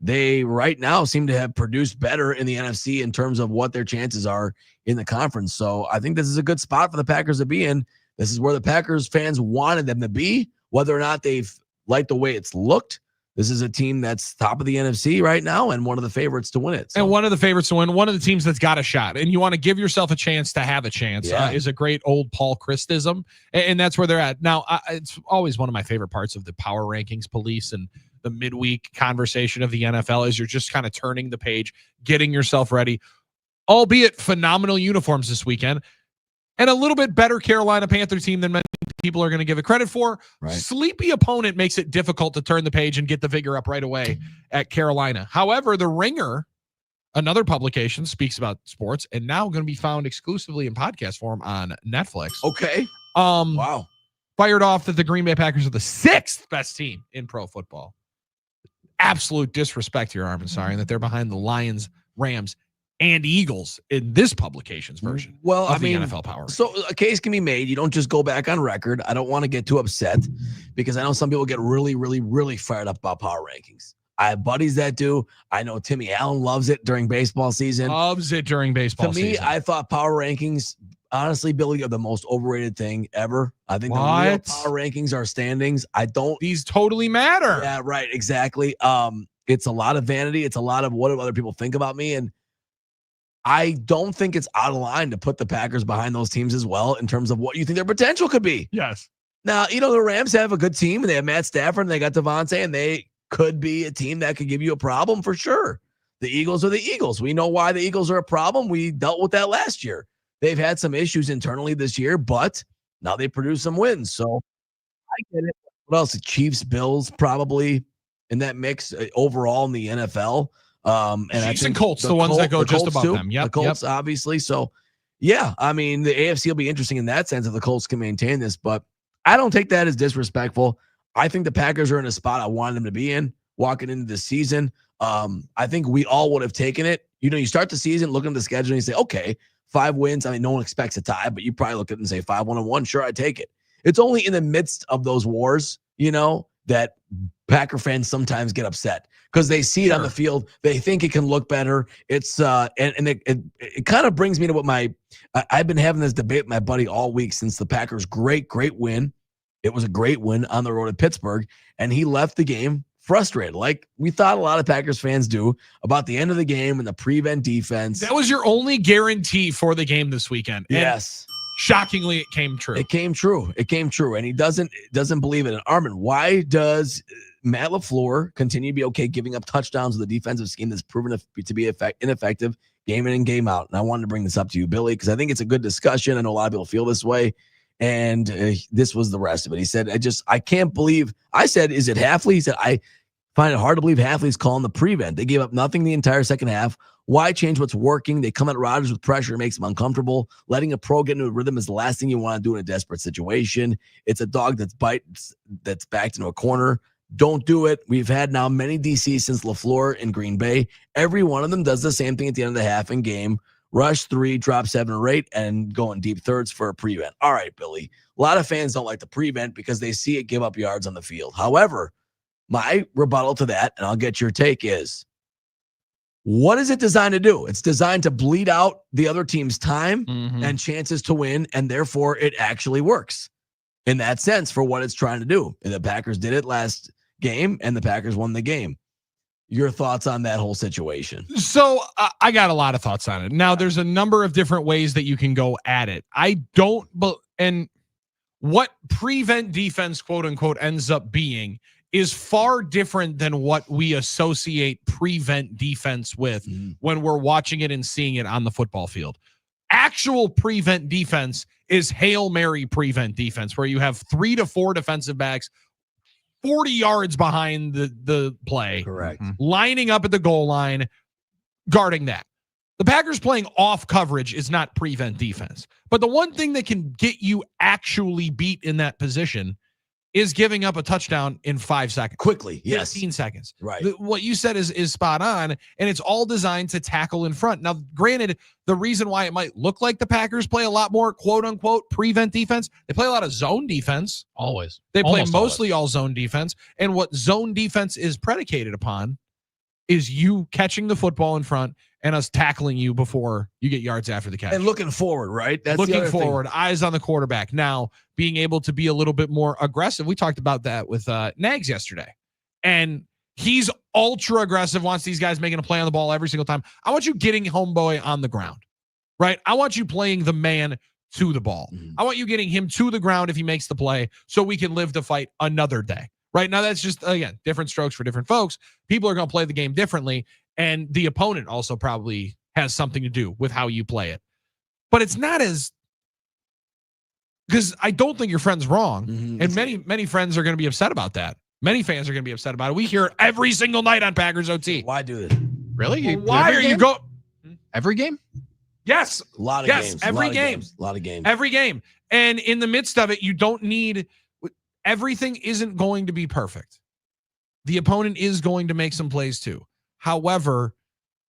they right now seem to have produced better in the NFC in terms of what their chances are in the conference. So I think this is a good spot for the Packers to be in. This is where the Packers fans wanted them to be, whether or not they've liked the way it's looked. This is a team that's top of the NFC right now and one of the favorites to win it. So. And one of the favorites to win, one of the teams that's got a shot. And you want to give yourself a chance to have a chance is a great old Paul Christism. And that's where they're at. Now, it's always one of my favorite parts of the power rankings police and the midweek conversation of the NFL is you're just kind of turning the page, getting yourself ready, albeit phenomenal uniforms this weekend. And a little bit better Carolina Panther team than many people are going to give it credit for. Right. Sleepy opponent makes it difficult to turn the page and get the vigor up right away at Carolina. However, The Ringer, another publication, speaks about sports and now going to be found exclusively in podcast form on Netflix. Okay. Wow. Fired off that the Green Bay Packers are the 6th best team in pro football. Absolute disrespect here, Armin, sorry, and that they're behind the Lions, Rams, and Eagles in this publication's version. Well, of the NFL Power. So a case can be made. You don't just go back on record. I don't want to get too upset because I know some people get really, really, really fired up about power rankings. I have buddies that do. I know Timmy Allen loves it during baseball season. Loves it during baseball season. To me, I thought power rankings, honestly, Billy, are the most overrated thing ever. I think the real power rankings are standings. These totally matter. Yeah, right. Exactly. It's a lot of vanity. It's a lot of what do other people think about me. And I don't think it's out of line to put the Packers behind those teams as well in terms of what you think their potential could be. Yes. Now, the Rams have a good team and they have Matt Stafford and they got Devontae and they could be a team that could give you a problem for sure. The Eagles are the Eagles. We know why the Eagles are a problem. We dealt with that last year. They've had some issues internally this year, but now they produce some wins. So I get it. What else? The Chiefs, Bills, probably in that mix overall in the NFL. And Chiefs and Colts, the ones that go just above them. The Colts, obviously. So, yeah, I mean, the AFC will be interesting in that sense if the Colts can maintain this, but I don't take that as disrespectful. I think the Packers are in a spot I wanted them to be in walking into the season. I think we all would have taken it. You start the season, look at the schedule, and you say, okay, 5 wins. I mean, no one expects a tie, but you probably look at it and say 5-1-1. Sure, I take it. It's only in the midst of those wars, that Packer fans sometimes get upset because they see it on the field. They think it can look better. It's and it kind of brings me to what I've been having this debate with my buddy all week since the Packers' great win. It was a great win on the road at Pittsburgh, and he left the game frustrated, like we thought a lot of Packers fans do about the end of the game and the prevent defense. That was your only guarantee for the game this weekend. Yes. And shockingly, it came true. It came true. And he doesn't believe it. And Armin, why does Matt LaFleur continue to be okay giving up touchdowns with a defensive scheme that's proven to be ineffective game in and game out? And I wanted to bring this up to you, Billy, because I think it's a good discussion. I know a lot of people feel this way. And this was the rest of it. He said, I can't believe. I said, is it Hafley? He said, I find it hard to believe Hafley's calling the prevent. They gave up nothing the entire second half. Why change what's working? They come at Rodgers with pressure. It makes him uncomfortable. Letting a pro get into a rhythm is the last thing you want to do in a desperate situation. It's a dog that's backed into a corner. Don't do it. We've had now many DCs since LaFleur in Green Bay. Every one of them does the same thing at the end of the half in game. Rush 3, drop 7 or 8, and go in deep thirds for a prevent. All right, Billy. A lot of fans don't like the prevent because they see it give up yards on the field. However, my rebuttal to that, and I'll get your take, is what is it designed to do? It's designed to bleed out the other team's time and chances to win, and therefore it actually works in that sense for what it's trying to do. And the Packers did it last game, and the Packers won the game. Your thoughts on that whole situation? So I got a lot of thoughts on it. Now, there's a number of different ways that you can go at it. And what prevent defense, quote unquote, ends up being is far different than what we associate prevent defense with when we're watching it and seeing it on the football field. Actual prevent defense is Hail Mary prevent defense, where you have 3 to 4 defensive backs 40 yards behind the play. Correct. Lining up at the goal line, guarding that. The Packers playing off coverage is not prevent defense. But the one thing that can get you actually beat in that position is giving up a touchdown in 5 seconds. Quickly, yes. 15 seconds. Right. What you said is spot on, and it's all designed to tackle in front. Now, granted, the reason why it might look like the Packers play a lot more quote-unquote prevent defense, they play a lot of zone defense. Always. They play Almost mostly all zone defense, and what zone defense is predicated upon is you catching the football in front and us tackling you before you get yards after the catch. And looking forward, right? That's looking forward, eyes on the quarterback. Now, being able to be a little bit more aggressive. We talked about that with Nags yesterday. And he's ultra aggressive, wants these guys making a play on the ball every single time. I want you getting homeboy on the ground, right? I want you playing the man to the ball. I want you getting him to the ground if he makes the play so we can live to fight another day. Right now, that's just, again, different strokes for different folks. People are going to play the game differently, and the opponent also probably has something to do with how you play it. But it's not as, because I don't think your friend's wrong, and many friends are going to be upset about that. Many fans are going to be upset about it. We hear it every single night on Packers OT. Why do it? Really? Why are you go? Every game? Yes. A lot of games. Every game. A lot of games. Every game. And in the midst of it, you don't need, everything isn't going to be perfect. The opponent is going to make some plays too. However,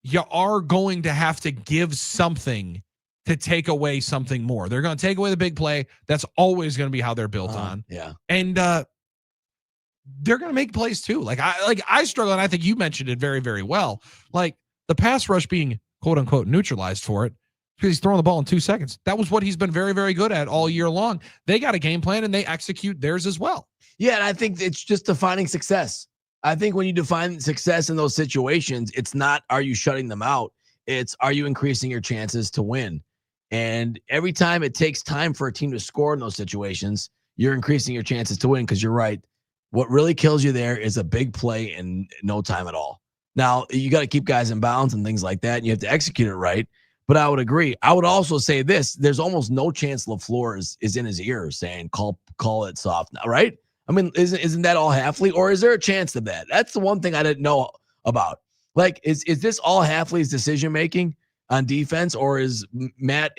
you are going to have to give something to take away something more. They're going to take away the big play. That's always going to be how they're built on. Yeah. And they're going to make plays too. Like I struggle, and I think you mentioned it very, very well. Like the pass rush being quote unquote neutralized for it because he's throwing the ball in 2 seconds. That was what he's been very, very good at all year long. They got a game plan and they execute theirs as well. Yeah, and I think it's just defining success. I think when you define success in those situations, it's not are you shutting them out? It's are you increasing your chances to win? And every time it takes time for a team to score in those situations, you're increasing your chances to win because you're right. What really kills you there is a big play in no time at all. Now, you got to keep guys in bounds and things like that, and you have to execute it right. But I would agree. I would also say this. There's almost no chance LaFleur is in his ear saying, call it soft now, right? I mean, isn't that all Halfley? Or is there a chance of that? That's the one thing I didn't know about. Like, is this all Halfley's decision-making on defense? Or is Matt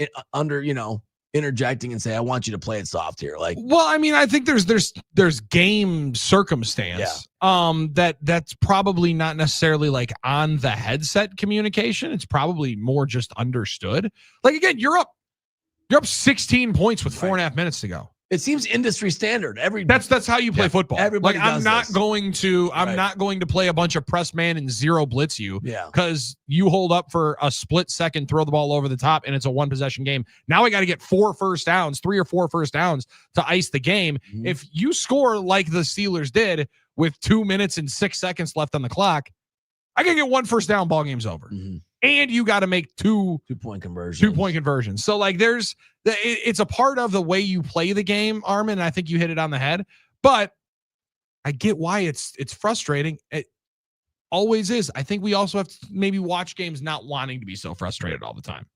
interjecting and say, I want you to play it soft here? Like, well, I mean, I think there's game circumstance. That's probably not necessarily like on the headset communication. It's probably more just understood. Like, again, you're up 16 points with 4.5 minutes to go. It seems industry standard. That's how you play football. Everybody I'm not this. going to play a bunch of press man and zero blitz you. Yeah. Because you hold up for a split second, throw the ball over the top, and it's a 1 possession game. Now I got to get 3 or 4 first downs to ice the game. Mm-hmm. If you score like the Steelers did with 2 minutes and 6 seconds left on the clock, I can get 1 first down, ball game's over. Mm-hmm. And you got to make 2-point conversions. So like it's a part of the way you play the game, Armin. I think you hit it on the head, but I get why it's frustrating. It always is. I think we also have to maybe watch games not wanting to be so frustrated all the time.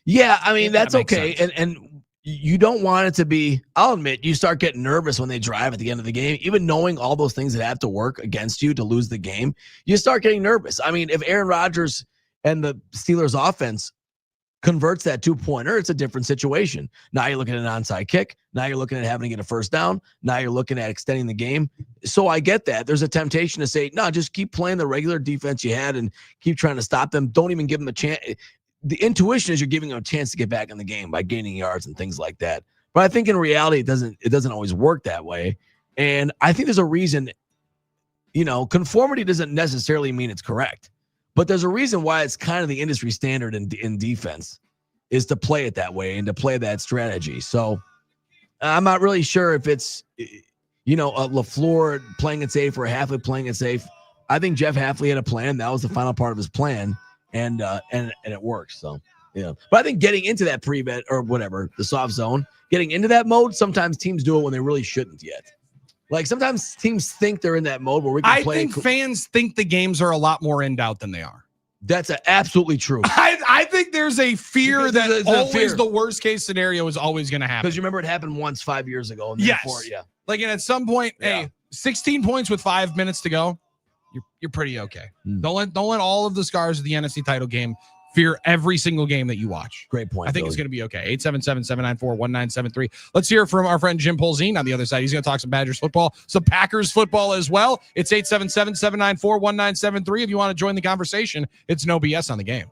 Yeah. I mean, that's okay. And you don't want it to be, I'll admit, you start getting nervous when they drive at the end of the game, even knowing all those things that have to work against you to lose the game, you start getting nervous. I mean, if Aaron Rodgers and the Steelers offense converts that 2-pointer, it's a different situation. Now you're looking at an onside kick. Now you're looking at having to get a first down. Now you're looking at extending the game. So I get that. There's a temptation to say, no, just keep playing the regular defense you had and keep trying to stop them. Don't even give them a chance. The intuition is you're giving them a chance to get back in the game by gaining yards and things like that. But I think in reality, it doesn't always work that way. And I think there's a reason, conformity doesn't necessarily mean it's correct. But there's a reason why it's kind of the industry standard in defense is to play it that way and to play that strategy. So I'm not really sure if it's, a LaFleur playing it safe or Halfley playing it safe. I think Jeff Halfley had a plan. That was the final part of his plan, and it works. So, yeah. But I think getting into that prevent or whatever, the soft zone, getting into that mode, sometimes teams do it when they really shouldn't yet. Like sometimes teams think they're in that mode where we can play. I think fans think the games are a lot more in doubt than they are. That's absolutely true. I think there's a fear that always fear. The worst case scenario is always going to happen. Because you remember it happened once 5 years ago. And yes. Yeah. Like, and at some point, hey, 16 points with 5 minutes to go, you're pretty okay. Don't let all of the scars of the NFC title game fear every single game that you watch. Great point. I think it's going to be okay. 877-794-1973. Let's hear from our friend Jim Polzine on the other side. He's going to talk some Badgers football, some Packers football as well. It's 877-794-1973. If you want to join the conversation, it's no BS on the game.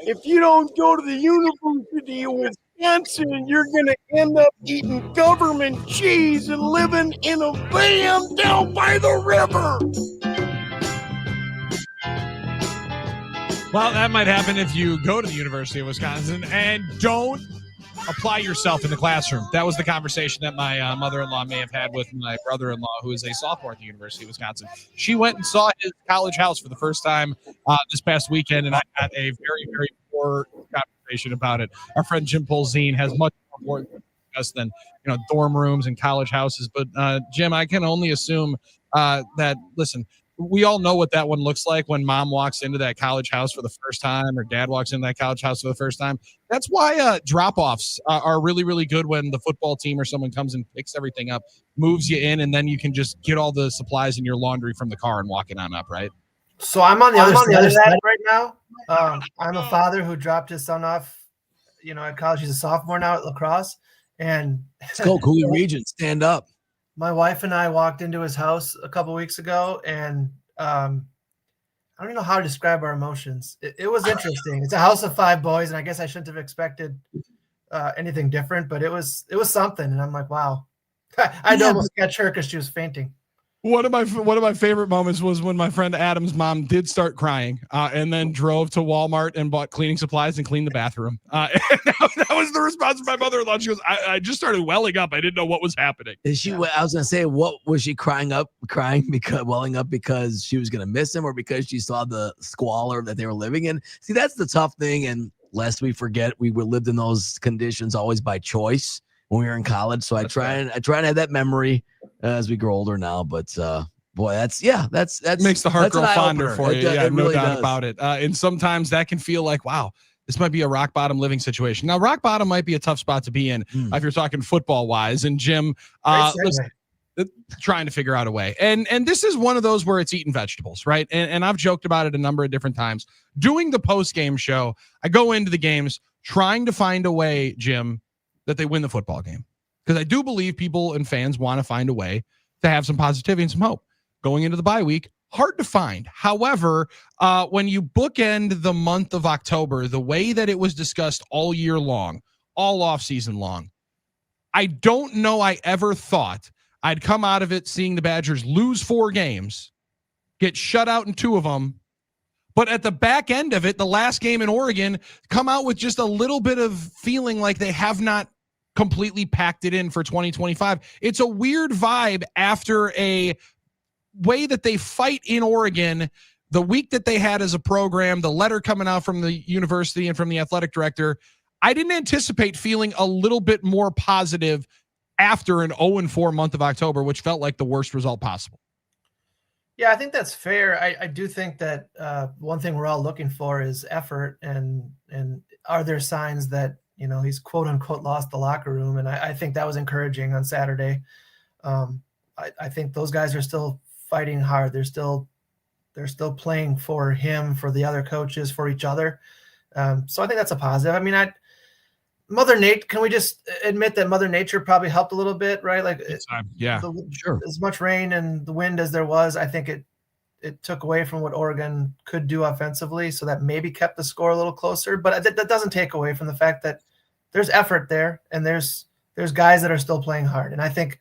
if you don't go to the University of Wisconsin, you're going to end up eating government cheese and living in a van down by the river. Well, that might happen if you go to the University of Wisconsin and don't apply yourself in the classroom. That was the conversation that my mother-in-law may have had with my brother-in-law, who is a sophomore at the University of Wisconsin. She went and saw his college house for the first time this past weekend, and I had a very, very poor conversation about it. Our friend Jim Polzine has much more to discuss than dorm rooms and college houses. But Jim, I can only assume that, listen, we all know what that one looks like when mom walks into that college house for the first time or dad walks into that college house for the first time. That's why drop-offs are really, really good when the football team or someone comes and picks everything up, moves you in, and then you can just get all the supplies in your laundry from the car and walk it on up, right? So I'm on the other side of that right now. I'm a father who dropped his son off, at college. He's a sophomore now at lacrosse. And let's go, Cooley Region, stand up. My wife and I walked into his house a couple weeks ago, and I don't know how to describe our emotions. It was interesting. It's a house of 5 boys, and I guess I shouldn't have expected anything different, but it was something. And I'm like, wow. I'd almost catch her because she was fainting. One of my favorite moments was when my friend Adam's mom did start crying, and then drove to Walmart and bought cleaning supplies and cleaned the bathroom. And that was the response of my mother-in-law. She goes, I just started welling up. I didn't know what was happening. Is she? I was gonna say, what was she welling up because she was gonna miss him, or because she saw the squalor that they were living in? See, that's the tough thing. And lest we forget, we were lived in those conditions always by choice when we were in college. So I try and have that memory as we grow older now. But boy, that's makes the heart grow fonder for you. Yeah, no really doubt does. about it. And sometimes that can feel like, wow, this might be a rock bottom living situation. Now, rock bottom might be a tough spot to be in if you're talking football wise. And Jim, listen, trying to figure out a way. And this is one of those where it's eating vegetables, right? And I've joked about it a number of different times. Doing the post-game show, I go into the games trying to find a way, Jim, that they win the football game. Because I do believe people and fans want to find a way to have some positivity and some hope. Going into the bye week, hard to find. However, when you bookend the month of October, the way that it was discussed all year long, all off season long, I don't know I ever thought I'd come out of it seeing the Badgers lose 4 games, get shut out in 2 of them, but at the back end of it, the last game in Oregon, come out with just a little bit of feeling like they have not completely packed it in for 2025. It's a weird vibe after a way that they fight in Oregon, the week that they had as a program, the letter coming out from the university and from the athletic director. I didn't anticipate feeling a little bit more positive after an 0-4 month of October, which felt like the worst result possible. Yeah, I think that's fair. I do think that one thing we're all looking for is effort, and are there signs that he's quote unquote lost the locker room? And I think that was encouraging on Saturday. I think those guys are still fighting hard. They're still playing for him, for the other coaches, for each other. So I think that's a positive. I mean, Mother Nature, can we just admit that Mother Nature probably helped a little bit, right? Like, sure. As much rain and the wind as there was, I think it took away from what Oregon could do offensively. So that maybe kept the score a little closer, but that doesn't take away from the fact that there's effort there, and there's guys that are still playing hard. And I think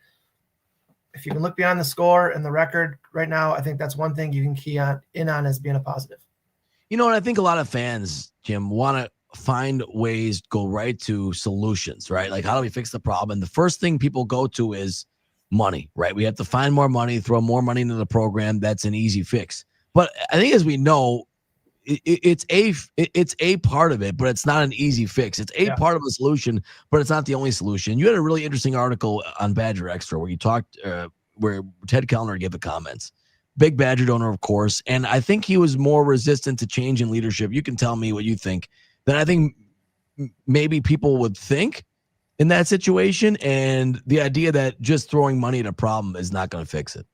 if you can look beyond the score and the record right now, I think that's one thing you can key in on as being a positive. And I think a lot of fans, Jim, want to find ways to go right to solutions, right? Like, how do we fix the problem? And the first thing people go to is money, right? We have to find more money, throw more money into the program. That's an easy fix. But I think, as we know, it's a part of it, but it's not an easy fix. It's a part of the solution, but it's not the only solution. You had a really interesting article on Badger Extra where you talked, where Ted Kellner gave the comments. Big Badger donor, of course, and I think he was more resistant to change in leadership. You can tell me what you think. Than I think maybe people would think in that situation, and the idea that just throwing money at a problem is not going to fix it.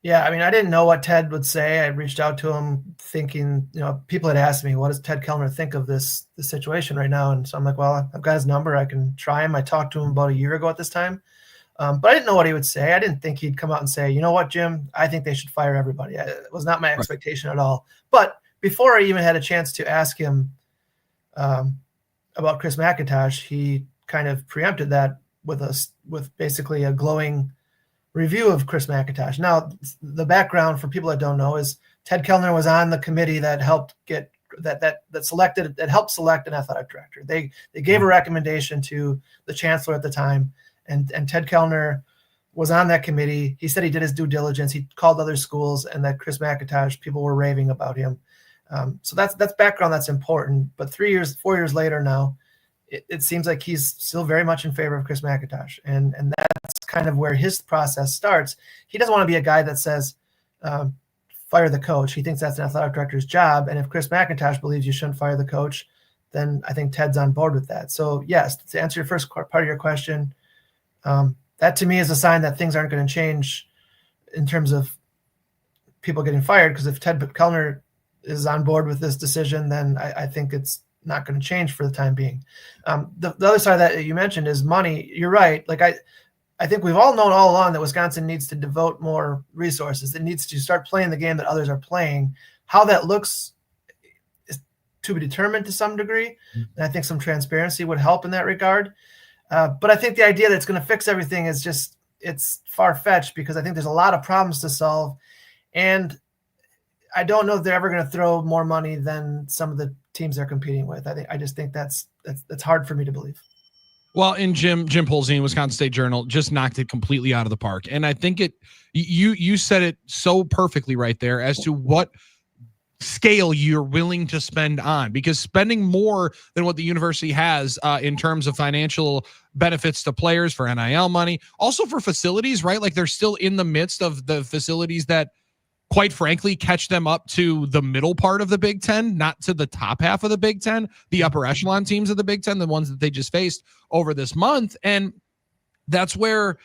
Yeah, I mean, I didn't know what Ted would say. I reached out to him thinking, people had asked me, what does Ted Kellner think of this situation right now? And so I'm like, well, I've got his number. I can try him. I talked to him about a year ago at this time. But I didn't know what he would say. I didn't think he'd come out and say, you know what, Jim, I think they should fire everybody. It was not my expectation at all. But before I even had a chance to ask him about Chris McIntosh, he kind of preempted that with basically a glowing review of Chris McIntosh. Now, the background for people that don't know is Ted Kellner was on the committee that helped get that helped select an athletic director. They gave a recommendation to the chancellor at the time, and Ted Kellner was on that committee. He said he did his due diligence. He called other schools, and that Chris McIntosh, people were raving about him. So that's background that's important. But 4 years later now, it seems like he's still very much in favor of Chris McIntosh, and that's kind of where his process starts. He doesn't want to be a guy that says, fire the coach. He thinks that's an athletic director's job. And if Chris McIntosh believes you shouldn't fire the coach, then I think Ted's on board with that. So yes, to answer your first part of your question, that to me is a sign that things aren't going to change in terms of people getting fired. Because if Ted Kellner is on board with this decision, then I think it's not going to change for the time being. The other side of that you mentioned is money. You're right. Like I think we've all known all along that Wisconsin needs to devote more resources. It needs to start playing the game that others are playing. How that looks is to be determined to some degree. And I think some transparency would help in that regard. But I think the idea that it's going to fix everything is it's far-fetched, because I think there's a lot of problems to solve. And I don't know if they're ever going to throw more money than some of the teams they're competing with. I just think that's hard for me to believe. Well, and Jim Polzin, Wisconsin State Journal, just knocked it completely out of the park. And I think you said it so perfectly right there as to what scale you're willing to spend on, because spending more than what the university has in terms of financial benefits to players, for NIL money, also for facilities, right? Like they're still in the midst of the facilities that, quite frankly, catch them up to the middle part of the Big Ten, not to the top half of the Big Ten, the upper echelon teams of the Big Ten, the ones that they just faced over this month. And that's where,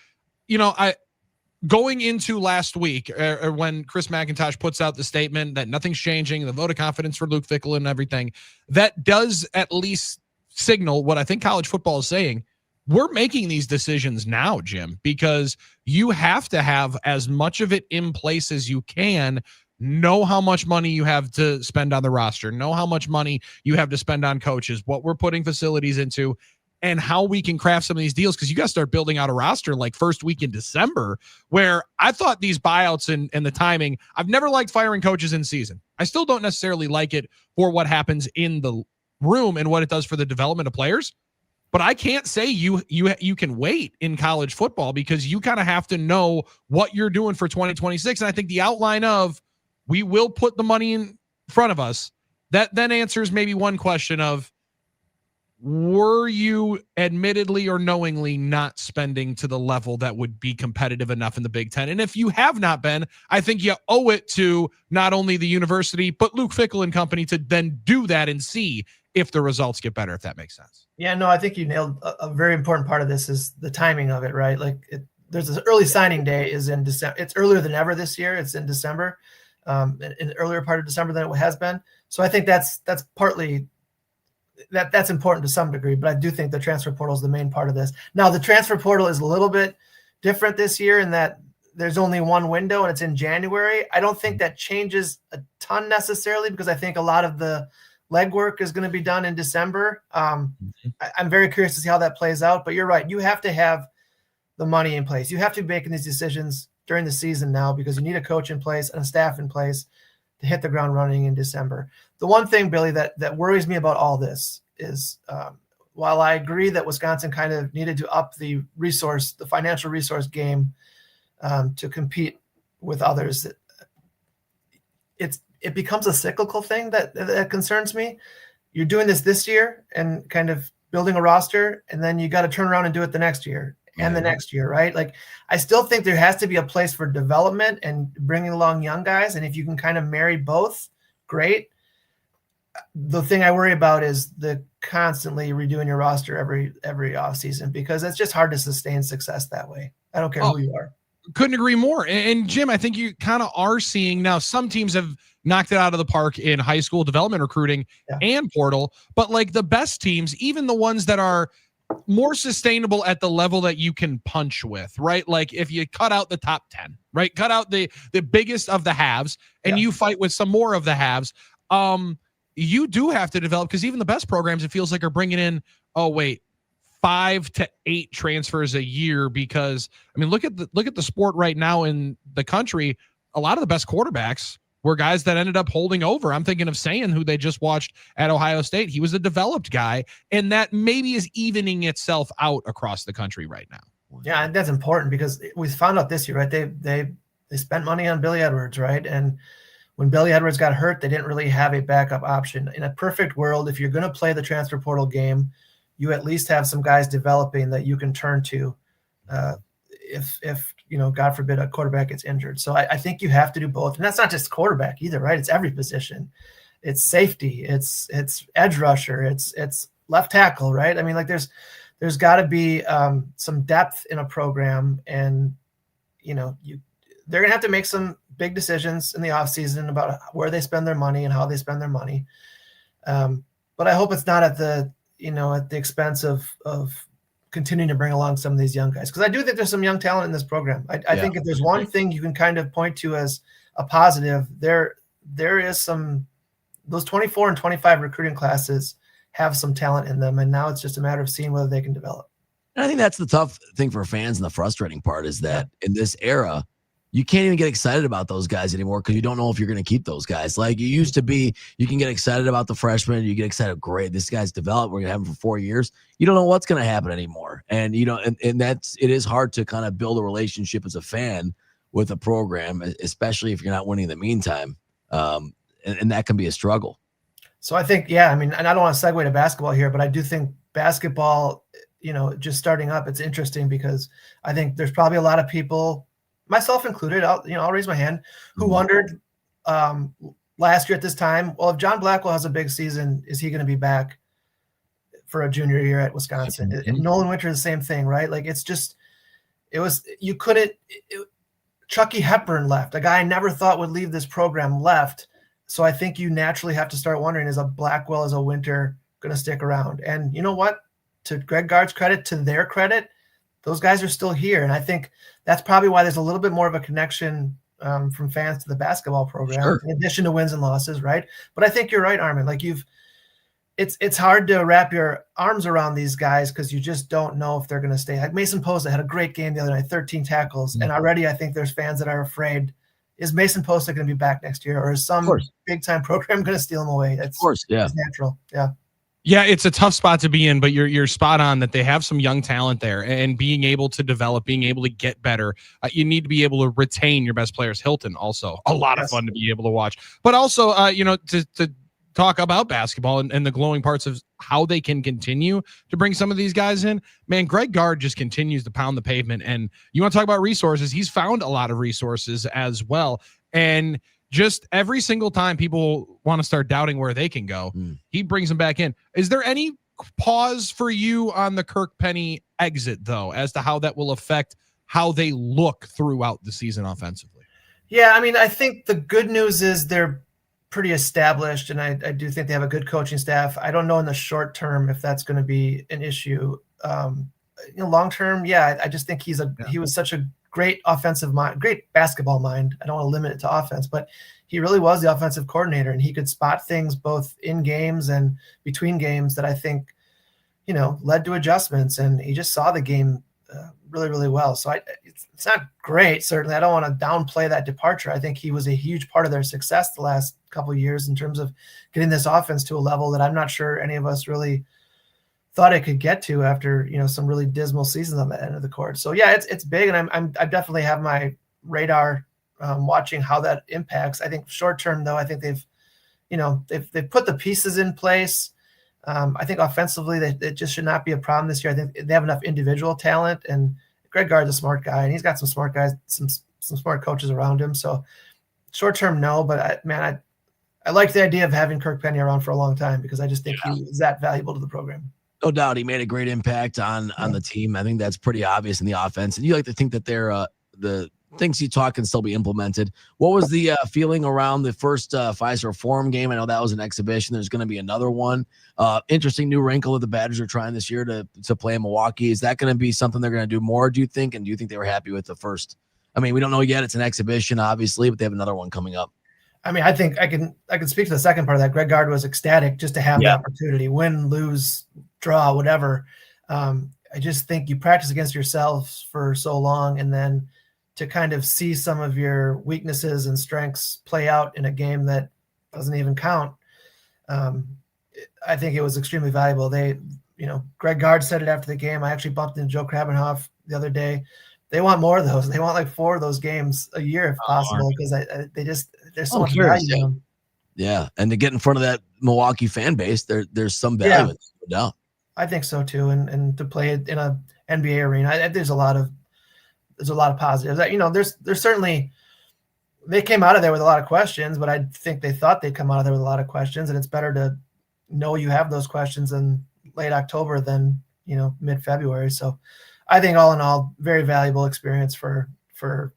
going into last week, when Chris McIntosh puts out the statement that nothing's changing, the vote of confidence for Luke Fickell and everything, that does at least signal what I think college football is saying. We're making these decisions now, Jim, because you have to have as much of it in place as you can, know how much money you have to spend on the roster, know how much money you have to spend on coaches, what we're putting facilities into, and how we can craft some of these deals, because you got to start building out a roster like first week in December, where I thought these buyouts and the timing, I've never liked firing coaches in season. I still don't necessarily like it for what happens in the room and what it does for the development of players. But I can't say you can wait in college football, because you kind of have to know what you're doing for 2026. And I think the outline of we will put the money in front of us, that then answers maybe one question of, were you admittedly or knowingly not spending to the level that would be competitive enough in the Big Ten? And if you have not been, I think you owe it to not only the university, but Luke Fickell and company to then do that and see if the results get better, if that makes sense. Yeah, no, I think you nailed a very important part of this is the timing of it, right? Like there's this early signing day is in December. It's earlier than ever this year. It's in December, in the earlier part of December than it has been. So I think that's partly that's important to some degree, but I do think the transfer portal is the main part of this. Now, the transfer portal is a little bit different this year in that there's only one window and it's in January. I don't think that changes a ton necessarily, because I think a lot of the legwork is going to be done in December. I'm very curious to see how that plays out, but you're right. You have to have the money in place. You have to be making these decisions during the season now, because you need a coach in place and a staff in place to hit the ground running in December. The one thing, Billy, that worries me about all this is while I agree that Wisconsin kind of needed to up the financial resource game to compete with others, it becomes a cyclical thing that concerns me. You're doing this year and kind of building a roster, and then you got to turn around and do it the next year and the next year, right? Like, I still think there has to be a place for development and bringing along young guys. And if you can kind of marry both, great. The thing I worry about is the constantly redoing your roster every off season, because it's just hard to sustain success that way. I don't care who you are. Couldn't agree more. And Jim, I think you kind of are seeing now, some teams have knocked it out of the park in high school development recruiting and portal, but like the best teams, even the ones that are more sustainable at the level that you can punch with, right? Like if you cut out the top 10, right? Cut out the biggest of the halves and you fight with some more of the halves. you do have to develop, because even the best programs, it feels like, are bringing in, 5 to 8 transfers a year, because I mean, look at the sport right now in the country. A lot of the best quarterbacks were guys that ended up holding over. I'm thinking of Sayin, who they just watched at Ohio State. He was a developed guy, and that maybe is evening itself out across the country right now. Yeah, and that's important, because we found out this year, right? They spent money on Billy Edwards, right? And when Billy Edwards got hurt, they didn't really have a backup option. In a perfect world, if you're going to play the transfer portal game, you at least have some guys developing that you can turn to if God forbid, a quarterback gets injured. So I think you have to do both. And that's not just quarterback either, right? It's every position. It's safety. It's edge rusher. It's left tackle, right? I mean, like there's got to be some depth in a program, and they're going to have to make some big decisions in the offseason about where they spend their money and how they spend their money. But I hope it's not at the expense of continuing to bring along some of these young guys, because I do think there's some young talent in this program. I think if there's one thing you can kind of point to as a positive, there is some, those 24 and 25 recruiting classes have some talent in them, and now it's just a matter of seeing whether they can develop. And I think that's the tough thing for fans, and the frustrating part is that in this era, you can't even get excited about those guys anymore, because you don't know if you're going to keep those guys. Like you used to be, you can get excited about the freshmen. You get excited, great, this guy's developed. We're going to have him for 4 years. You don't know what's going to happen anymore. And, and it is hard to kind of build a relationship as a fan with a program, especially if you're not winning in the meantime. And that can be a struggle. So I think, and I don't want to segue to basketball here, but I do think basketball, just starting up, it's interesting, because I think there's probably a lot of people, myself included, I'll raise my hand, who wondered last year at this time, well, if John Blackwell has a big season, is he going to be back for a junior year at Wisconsin? And Nolan Winter, the same thing, right? Like Chucky Hepburn left, a guy I never thought would leave this program, left. So I think you naturally have to start wondering, is a Blackwell, is a Winter going to stick around? And you know what? To Greg Gard's credit, to their credit, those guys are still here. And I think that's probably why there's a little bit more of a connection from fans to the basketball program, in addition to wins and losses, right? But I think you're right, Armin. Like it's hard to wrap your arms around these guys, because you just don't know if they're going to stay. Like Mason Posta had a great game the other night, 13 tackles. And already I think there's fans that are afraid, is Mason Posta going to be back next year, or is some big-time program going to steal him away? It's natural. Yeah, it's a tough spot to be in, but you're spot on that they have some young talent there, and being able to develop, being able to get better. You need to be able to retain your best players. Hilton, also a lot of fun to be able to watch, but also, to talk about basketball and the glowing parts of how they can continue to bring some of these guys in. Man, Greg Gard just continues to pound the pavement, and you want to talk about resources. He's found a lot of resources as well. And just every single time people want to start doubting where they can go, he brings them back in. Is there any pause for you on the Kirk Penny exit, though, as to how that will affect how they look throughout the season offensively? Yeah, I think the good news is they're pretty established, and I do think they have a good coaching staff. I don't know in the short term if that's going to be an issue. Long term, I just think he was such a great offensive mind, great basketball mind. I don't want to limit it to offense, but he really was the offensive coordinator, and he could spot things both in games and between games that I think, led to adjustments, and he just saw the game really, really well. So it's not great. Certainly, I don't want to downplay that departure. I think he was a huge part of their success the last couple of years in terms of getting this offense to a level that I'm not sure any of us really thought it could get to after, some really dismal seasons on the end of the court. So it's big. And I definitely have my radar watching how that impacts. I think short term though, I think they've put the pieces in place. I think offensively it just should not be a problem this year. I think they have enough individual talent, and Greg Gard's a smart guy, and he's got some smart guys, some smart coaches around him. So short term, no, but I like the idea of having Kirk Penny around for a long time, because I just think he is that valuable to the program. No doubt, he made a great impact on the team. I think that's pretty obvious in the offense. And you like to think that they're the things you talk can still be implemented. What was the feeling around the first Pfizer Forum game? I know that was an exhibition. There's going to be another one. Interesting new wrinkle that the Badgers are trying this year to play in Milwaukee. Is that going to be something they're going to do more, do you think? And do you think they were happy with the first? I mean, we don't know yet. It's an exhibition, obviously, but they have another one coming up. I mean, I think I can speak to the second part of that. Greg Gard was ecstatic just to have the opportunity, win, lose, draw, whatever. I just think you practice against yourselves for so long, and then to kind of see some of your weaknesses and strengths play out in a game that doesn't even count. I think it was extremely valuable. Greg Gard said it after the game. I actually bumped into Joe Krabenhoff the other day. They want more of those. They want like 4 of those games a year if possible, because there's so much value in them. Yeah, and to get in front of that Milwaukee fan base, there's some value in it, no doubt. I think so too, and to play it in a NBA arena, there's a lot of positives. There's certainly, they came out of there with a lot of questions, but I think they thought they'd come out of there with a lot of questions, and it's better to know you have those questions in late October than mid-February. So I think all in all, very valuable experience for the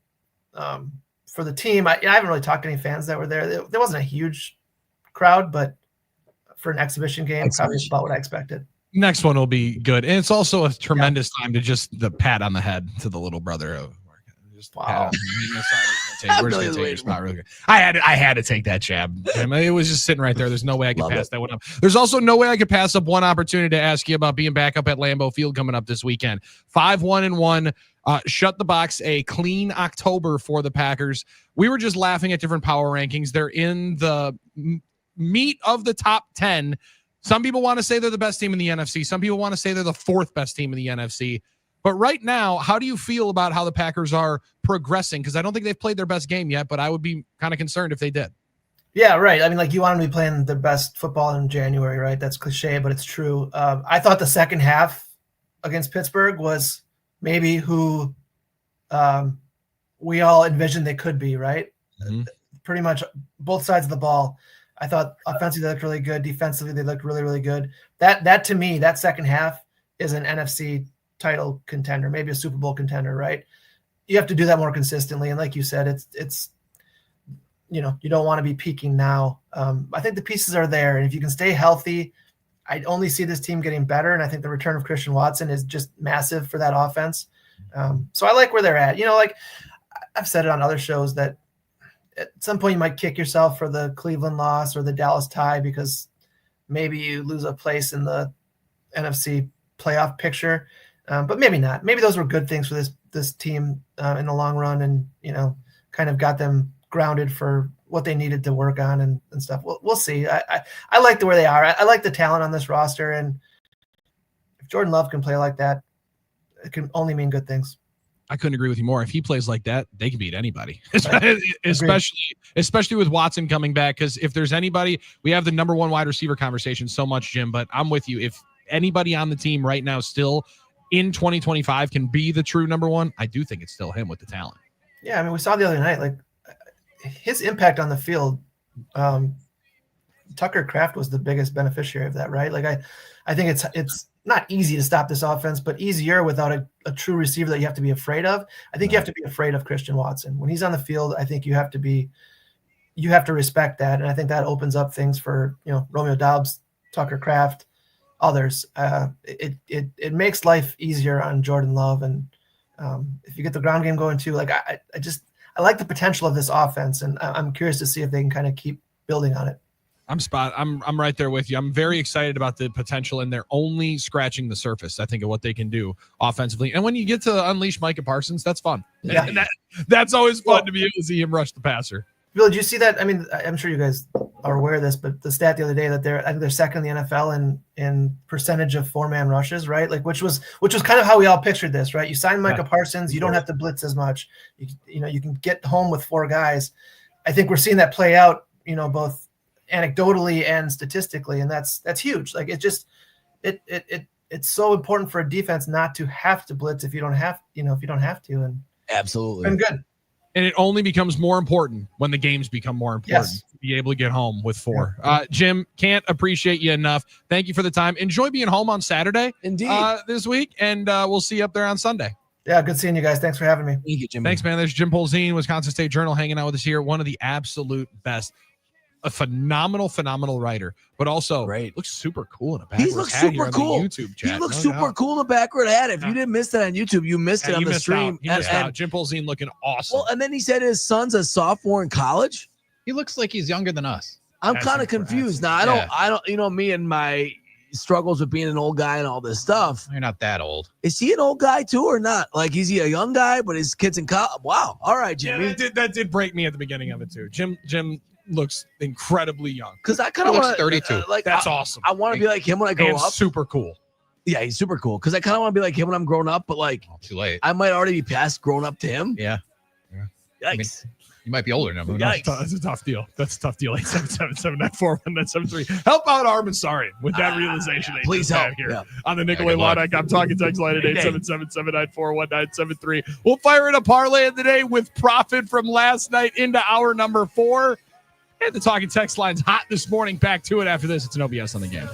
team. I haven't really talked to any fans that were there. There wasn't a huge crowd, but for an exhibition game, probably about what I expected. Next one will be good. And it's also a tremendous time to just the pat on the head to the little brother of wow. We're just gonna take your spot really good. I had to take that jab. It was just sitting right there. There's no way I could pass that one up. There's also no way I could pass up one opportunity to ask you about being back up at Lambeau Field coming up this weekend. 5-1-1. Shut the box, a clean October for the Packers. We were just laughing at different power rankings. They're in the meat of the top 10. Some people want to say they're the best team in the NFC. Some people want to say they're the 4th best team in the NFC. But right now, how do you feel about how the Packers are progressing? Because I don't think they've played their best game yet, but I would be kind of concerned if they did. Yeah, right. I mean, like, you want to be playing the best football in January, right? That's cliche, but it's true. I thought the second half against Pittsburgh was maybe who we all envisioned they could be, right? Mm-hmm. Pretty much both sides of the ball. I thought offensively they looked really good. Defensively, they looked really, really good. That to me, that second half is an NFC title contender, maybe a Super Bowl contender, right? You have to do that more consistently. And like you said, it's you don't want to be peaking now. I think the pieces are there. And if you can stay healthy, I only see this team getting better. And I think the return of Christian Watson is just massive for that offense. So I like where they're at. Like I've said it on other shows that at some point you might kick yourself for the Cleveland loss or the Dallas tie because maybe you lose a place in the NFC playoff picture. But maybe not. Maybe those were good things for this team in the long run, and kind of got them grounded for what they needed to work on and stuff. We'll see. I like the way they are. I like the talent on this roster, and if Jordan Love can play like that, it can only mean good things. I couldn't agree with you more. If he plays like that, they can beat anybody, especially with Watson coming back. Because if there's anybody, we have the number 1 wide receiver conversation so much, Jim. But I'm with you. If anybody on the team right now still in 2025 can be the true number 1, I do think it's still him with the talent. Yeah, I mean, we saw the other night, like his impact on the field. Tucker Kraft was the biggest beneficiary of that, right? Like I think it's not easy to stop this offense, but easier without a true receiver that you have to be afraid of. I think you have to be afraid of Christian Watson when he's on the field. I think you have to respect that, and I think that opens up things for Romeo Doubs, Tucker Kraft, others. It makes life easier on Jordan Love, and if you get the ground game going too, like I like the potential of this offense, and I'm curious to see if they can kind of keep building on it. I'm right there with you. I'm very excited about the potential, and they're only scratching the surface, I think, of what they can do offensively. And when you get to unleash Micah Parsons, that's fun. Yeah. And that's always fun to be able to see him rush the passer. Bill, did you see that? I mean, I'm sure you guys are aware of this, but the stat the other day that I think they're second in the NFL in percentage of 4-man rushes, right? Like which was kind of how we all pictured this, right? You sign Micah Parsons, you don't have to blitz as much. You can get home with 4 guys. I think we're seeing that play out, both anecdotally and statistically, and that's huge. Like it's so important for a defense not to have to blitz if you don't have to. And absolutely, and good. And it only becomes more important when the games become more important. Yes. To be able to get home with 4. Jim, can't appreciate you enough. Thank you for the time. Enjoy being home on Saturday. Indeed. This week, and we'll see you up there on Sunday. Yeah, good seeing you guys. Thanks for having me. Thank you, Jim. Thanks, man. There's Jim Polzine, Wisconsin State Journal, hanging out with us here. One of the absolute best. A phenomenal writer, but also looks super cool in a backwards He looks hat super cool. YouTube chat. He looks super cool in a backward hat. If you didn't miss that on YouTube, you missed it on the stream. He missed out. Jim Polzine looking awesome. Well, and then he said his son's a sophomore in college. He looks like he's younger than us. I'm kind of confused now. I don't, me and my struggles with being an old guy and all this stuff. You're not that old. Is he an old guy too or not? Like, is he a young guy, but his kid's in college? Wow. All right, Jimmy. Yeah, that did break me at the beginning of it too. Jim looks incredibly young. Because I kind of want 32. That's awesome. I want to be like him when I grow up. Super cool. Yeah, he's super cool. Because I kind of want to be like him when I'm grown up, but like too late. I might already be past grown up to him. Yeah. Yikes. I mean, you might be older now. That's a tough deal. That's a tough deal. 877-794-1973. Help out Armasari with that realization. Please help here on the Nicolay Law.com talking text line at 877-794-1973. We'll fire in a parlay of the day with profit from last night into hour number 4. And the talking text line's hot this morning. Back to it after this. It's an OBS on the game.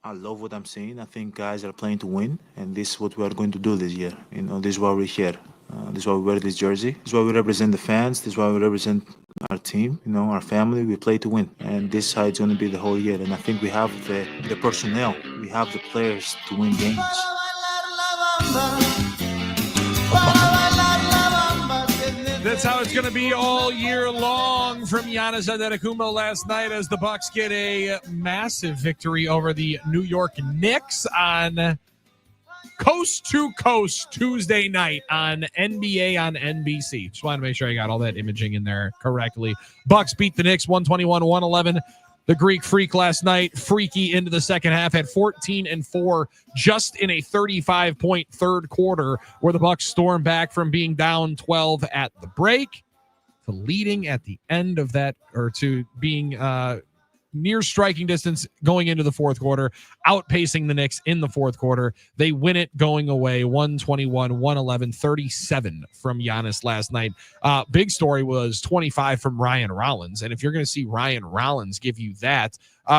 I love what I'm seeing. I think guys are playing to win, and this is what we are going to do this year. This is why we're here. This is why we wear this jersey. This is why we represent the fans. This is why we represent our team, our family. We play to win, and this is how it's going to be the whole year. And I think we have the personnel, we have the players to win games. That's how it's going to be all year long from Giannis Antetokounmpo last night as the Bucks get a massive victory over the New York Knicks on Coast to Coast Tuesday night on NBA on NBC. Just wanted to make sure I got all that imaging in there correctly. Bucks beat the Knicks 121-111. The Greek Freak last night, freaky into the second half, had 14 and 4 just in a 35-point third quarter where the Bucks stormed back from being down 12 at the break to leading at the end of that, or to being near striking distance going into the fourth quarter, outpacing the Knicks in the fourth quarter. They win it going away 121-111, 37 from Giannis last night. Big story was 25 from Ryan Rollins. And if you're going to see Ryan Rollins give you that,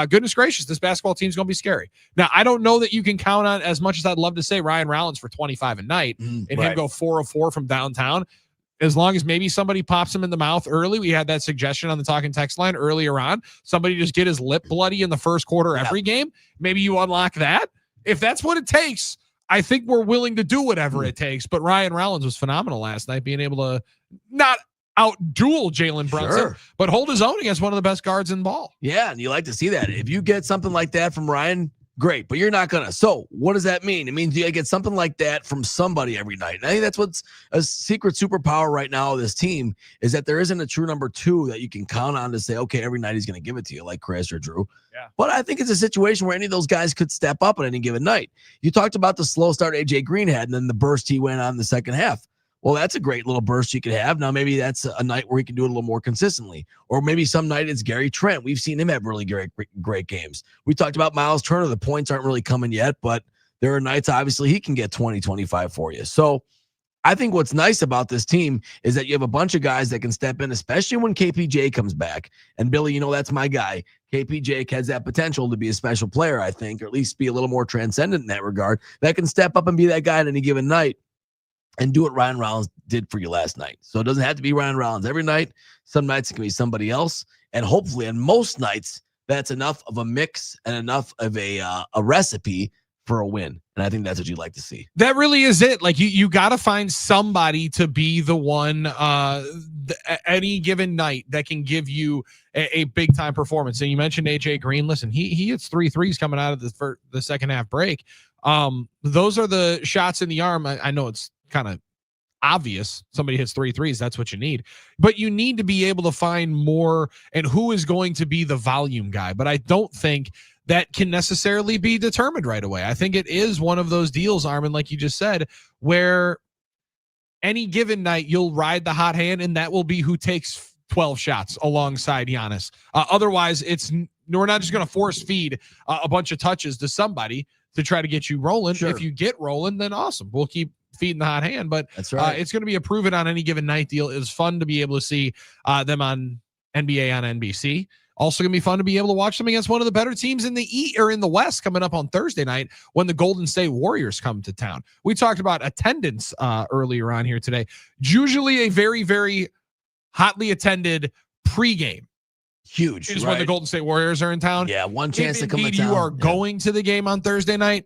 goodness gracious, this basketball team's going to be scary. Now, I don't know that you can count on, as much as I'd love to say, Ryan Rollins for 25 a night and him go 4 of 4 from downtown. As long as maybe somebody pops him in the mouth early. We had that suggestion on the talking text line earlier on. Somebody just get his lip bloody in the first quarter every game. Maybe you unlock that. If that's what it takes, I think we're willing to do whatever it takes. But Ryan Rollins was phenomenal last night, being able to not out-duel Jalen Brunson, but hold his own against one of the best guards in ball. Yeah, and you like to see that. If you get something like that from Ryan, great, but you're not gonna. So what does that mean? It means you get something like that from somebody every night. And I think that's what's a secret superpower right now of this team, is that there isn't a true number 2 that you can count on to say, okay, every night he's going to give it to you, like Chris or Drew. Yeah. But I think it's a situation where any of those guys could step up on any given night. You talked about the slow start AJ Green had, and then the burst he went on in the second half. Well, that's a great little burst you could have. Now, maybe that's a night where he can do it a little more consistently. Or maybe some night it's Gary Trent. We've seen him have really great games. We talked about Miles Turner. The points aren't really coming yet, but there are nights, obviously, he can get 20, 25 for you. So I think what's nice about this team is that you have a bunch of guys that can step in, especially when KPJ comes back. And Billy, that's my guy. KPJ has that potential to be a special player, I think, or at least be a little more transcendent in that regard, that can step up and be that guy at any given night and do what Ryan Rollins did for you last night. So it doesn't have to be Ryan Rollins every night. Some nights it can be somebody else. And hopefully, on most nights, that's enough of a mix and enough of a recipe for a win. And I think that's what you'd like to see. That really is it. Like you got to find somebody to be the one any given night that can give you a big time performance. And you mentioned AJ Green. Listen, he hits 3 threes coming out of the second half break. Those are the shots in the arm. I know it's kind of obvious. Somebody hits 3 threes, that's what you need. But you need to be able to find more, and who is going to be the volume guy. But I don't think that can necessarily be determined right away. I think it is one of those deals, Armin, like you just said, where any given night you'll ride the hot hand, and that will be who takes 12 shots alongside Giannis. Otherwise, we're not just going to force feed a bunch of touches to somebody to try to get you rolling. Sure. If you get rolling, then awesome. We'll keep feeding the hot hand. But that's right. It's going to be a prove it on any given night deal. It was fun to be able to see them on NBA on NBC. Also going to be fun to be able to watch them against one of the better teams in the in the West coming up on Thursday night when the Golden State Warriors come to town. We talked about attendance earlier on here today. It's usually a very, very hotly attended pregame. Huge. Is when the Golden State Warriors are in town. Yeah, one chance if to come to town. You are going to the game on Thursday night,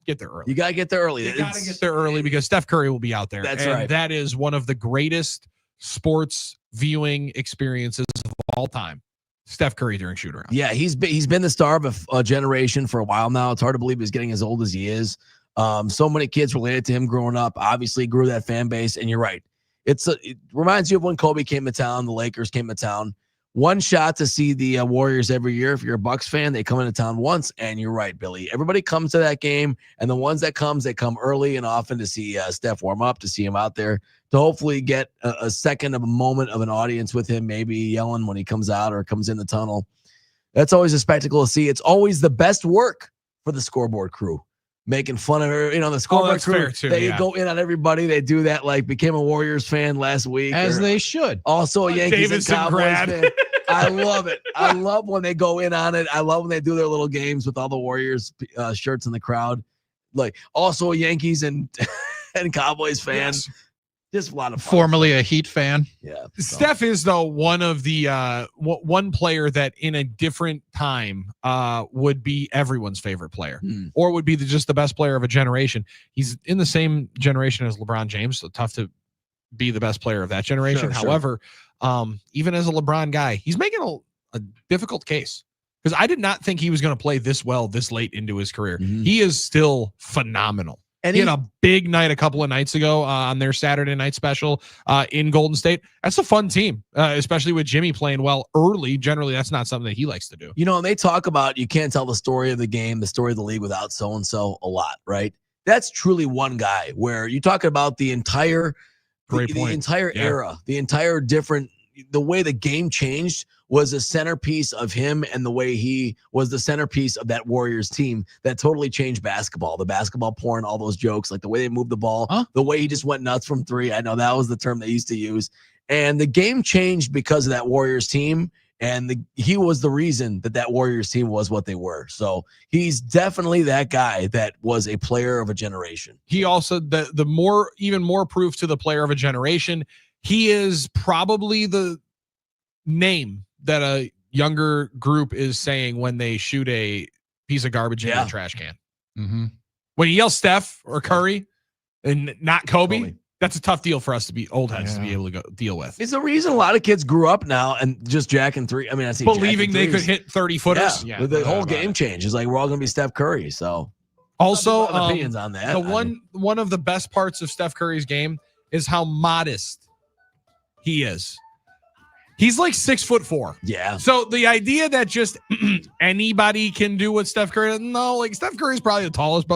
get there early. You got to get there early. You got to get there early because Steph Curry will be out there. That's right. That is one of the greatest sports viewing experiences of all time. Steph Curry during shoot around. Yeah, he's been the star of a generation for a while now. It's hard to believe he's getting as old as he is. So many kids related to him growing up. Obviously, grew that fan base. And you're right. It reminds you of when Kobe came to town, the Lakers came to town. One shot to see the Warriors every year. If you're a Bucks fan, they come into town once. And you're right, Billy. Everybody comes to that game, and the ones that they come early and often to see Steph warm up, to see him out there, to hopefully get a second of a moment of an audience with him, maybe yelling when he comes out or comes in the tunnel. That's always a spectacle to see. It's always the best work for the scoreboard crew. Making fun of her, the scoreboard crew. They go in on everybody. They do that. Like became a Warriors fan last week, as they should. Also a Yankees and Cowboys fan. I love it. I love when they go in on it. I love when they do their little games with all the Warriors shirts in the crowd. Like also a Yankees and Cowboys fan. Yes. Just a lot of fun. Formerly a Heat fan. Yeah. Steph is though one of the one player that in a different time would be everyone's favorite player, or would be just the best player of a generation. He's in the same generation as LeBron James, so tough to be the best player of that generation. Sure. However, even as a LeBron guy, he's making a difficult case, because I did not think he was going to play this well this late into his career. He is still phenomenal. And he had a big night a couple of nights ago on their Saturday night special in Golden State. That's a fun team, especially with Jimmy playing well early. Generally, that's not something that he likes to do. You know, and they talk about you can't tell the story of the game, the story of the league without so-and-so a lot, right? That's truly one guy where you talk about the entire the entire era, the entire the way the game changed was a centerpiece of him, and the way he was the centerpiece of that Warriors team that totally changed basketball. The basketball porn, all those jokes, like the way they moved the ball, the way he just went nuts from three. I know that was the term they used to use. And the game changed because of that Warriors team. And he was the reason that Warriors team was what they were. So he's definitely that guy that was a player of a generation. He also, even more proof to the player of a generation, he is probably the name that a younger group is saying when they shoot a piece of garbage in a trash can. When you yell Steph or Curry and not Kobe, that's a tough deal for us to be old heads to be able to go deal with. It's the reason a lot of kids grew up now and just jacking three. I mean, I see believing they could hit 30-footers. Yeah, with the whole game change. It's like we're all going to be Steph Curry. So also opinions on that. One of the best parts of Steph Curry's game is how modest he is. He's like 6'4". Yeah. So the idea that just anybody can do what Steph Curry does, no, like Steph Curry's probably the tallest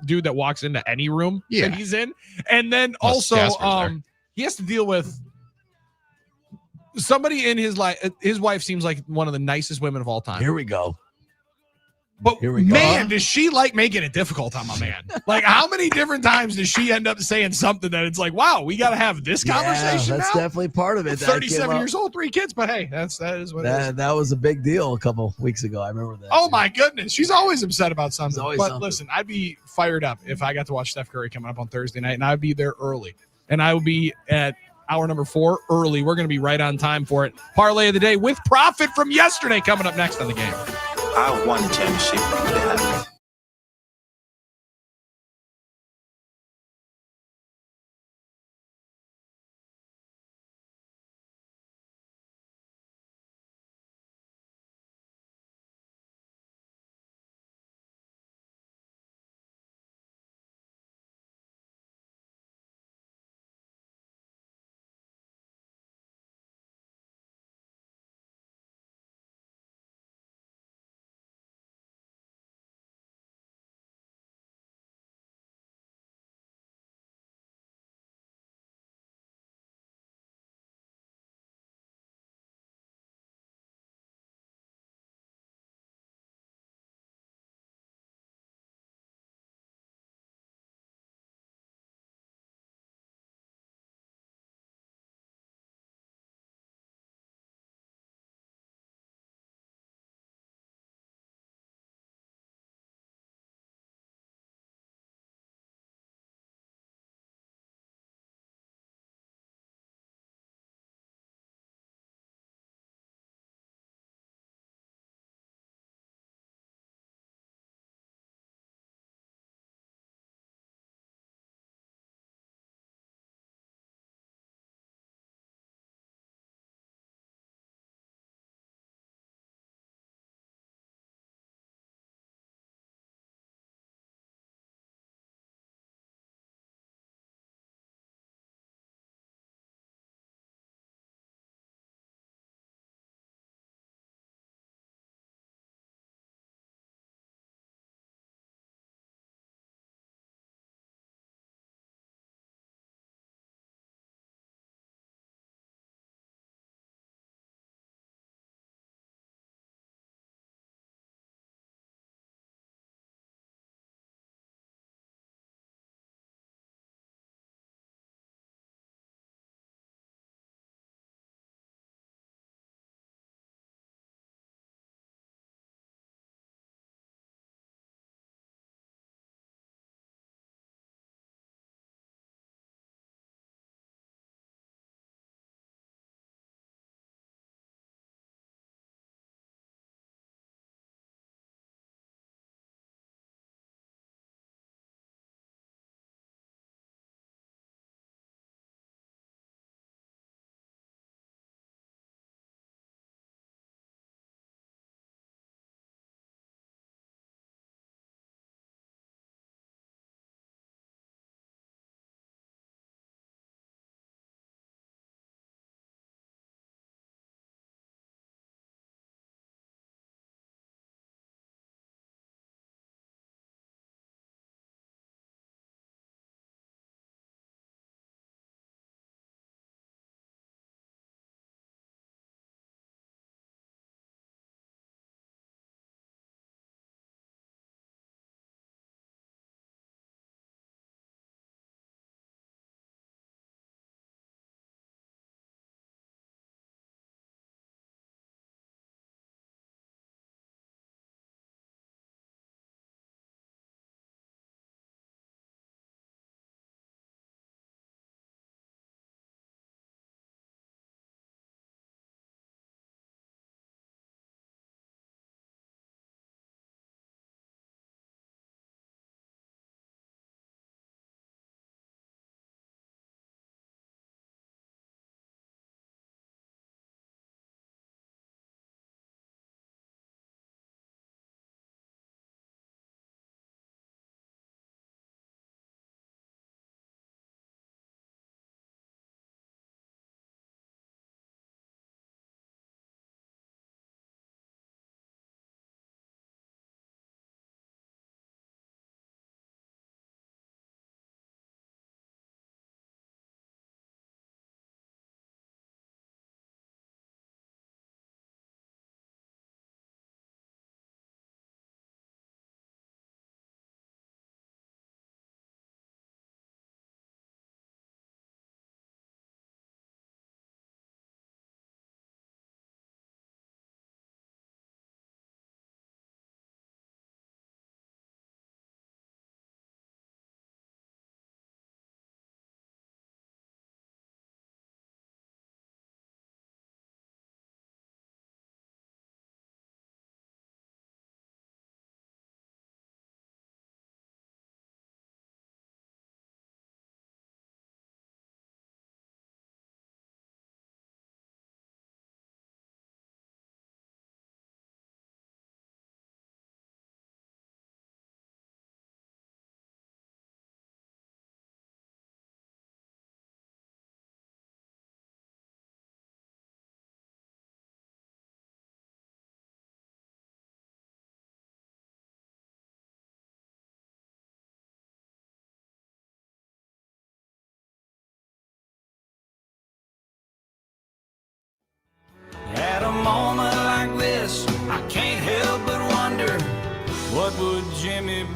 dude that walks into any room that he's in. And then he has to deal with somebody in his life. His wife seems like one of the nicest women of all time. Here we go. But man, does she like making it difficult on my man? Like, how many different times does she end up saying something that it's like, wow, we got to have this conversation that's now? definitely part of it. 37 years old, 3 kids, but hey, that is what it is. That was a big deal a couple weeks ago. I remember that. Oh my goodness, she's always upset about something. Always But something. listen, I'd be fired up if I got to watch Steph Curry coming up on Thursday night, and I'd be there early, and I would be at hour number 4 early. We're going to be right on time for it. Parlay of the day with profit from yesterday coming up next on the game. I won the championship. They haven't.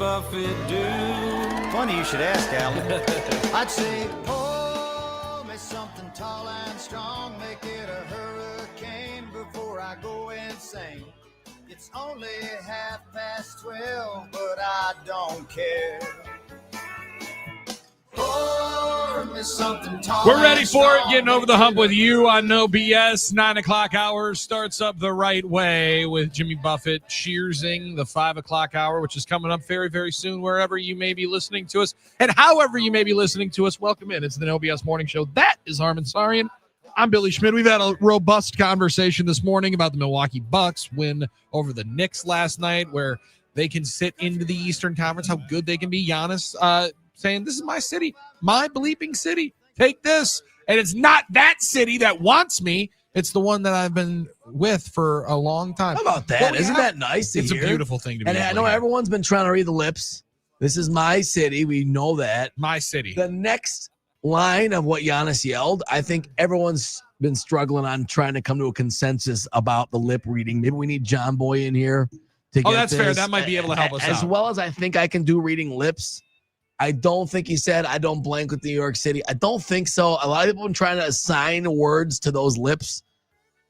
Buffett do? Funny you should ask, Alan. I'd say, pour me something tall and strong, make it a hurricane before I go insane. It's only 12:30, but I don't care. Pour me something tall. We're ready for it. Getting over the hump with you on No BS. 9 o'clock hour starts up the right way with Jimmy Buffett cheersing the 5 o'clock hour, which is coming up very, very soon, wherever you may be listening to us. And however you may be listening to us, welcome in. It's the No BS Morning Show. That is Harman Sarian. I'm Billy Schmidt. We've had a robust conversation this morning about the Milwaukee Bucks win over the Knicks last night, where they can sit into the Eastern Conference, how good they can be. Giannis saying, this is my city, my bleeping city. Take this. And it's not that city that wants me. It's the one that I've been with for a long time. How about that? Isn't that nice to It's hear? a beautiful thing to be And I able know to hear. everyone's been trying to read the lips. This is my city. We know that. My city. The next line of what Giannis yelled, I think everyone's been struggling on trying to come to a consensus about the lip reading. Maybe we need John Boy in here to get that's fair. this. That might be able to help us As out. well as I think I can do reading lips. I don't think he said, I don't blank with New York City. I don't think so. A lot of people have been trying to assign words to those lips.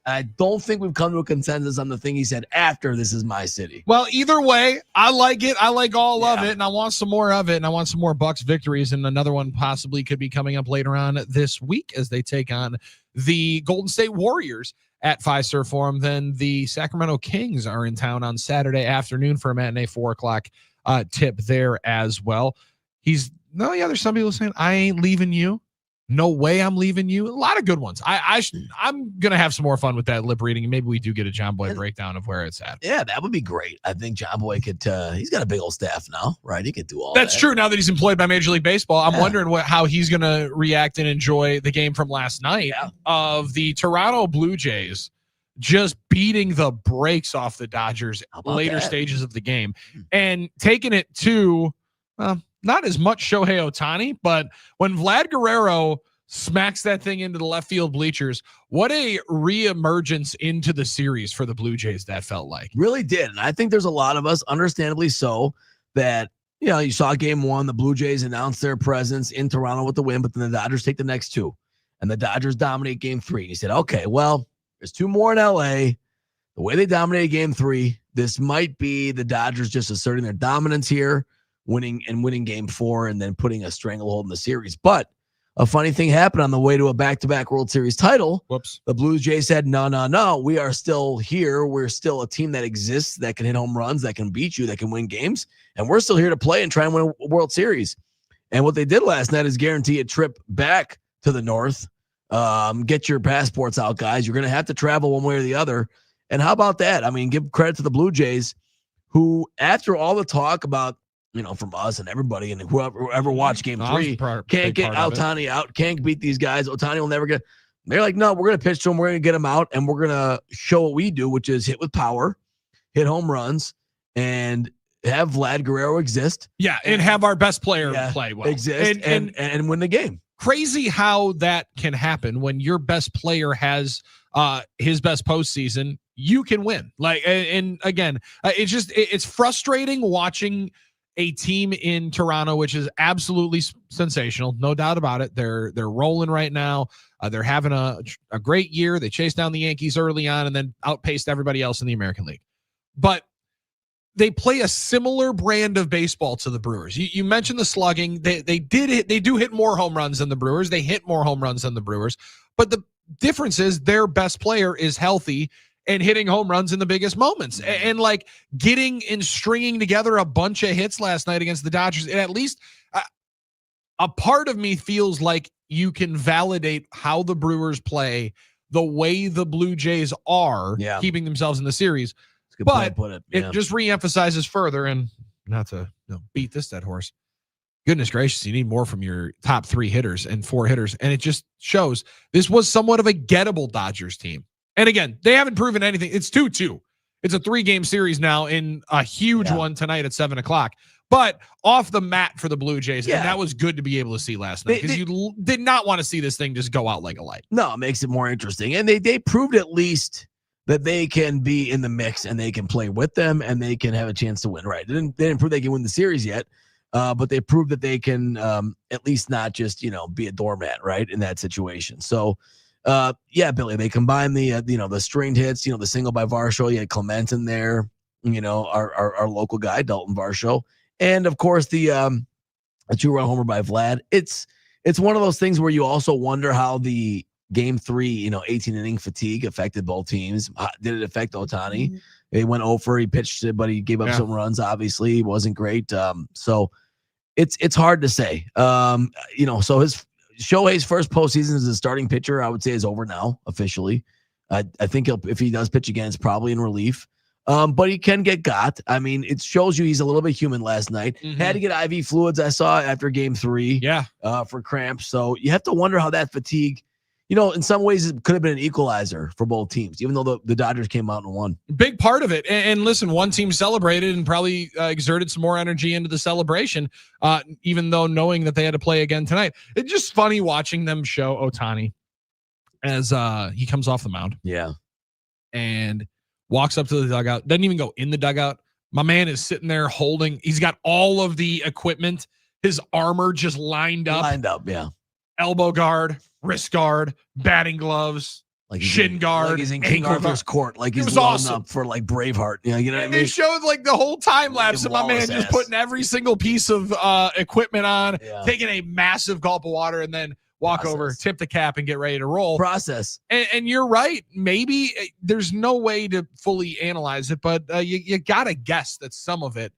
I don't think we've come to a consensus on the thing he said after this is my city. Well, either way, I like it. I like all of it, and I want some more of it, and I want some more Bucks victories, and another one possibly could be coming up later on this week as they take on the Golden State Warriors at Fiserv Forum. Then the Sacramento Kings are in town on Saturday afternoon for a matinee 4 o'clock tip there as well. There's some people saying, I ain't leaving you. No way I'm leaving you. A lot of good ones. I'm going to have some more fun with that lip reading, and maybe we do get a John Boy breakdown of where it's at. Yeah, that would be great. I think John Boy could, he's got a big old staff now, right? He could do all that. That's true. Now that he's employed by Major League Baseball, I'm wondering how he's going to react and enjoy the game from last night of the Toronto Blue Jays just beating the brakes off the Dodgers later stages of the game and taking it to, not as much Shohei Ohtani, but when Vlad Guerrero smacks that thing into the left field bleachers, what a reemergence into the series for the Blue Jays that felt like. Really did. And I think there's a lot of us, understandably so, that, you saw game one, the Blue Jays announced their presence in Toronto with the win, but then the Dodgers take the next two. And the Dodgers dominate game three. And he said, okay, well, there's two more in LA. The way they dominated game three, this might be the Dodgers just asserting their dominance here, winning game four, and then putting a stranglehold in the series. But a funny thing happened on the way to a back-to-back World Series title. Whoops. The Blue Jays said, no, we are still here. We're still a team that exists, that can hit home runs, that can beat you, that can win games. And we're still here to play and try and win a World Series. And what they did last night is guarantee a trip back to the North. Get your passports out, guys. You're going to have to travel one way or the other. And how about that? I mean, give credit to the Blue Jays, who, after all the talk about, from us and everybody and whoever watched game three, can't get Ohtani out, can't beat these guys. Ohtani will never get. They're like, no, we're going to pitch to him. We're going to get him out, and we're going to show what we do, which is hit with power, hit home runs, and have Vlad Guerrero exist. Yeah, and have our best player play well. Exist and win the game. Crazy how that can happen when your best player has his best postseason. You can win. And again, it's frustrating watching a team in Toronto, which is absolutely sensational, no doubt about it. They're rolling right now. They're having a great year. They chased down the Yankees early on and then outpaced everybody else in the American League. But they play a similar brand of baseball to the Brewers. You mentioned the slugging. They do hit more home runs than the Brewers. They hit more home runs than the Brewers. But the difference is their best player is healthy and hitting home runs in the biggest moments, and like getting and stringing together a bunch of hits last night against the Dodgers. And at least a part of me feels like you can validate how the Brewers play the way the Blue Jays are keeping themselves in the series. But it just reemphasizes further, and not to beat this dead horse. Goodness gracious, you need more from your top three hitters and four hitters. And it just shows this was somewhat of a gettable Dodgers team. And again, they haven't proven anything. It's 2-2. It's a 3-game series now in a huge one tonight at 7 o'clock. But off the mat for the Blue Jays. And that was good to be able to see last night because you did not want to see this thing just go out like a light. No, it makes it more interesting. And they proved at least that they can be in the mix and they can play with them and they can have a chance to win. Right? They didn't prove they can win the series yet, but they proved that they can at least not just be a doormat, right, in that situation. So. Yeah, Billy, they combine the the stringed hits, the single by Varsho. You had Clement in there, our local guy, Dalton Varsho. And of course the 2-run homer by Vlad. It's one of those things where you also wonder how the game 3, 18 inning fatigue affected both teams. Did it affect Ohtani? Mm-hmm. He went over, he pitched it, but he gave up some runs. Obviously, he wasn't great. So it's hard to say. So Shohei's first postseason as a starting pitcher, I would say, is over now officially. I think if he does pitch again, it's probably in relief. But he can get got. I mean, it shows you he's a little bit human last night. Mm-hmm. Had to get IV fluids, I saw, after game 3. Yeah. For cramps. So you have to wonder how that fatigue, in some ways it could have been an equalizer for both teams, even though the Dodgers came out and won. Big part of it. And listen, one team celebrated and probably exerted some more energy into the celebration, even though knowing that they had to play again tonight. It's just funny watching them show Ohtani as he comes off the mound. Yeah. And walks up to the dugout, doesn't even go in the dugout. My man is sitting there holding, he's got all of the equipment, his armor just lined up. Yeah. Elbow guard, wrist guard, batting gloves, shin guard. Like he's in King Arthur's court. Like he's loading up for like Braveheart. You know what I mean? They showed like the whole time lapse of my man just putting every single piece of equipment on, taking a massive gulp of water, and then walk over, tip the cap, and get ready to roll. Process. And you're right. Maybe there's no way to fully analyze it, but you got to guess that some of it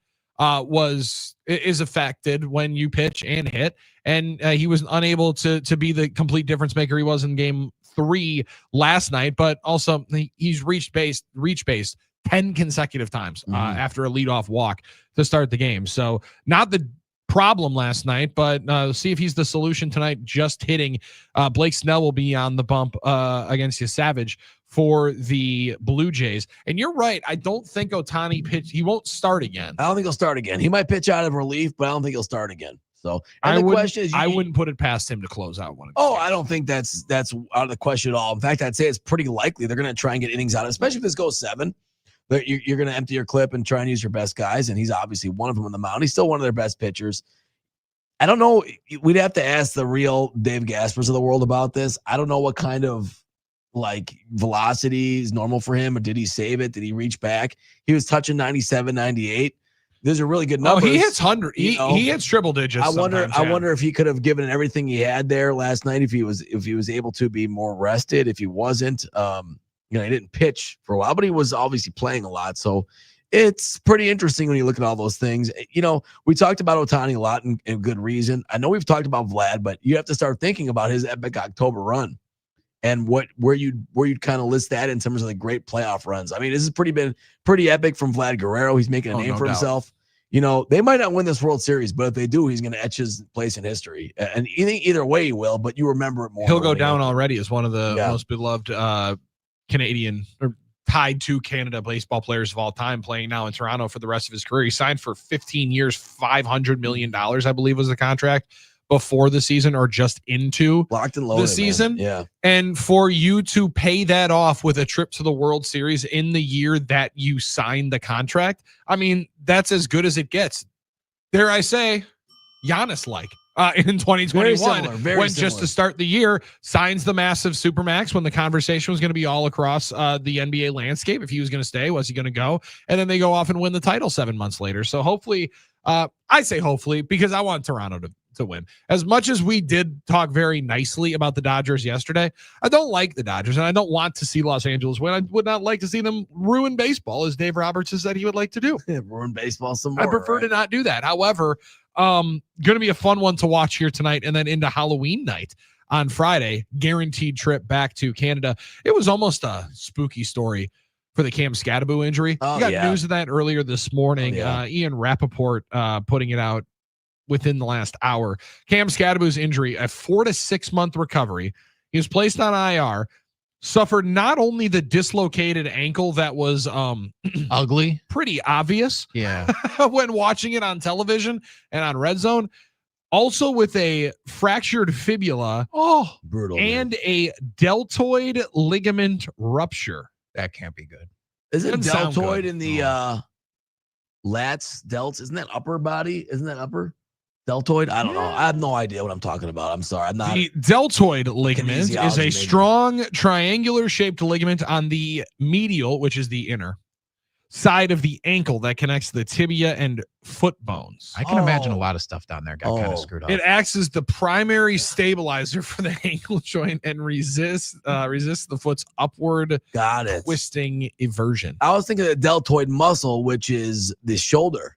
is affected when you pitch and hit. And he was unable to be the complete difference maker he was in game 3 last night, but also he's reached base 10 consecutive times after a leadoff walk to start the game. So not the problem last night, but see if he's the solution tonight. Just hitting. Blake Snell will be on the bump against you, Savage, for the Blue Jays. And you're right. I don't think Ohtani he won't start again. I don't think he'll start again. He might pitch out of relief, but I don't think he'll start again. So I wouldn't put it past him to close out one. I don't think that's out of the question at all. In fact, I'd say it's pretty likely they're going to try and get innings out, especially if this goes 7. You're going to empty your clip and try and use your best guys, and he's obviously one of them on the mound. He's still one of their best pitchers. I don't know. We'd have to ask the real Dave Gaspers of the world about this. I don't know what kind of velocity is normal for him, or did he save it? Did he reach back? He was touching 97, 98. Those are really good numbers. Oh, he hits 100. He hits triple digits. I wonder if he could have given everything he had there last night. If he was able to be more rested. If he wasn't, he didn't pitch for a while, but he was obviously playing a lot. So it's pretty interesting when you look at all those things. We talked about Ohtani a lot and good reason. I know we've talked about Vlad, but you have to start thinking about his epic October run and where you'd kind of list that in terms of the great playoff runs. I mean, this has been pretty epic from Vlad Guerrero. He's making a name for himself. They might not win this World Series, but if they do, he's going to etch his place in history. And either way he will, but you remember it more. He'll go down already as one of the most beloved Canadian or tied to Canada baseball players of all time, playing now in Toronto for the rest of his career. He signed for 15 years, $500 million, I believe was the contract before the season, or just into locked and loaded, the season. Man. Yeah. And for you to pay that off with a trip to the World Series in the year that you signed the contract, I mean, that's as good as it gets. Dare I say, Giannis-like. In 2021, when just to start the year, signs the massive supermax when the conversation was going to be all across the NBA landscape. If he was going to stay, was he going to go? And then they go off and win the title 7 months later. So hopefully, I say hopefully, because I want Toronto to win. As much as we did talk very nicely about the Dodgers yesterday, I don't like the Dodgers, and I don't want to see Los Angeles win. I would not like to see them ruin baseball, as Dave Roberts has said he would like to do. Ruin baseball some more. I prefer to not do that. However, going to be a fun one to watch here tonight, and then into Halloween night on Friday, guaranteed trip back to Canada. It was almost a spooky story for the Cam Scatterbo injury. You got news of that earlier this morning. Ian Rappaport putting it out within the last hour. Cam Scatterbo's injury, a 4 to 6 month recovery. He was placed on IR, suffered not only the dislocated ankle that was ugly, pretty obvious when watching it on television and on Red Zone, also with a fractured fibula brutal, and a deltoid ligament rupture. That can't be good. Is it Doesn't sound deltoid good. in the lats, delts? Isn't that upper body? Isn't that upper? Deltoid? I don't know. I have no idea what I'm talking about. I'm sorry. I'm not. The deltoid ligament is kinesiology a major. strong triangular shaped ligament on the medial, which is the inner side of the ankle that connects the tibia and foot bones. I can imagine a lot of stuff down there got kind of screwed up. It acts as the primary stabilizer for the ankle joint and resists the foot's upward twisting eversion. I was thinking of the deltoid muscle, which is the shoulder,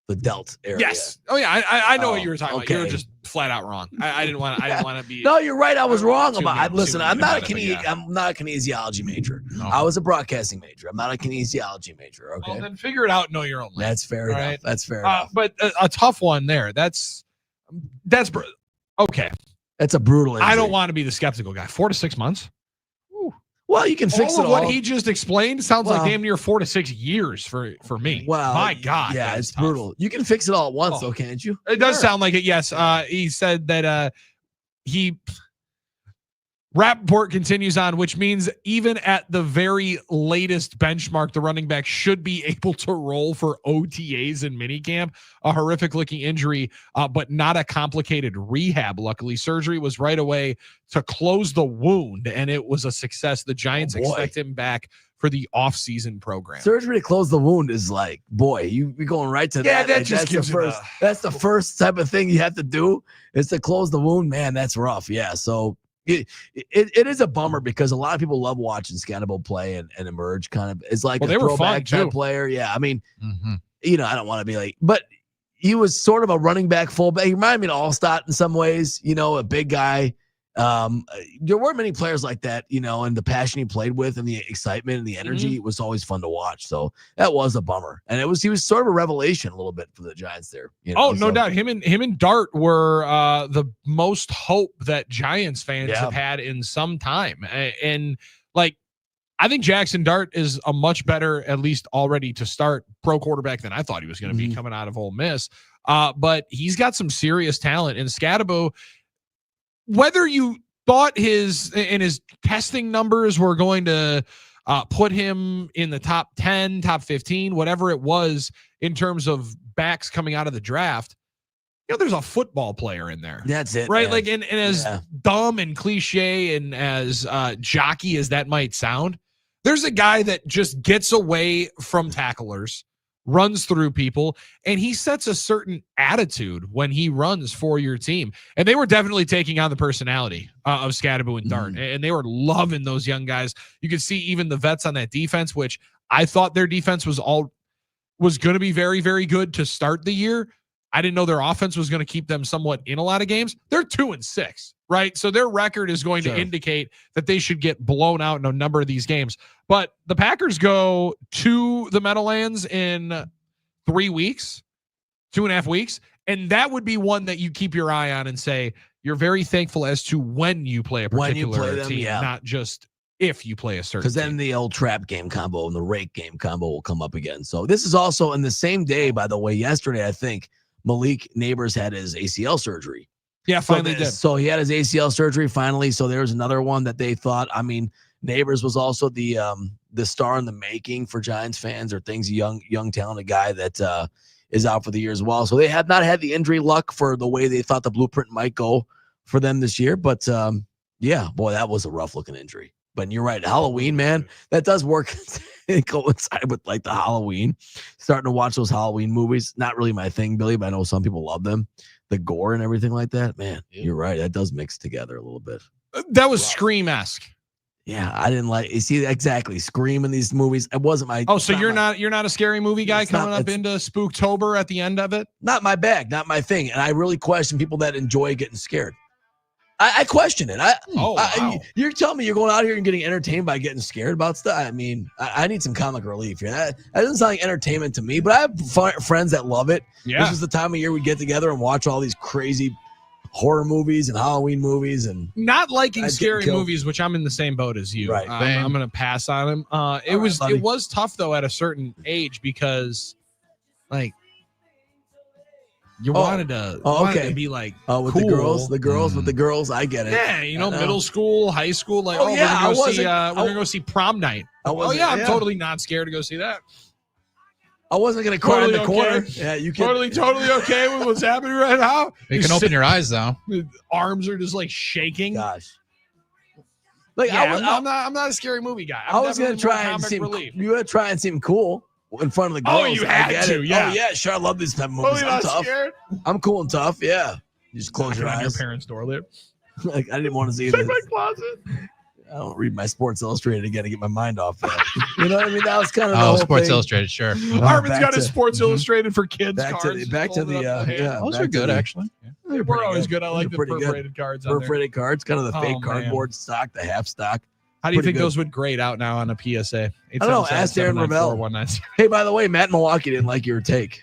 the delt area. Yes. Oh yeah. I know what you were talking about. You were just flat out wrong. I didn't want to be. No, you're right. I was wrong too about. mean, Listen, too I'm mean not a about it, but yeah. I'm not a kinesiology major. No. I was a broadcasting major. I'm not a kinesiology major. Okay, Well, then figure it out. Know your own language. that's fair All enough. right? That's fair enough. But a tough one there. That's okay. That's a brutal injury. I don't want to be the skeptical guy. 4 to 6 months. Well, you can fix all it of all. what he just explained sounds Well- like damn near 4 to 6 years for me. Well, my God, yeah, that it's is tough. brutal. You can fix it all at once, Oh. though, can't you? It does sound like it. Yes. He said that Rappaport continues on, which means even at the very latest benchmark, the running back should be able to roll for OTAs and minicamp. A horrific looking injury, but not a complicated rehab. Luckily, surgery was right away to close the wound, and it was a success. The Giants expect him back for the offseason program. Surgery to close the wound is like, boy, you're going right to Yeah, that. that Like, just that's gives the you first. That's the first type of thing you have to do is to close the wound. Man, that's rough. Yeah, so it is a bummer because a lot of people love watching Scannable play and emerge. Kind of, it's like Well, a they were fun, throwback type too. player. Yeah, I mean, I don't want to be like, but he was sort of a running back fullback. He reminded me of Allstott in some ways. A big guy. There weren't many players like that, and the passion he played with and the excitement and the energy was always fun to watch. So that was a bummer. And he was sort of a revelation a little bit for the Giants there. No doubt. Him and Dart were the most hope that Giants fans have had in some time. And I think Jackson Dart is a much better, at least already to start, pro quarterback than I thought he was going to be coming out of Ole Miss. But he's got some serious talent. And Scatabo, whether you thought his testing numbers were going to put him in the top 10, top 15, whatever it was in terms of backs coming out of the draft, there's a football player in there. That's it. Right? Man. And as dumb and cliche and as jockey as that might sound, there's a guy that just gets away from tacklers, runs through people, and he sets a certain attitude when he runs for your team. And they were definitely taking on the personality of Scatabo and Dart, and they were loving those young guys. You could see even the vets on that defense, which I thought their defense was going to be very, very good to start the year. I didn't know their offense was going to keep them somewhat in a lot of games. They're 2-6, right? So their record is going to indicate that they should get blown out in a number of these games. But the Packers go to the Meadowlands in 3 weeks, 2.5 weeks. And that would be one that you keep your eye on and say, you're very thankful as to when you play a particular team, not just if you play a certain Because then the old trap game combo and the rake game combo will come up again. So this is also in the same day, by the way, yesterday, I think, Malik Neighbors had his ACL surgery. Yeah, finally did. So he had his ACL surgery finally. So there's another one that they thought. I mean, Neighbors was also the star in the making for Giants fans, or things, young talented guy that is out for the year as well. So they have not had the injury luck for the way they thought the blueprint might go for them this year. But yeah, boy, that was a rough looking injury. But you're right, Halloween, man, that does work. Coincide with like the Halloween, starting to watch those Halloween movies. Not really my thing, Billy, but I know some people love them. The gore and everything like that, man. You're right. That does mix together a little bit. That was Scream-esque. Yeah, I didn't like. You see, exactly, Scream in these movies. It wasn't my. Oh, so you're not a scary movie guy coming up into Spooktober at the end of it? Not my bag, not my thing. And I really question people that enjoy getting scared. I question it. Wow. You're telling me you're going out here and getting entertained by getting scared about stuff? I mean, I need some comic relief here. That doesn't sound like entertainment to me, but I have friends that love it. Yeah. This is the time of year we get together and watch all these crazy horror movies and Halloween movies. And not liking scary movies, which I'm in the same boat as you. Right. I'm going to pass on them. It was tough though at a certain age because, like, You wanted to be like with cool. the girls with the girls. I get it. Yeah, middle school, high school. Like, we're gonna go see prom night. I'm totally not scared to go see that. I wasn't gonna cry in the corner. Yeah, you can totally okay with what's happening right now. You can open your eyes though. Arms are just like shaking. Gosh. Like I'm not a scary movie guy. I was gonna try and seem. You gotta try and seem cool in front of the girls. Oh, you had to. Yeah. Oh yeah, sure. I love these type of movies. I'm tough. Scared? I'm cool and tough. Yeah. You just close your eyes. Your parents' door there. Like I didn't want to see Check this. my closet. I don't read my Sports Illustrated again to get my mind off that. You know what I mean? That was kind of the Oh, whole Sports thing. Illustrated, sure. Armin's got his Sports Illustrated for kids Back cards. to the Those are good, actually. Yeah. We're always good. I like the perforated cards. Perforated cards, kind of the fake man. cardboard stock, the half stock. How do you Pretty think good. those would grade out now on a PSA? I don't know. Ask Darren Ravel. Hey, by the way, Matt in Milwaukee didn't like your take.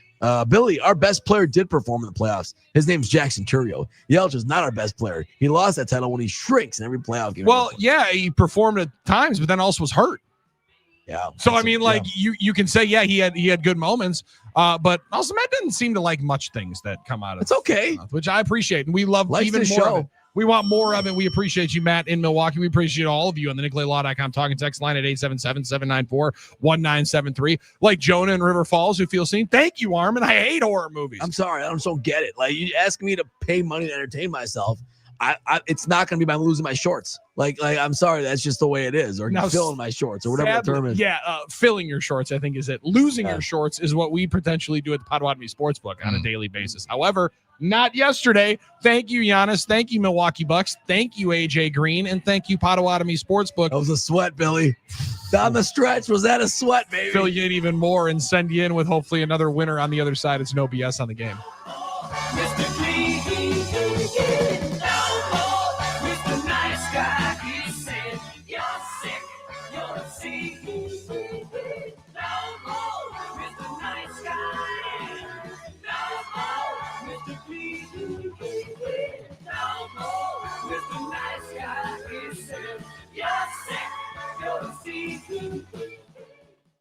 Billy, our best player did perform in the playoffs. His name's Jackson Turio. Yelich is not our best player. He lost that title when he shrinks in every playoff game. Well, yeah, he performed at times, but then also was hurt. Yeah. So I mean, like you can say, yeah, he had good moments, but also Matt didn't seem to like much things that come out of. It's okay, which I appreciate, and we love even more of it. We want more of it. We appreciate you, Matt, in Milwaukee. We appreciate all of you on the NickLayLaw.com talking text line at 877-794-1973. Like Jonah in River Falls who feel seen. Thank you, Armin. I hate horror movies. I'm sorry. I just don't get it. Like, you ask me to pay money to entertain myself. It's not going to be by losing my shorts. Like I'm sorry. That's just the way it is. Or now, filling my shorts or whatever the term is. Yeah, filling your shorts, I think, is it. Losing your shorts is what we potentially do at the Potawatomi Sportsbook on a daily basis. However, not yesterday. Thank you, Giannis. Thank you, Milwaukee Bucks. Thank you, AJ Green. And thank you, Potawatomi Sportsbook. That was a sweat, Billy. Down the stretch, was that a sweat, baby? Fill you in even more and send you in with hopefully another winner on the other side. It's no BS on the game. Mr. Green, Mr. Nice Guy, he said, you're sick, you're sick. No more, Mr. Nice Guy. No more, Mr. Green. No more, Mr. Nice Guy, he said, you're sick, you're sick.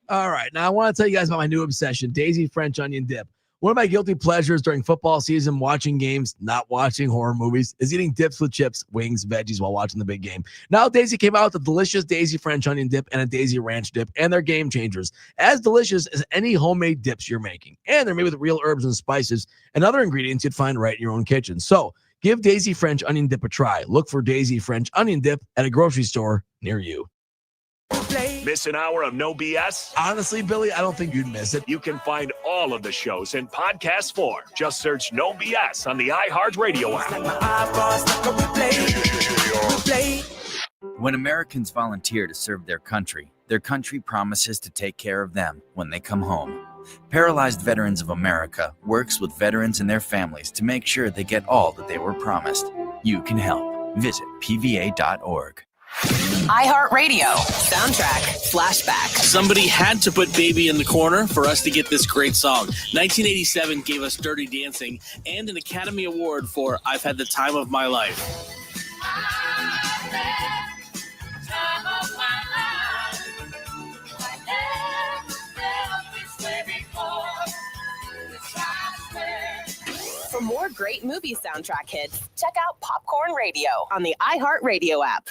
All right. Now I want to tell you guys about my new obsession, Daisy French Onion Dip. One of my guilty pleasures during football season, watching games, not watching horror movies, is eating dips with chips, wings, veggies while watching the big game. Now, Daisy came out with a delicious Daisy French Onion Dip and a Daisy Ranch Dip, and they're game changers. As delicious as any homemade dips you're making. And they're made with real herbs and spices and other ingredients you'd find right in your own kitchen. So, give Daisy French Onion Dip a try. Look for Daisy French Onion Dip at a grocery store near you. Miss an hour of no BS? Honestly, Billy, I don't think you'd miss it. You can find all of the shows in podcast form. Just search No BS on the iHeartRadio app. When Americans volunteer to serve their country promises to take care of them when they come home. Paralyzed Veterans of America works with veterans and their families to make sure they get all that they were promised. You can help. Visit pva.org. iHeartRadio soundtrack flashback. Somebody had to put Baby in the corner for us to get this great song. 1987 gave us Dirty Dancing and an Academy Award for I've Had the Time of My Life. For more great movie soundtrack hits, check out Popcorn Radio on the iHeartRadio app.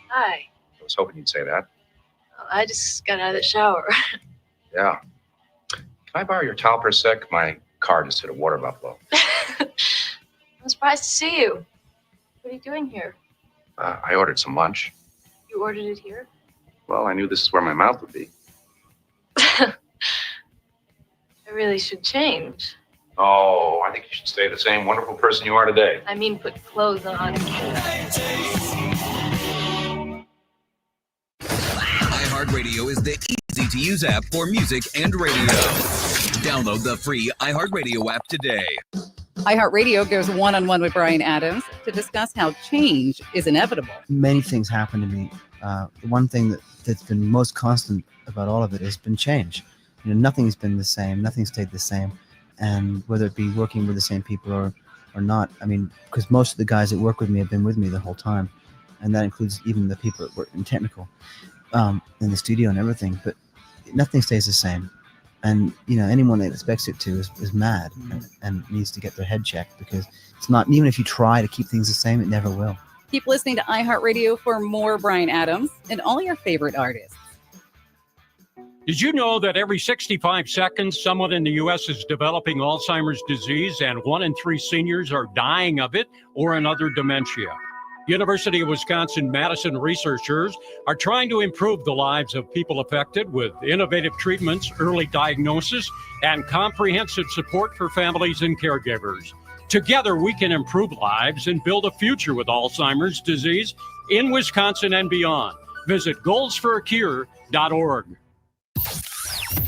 Hi. I was hoping you'd say that. I just got out of the shower. Yeah. Can I borrow your towel for a sec? My car just hit a water buffalo. I'm surprised to see you. What are you doing here? I ordered some lunch. You ordered it here? Well, I knew this is where my mouth would be. I really should change. Oh, I think you should stay the same wonderful person you are today. I mean, put clothes on. iHeartRadio is the easy-to-use app for music and radio. Download the free iHeartRadio app today. iHeartRadio goes one-on-one with Bryan Adams to discuss how change is inevitable. Many things happen to me. The one thing that's been most constant about all of it has been change. You know, nothing's been the same. Nothing stayed the same. And whether it be working with the same people or not, I mean, because most of the guys that work with me have been with me the whole time. And that includes even the people that work in technical, in the studio and everything. But nothing stays the same. And anyone that expects it to is mad and needs to get their head checked, because it's not, even if you try to keep things the same, it never will. Keep listening to iHeartRadio for more Bryan Adams and all your favorite artists. Did you know that every 65 seconds, someone in the U.S. is developing Alzheimer's disease, and 1 in 3 seniors are dying of it or another dementia? University of Wisconsin-Madison researchers are trying to improve the lives of people affected with innovative treatments, early diagnosis, and comprehensive support for families and caregivers. Together, we can improve lives and build a future with Alzheimer's disease in Wisconsin and beyond. Visit goalsforacure.org.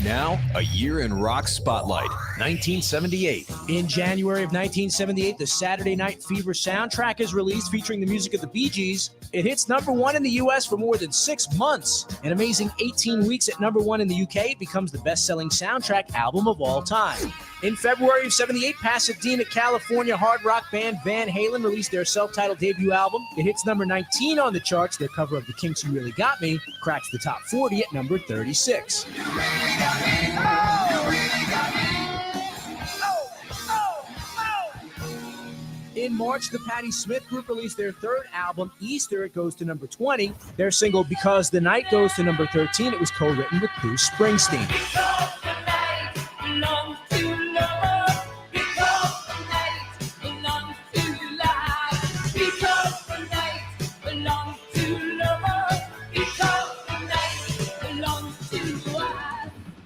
Now, a year in rock spotlight, 1978. In January of 1978, the Saturday Night Fever soundtrack is released featuring the music of the Bee Gees. It hits number 1 in the U.S. for more than 6 months. An amazing 18 weeks at number 1 in the UK, it becomes the best-selling soundtrack album of all time. In February of 78, Pasadena, California hard rock band Van Halen released their self-titled debut album. It hits number 19 on the charts. Their cover of The Kinks' You Really Got Me cracks the top 40 at number 36. In March, the Patti Smith Group released their third album, Easter. It goes to number 20. Their single, Because the Night, goes to number 13. It was co-written with Bruce Springsteen.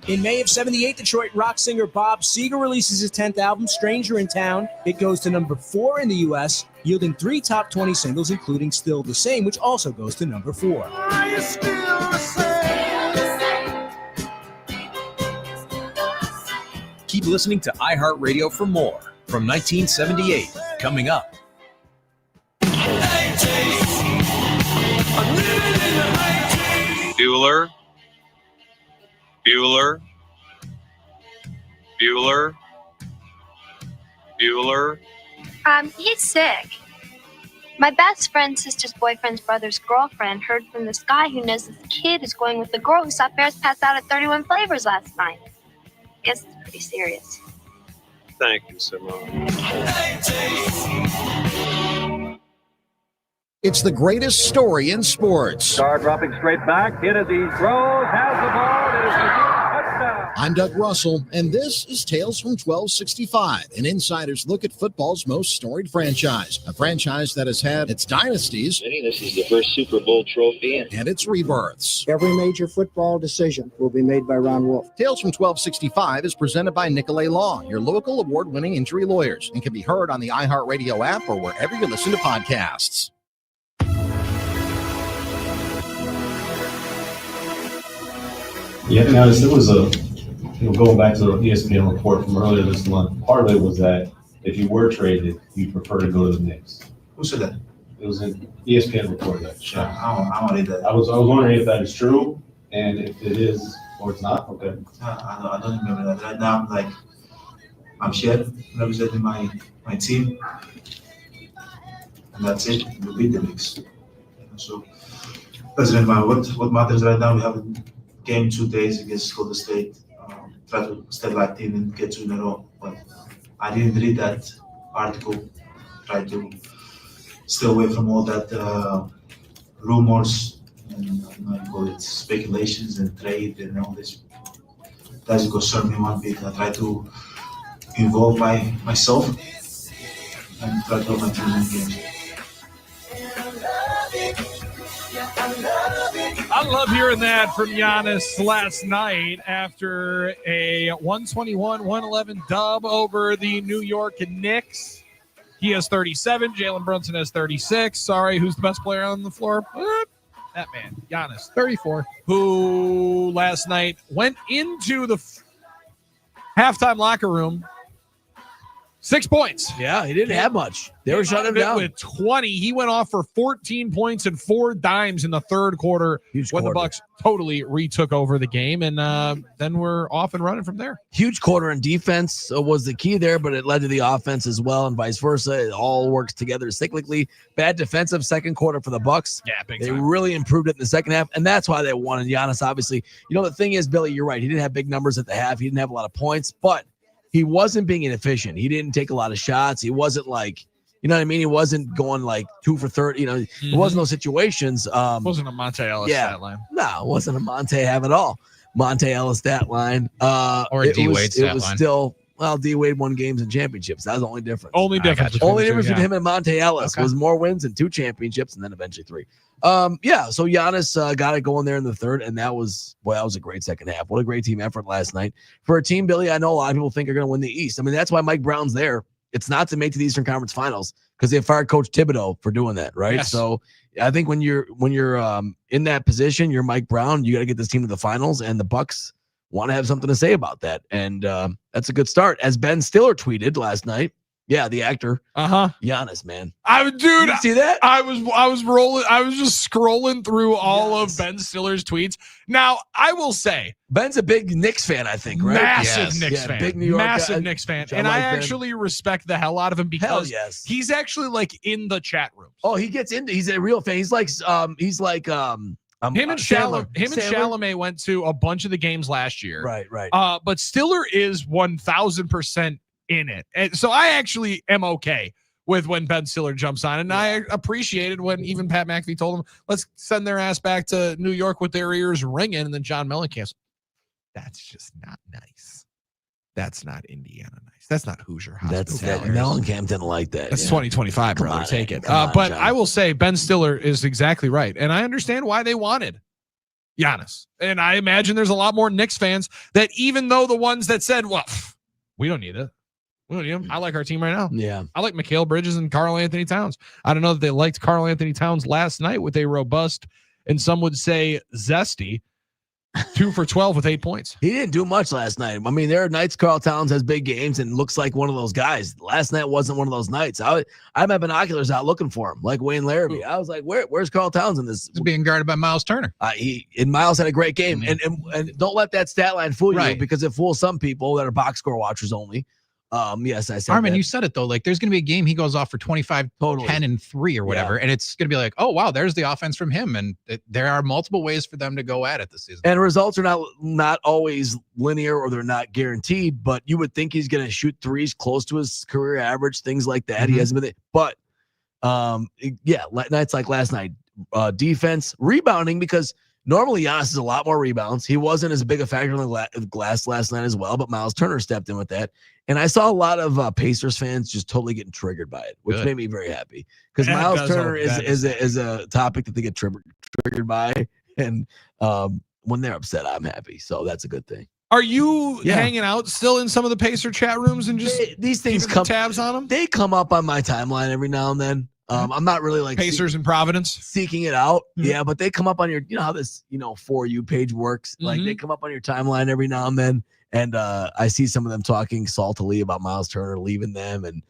In May of 78, Detroit rock singer Bob Seger releases his 10th album, Stranger in Town. It goes to number 4 in the U.S., yielding 3 top 20 singles, including Still the Same, which also goes to number 4. Are you still the same? Keep listening to iHeartRadio for more from 1978. Coming up. Bueller. Bueller. Bueller. Bueller. He's sick. My best friend's sister's boyfriend's brother's girlfriend heard from this guy who knows this kid is going with the girl who saw Ferris pass out at 31 Flavors last night. Guess it's pretty serious. Thank you, Simone. It's the greatest story in sports. Star dropping straight back. Hit as he throws. Has the ball. It is a touchdown. I'm Doug Russell, and this is Tales from 1265, an insider's look at football's most storied franchise. A franchise that has had its dynasties. This is the first Super Bowl trophy. And its rebirths. Every major football decision will be made by Ron Wolf. Tales from 1265 is presented by Nicolay Law, your local award-winning injury lawyers, and can be heard on the iHeartRadio app or wherever you listen to podcasts. Yeah, now there was going back to the ESPN report from earlier this month. Part of it was that if you were traded, you'd prefer to go to the Knicks. Who said that? It was an ESPN report that. Sure, I don't read that. I was wondering if that is true, and if it is or it's not. Okay. I don't remember that. Right now, I'm here representing my team, and that's it. We beat the Knicks. So doesn't matter what matters right now. We have a game 2 days against Golden State. Try to stay locked in and get 2 in a row. But I didn't read that article. Try to stay away from all that rumors and I call it speculations and trade and all this. Doesn't concern me one bit. I try to involve myself and try to help my team in games. I love hearing that from Giannis last night after a 121-111 dub over the New York Knicks. He has 37. Jalen Brunson has 36. Sorry, who's the best player on the floor? That man, Giannis, 34, who last night went into the halftime locker room, 6 points. Yeah, he didn't have much. They were shutting him down with 20. He went off for 14 points and 4 dimes in the third quarter when the Bucks totally retook over the game, and then we're off and running from there. Huge quarter in defense was the key there, but it led to the offense as well, and vice versa. It all works together cyclically. Bad defensive second quarter for the Bucks. Yeah, big They time. really improved it in the second half, and that's why they won. And Giannis, obviously, the thing is, Billy, you're right. He didn't have big numbers at the half. He didn't have a lot of points, but he wasn't being inefficient. He didn't take a lot of shots. He wasn't like, you know what I mean? He wasn't going like 2 for 30. It wasn't those situations. Wasn't a Monte Ellis stat line. No, it wasn't a Monte have at all. Monte Ellis stat line. Or a D-Wade stat line. It was still, D-Wade won games and championships. That was the only difference. Only difference between him and Monte Ellis was more wins and 2 championships and then eventually 3. So Giannis got it going there in the third, and that was a great second half. What a great team effort last night. For a team, Billy, I know a lot of people think are going to win the East. I mean, that's why Mike Brown's there. It's not to make to the Eastern Conference Finals because they fired Coach Thibodeau for doing that, right? Yes. So I think when you're in that position, you're Mike Brown, you got to get this team to the finals, and the Bucks want to have something to say about that. And that's a good start. As Ben Stiller tweeted last night, yeah, the actor. Giannis, man. Dude, you see that? I was rolling. I was just scrolling through all of Ben Stiller's tweets. Now, I will say, Ben's a big Knicks fan, I think, right? Massive Knicks fan. Big New York massive guy. Knicks fan. I And like I Ben. actually respect the hell out of him because he's actually like in the chat room. Oh, he gets into. He's a real fan. He's like him and Chalamet went to a bunch of the games last year. Right. But Stiller is 1,000% in it. And so I actually am okay with when Ben Stiller jumps on. And I appreciated when even Pat McAfee told him, let's send their ass back to New York with their ears ringing. And then John Mellencamp, that's just not nice. That's not Indiana nice. That's not Hoosier hospitality. Mellencamp didn't like that. That's 2025, brother. on, Take it. come on, But John. I will say Ben Stiller is exactly right. And I understand why they wanted Giannis. And I imagine there's a lot more Knicks fans that even though the ones that said, well, we don't need it. We don't need him. I like our team right now. Yeah. I like Mikal Bridges and Karl Anthony Towns. I don't know that they liked Karl Anthony Towns last night with a robust, and some would say zesty, 2 for 12 with 8 points. He didn't do much last night. I mean, there are nights Karl Towns has big games and looks like one of those guys. Last night wasn't one of those nights. I had my binoculars out looking for him, like Wayne Larrabee. I was like, where's Karl Towns in this? He's being guarded by Miles Turner. Miles had a great game. And don't let that stat line fool you Right. because it fools some people that are box score watchers only. Yes, I said Armin, that. you said it though. Like, there's going to be a game he goes off for 25, 10, and 3 or whatever, and it's going to be like, oh wow, there's the offense from him, and there are multiple ways for them to go at it this season. And results are not always linear or they're not guaranteed, but you would think he's going to shoot threes close to his career average, things like that. He hasn't been, but nights like last night, defense, rebounding, because normally Giannis is a lot more rebounds. He wasn't as big a factor on the glass last night as well, but Miles Turner stepped in with that. And I saw a lot of Pacers fans just totally getting triggered by it, which made me very happy because Miles Turner is a topic that they get triggered by. And when they're upset, I'm happy. So that's a good thing. Are you hanging out still in some of the Pacer chat rooms and just these things keeping tabs on them? They come up on my timeline every now and then. I'm not really like Pacers in Providence seeking it out. Yeah, but they come up on your, you know how this, For You page works. Like they come up on your timeline every now and then. And I see some of them talking saltily about Miles Turner leaving them and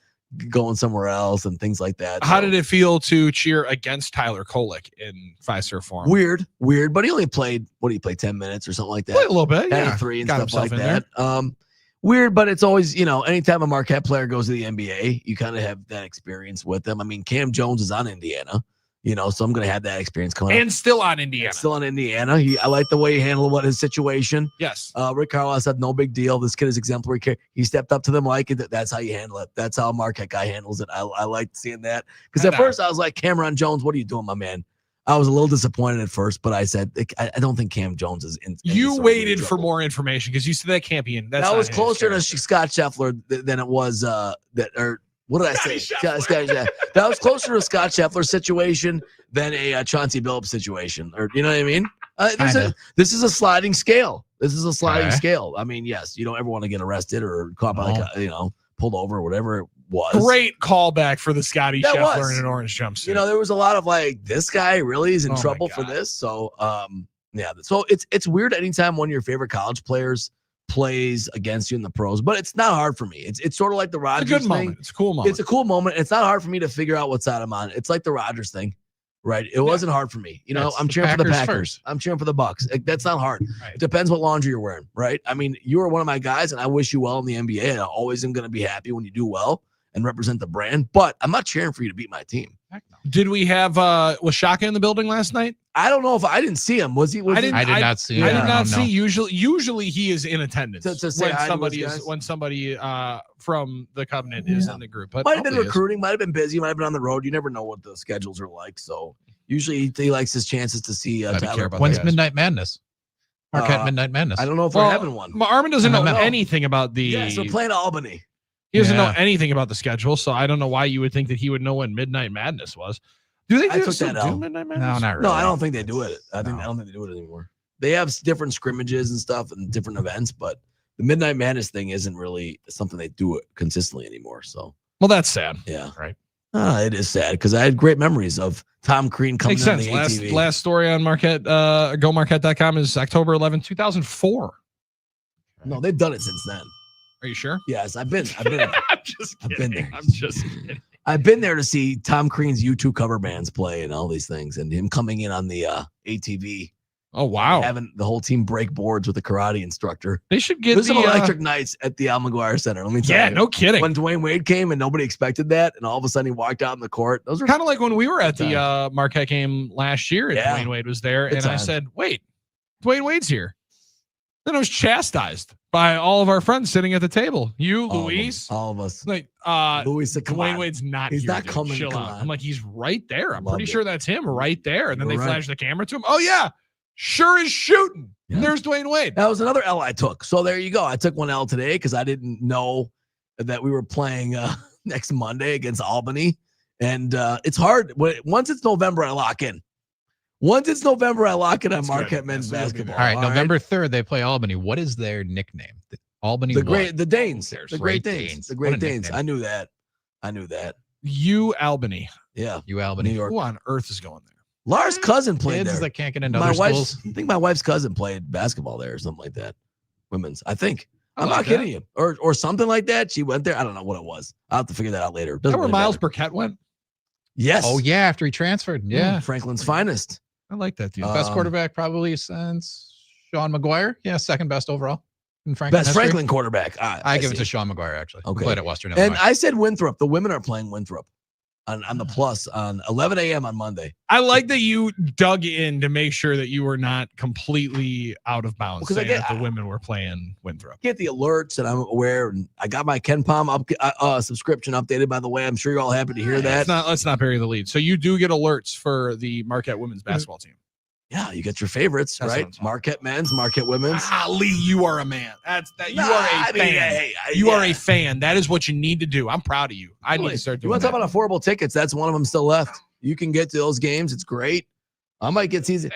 going somewhere else and things like that. How did it feel to cheer against Tyler Kolek in Fiserv Forum? Weird, but he only played, 10 minutes or something like that? Played a little bit, yeah. 3 and Got stuff like himself in that. Weird, but it's always, anytime a Marquette player goes to the NBA, you kind of have that experience with them. I mean, Cam Jones is on Indiana, so I'm going to have that experience coming and up. still on Indiana. Still on Indiana. I like the way he handled his situation. Yes. Rick Carlisle said, no big deal. This kid is exemplary. He stepped up to them like it. That's how you handle it. That's how a Marquette guy handles it. I like seeing that. Because at first I was like, Cameron Jones, what are you doing, my man? I was a little disappointed at first, but I said, I don't think Cam Jones is in. You waited for more information because you said that can't be in. That was closer to Scott Scheffler than it was what did I say? That was closer to a Scott Scheffler situation than a Chauncey Billups situation, or you know what I mean? This is a sliding scale. This is a sliding scale. I mean, yes, you don't ever want to get arrested or caught by pulled over or whatever it was. Great callback for the Scotty That Scheffler was. in an orange jumpsuit. There was a lot of like, this guy really is in trouble for this. So, so it's weird anytime one of your favorite college players plays against you in the pros, but it's not hard for me. It's sort of like the Rodgers It's a good thing. moment. It's a cool moment. It's a cool moment. It's not hard for me to figure out what side I'm on. It's like the Rodgers thing, right? It wasn't hard for me. You know, I'm cheering for the Packers. First. I'm cheering for the Bucks. That's not hard. Right. It depends what laundry you're wearing, right? I mean, you are one of my guys, and I wish you well in the NBA. And I always am going to be happy when you do well and represent the brand. But I'm not cheering for you to beat my team. Did we have was Shaka in the building last night? I don't know if I didn't see him. Was he? I did not see him. I did not No. see. Usually he is in attendance To say hi to when those somebody from the Covenant is in the group. But Might have been hopefully he is. recruiting, might have been busy, might have been on the road. You never know what the schedules are like. So usually he likes his chances to see Tyler. When's Midnight Madness? Marquette Midnight Madness. I don't know if we're having one. Armin doesn't know MML. anything about the. Yes, we're playing Albany. He doesn't know anything about the schedule, so I don't know why you would think that he would know when Midnight Madness was. Do they I took still that do L. Midnight No, Madness? not really. No, I don't think they do it. I don't think they do it anymore. They have different scrimmages and stuff and different events, but the Midnight Madness thing isn't really something they do it consistently anymore. So, well, that's sad. Yeah, right. It is sad because I had great memories of Tom Crean coming Makes on sense. the ATV. Last story on Marquette, GoMarquette.com is October 11, 2004. No, they've done it since then. Are you sure? Yes, I've been. I'm just I've been there. I'm just kidding. I've been there to see Tom Crean's U2 cover bands play and all these things, and him coming in on the ATV. Oh wow! Having the whole team break boards with a karate instructor. They should get There's some the, electric nights at the Al McGuire Center. Let me tell Yeah, you. no kidding. When Dwayne Wade came and nobody expected that, and all of a sudden he walked out in the court. Those are Kind of like when we were at Good the Marquette game last year, and Yeah. Dwayne Wade was there, Good and I time. said, "Wait, Dwayne Wade's here." Then I was chastised by all of our friends sitting at the table. You, all of them, Luis, all of us. like Luis said, "Come Dwayne on." Wade's not. He's here, not dude. coming, Chill come out. on. I'm like, he's right there. I'm Loved pretty it. sure that's him right there. And then You they were right. flash the camera to him. Oh yeah, sure is shooting. Yeah. And there's Dwayne Wade. That was another L I took. So there you go. I took one L today because I didn't know that we were playing next Monday against Albany. And it's hard. Once it's November, I lock in. Once it's November, I lock in on That's Marquette good. men's That's a good basketball. All right, November 3rd, they play Albany. What is their nickname? Albany. The what? great, the Danes, There's the Great Great Danes, Danes. the What Great a Danes. nickname. I knew that. You Albany. Yeah, You Albany. New York. Who on earth is going there? Lars' cousin played Kids there. that can't get into My other wife's, schools. I think my wife's cousin played basketball there or something like that. Women's, I think. I'm like not kidding you, or something like that. She went there. I don't know what it was. I'll have to figure that out later. Is Doesn't that where really Miles matter. Burkett went? Yes. Oh yeah, after he transferred. Yeah, Franklin's finest. I like that dude. best quarterback probably since Sean McGuire. Yeah, second best overall in Franklin. Best history. Franklin quarterback. I give it see. to Sean McGuire actually. He Okay. played at Western And Illinois. I said Winthrop. The women are playing Winthrop on the plus on 11 a.m. on Monday. I like that you dug in to make sure that you were not completely out of bounds. Because I saying get- that the women were playing Winthrop. Get the alerts, and I'm aware. And I got my Ken Palm subscription updated. By the way, I'm sure you're all happy to hear that. Let's not bury the lead. So you do get alerts for the Marquette women's basketball team. Yeah, you get your favorites, That's what right? I'm talking Marquette men's, Marquette women's. Lee, you are a man. That's that. You Nah, are a I fan. mean, hey, you are yeah. a fan. That is what you need to do. I'm proud of you. I need to start You doing want to that. talk about affordable tickets? That's one of them still left. You can get to those games. It's great. I might get season.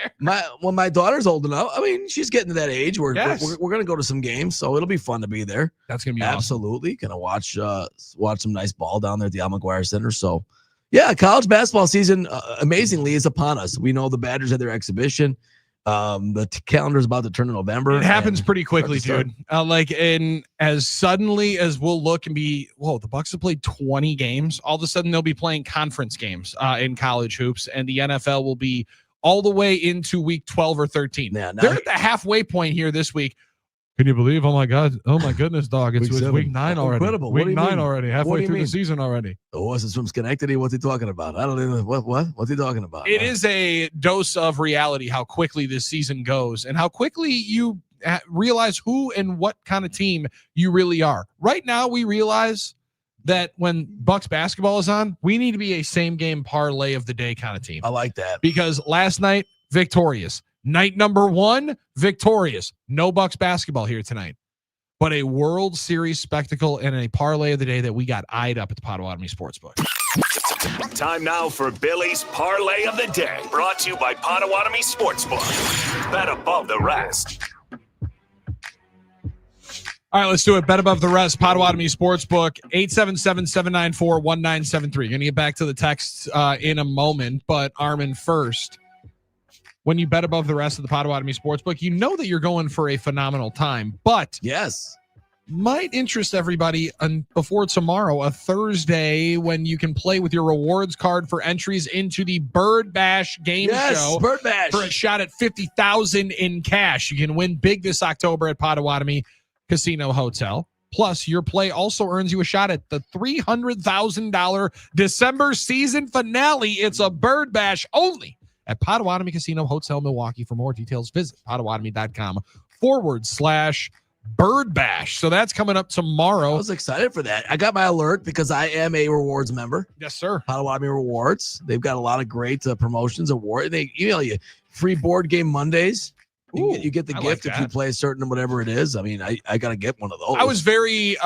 When my daughter's old enough, I mean, she's getting to that age where Yes. we're going to go to some games, so it'll be fun to be there. That's gonna be awesome. Absolutely. Gonna watch some nice ball down there at the Al McGuire Center. So, yeah, college basketball season amazingly is upon us. We know the Badgers had their exhibition. The calendar is about to turn to November. It happens and pretty quickly, start. dude. And as suddenly as we'll look and be, whoa, the Bucks have played 20 games. All of a sudden, they'll be playing conference games in college hoops, and the NFL will be all the way into week 12 or 13. Yeah, now- They're at the halfway point here this week. Can you believe? Oh my God! Oh my goodness, dog! It's Week week seven. 9 already. Incredible. What do Week you 9 mean? already. What do Halfway you through mean? the season already. The horse is from Schenectady. What's he talking about? I don't even. What's he talking about? It is a dose of reality how quickly this season goes and how quickly you realize who and what kind of team you really are. Right now, we realize that when Bucks basketball is on, we need to be a same game parlay of the day kind of team. I like that. Because last night, victorious. Night number 1, victorious. No Bucks basketball here tonight. But a World Series spectacle and a parlay of the day that we got eyed up at the Potawatomi Sportsbook. Time now for Billy's Parlay of the Day, brought to you by Potawatomi Sportsbook. Bet above the rest. All right, let's do it. Bet above the rest. Potawatomi Sportsbook, 877-794-1973. Going to get back to the texts in a moment, but Armin first. when you bet above the rest of the Potawatomi Sportsbook, you know that you're going for a phenomenal time. But yes, might interest everybody before tomorrow, a Thursday, when you can play with your rewards card for entries into the Bird Bash game show. Bird Bash. For a shot at $50,000 in cash. You can win big this October at Potawatomi Casino Hotel. Plus, your play also earns you a shot at the $300,000 December season finale. It's a Bird Bash only at Potawatomi Casino Hotel, Milwaukee. For more details, visit potawatomi.com/Bird Bash. So that's coming up tomorrow. I was excited for that. I got my alert because I am a rewards member. Yes, sir. Potawatomi Rewards. They've got a lot of great promotions. They email you free board game Mondays. You get the gift if you play a certain whatever it is. I mean, I got to get one of those. I was very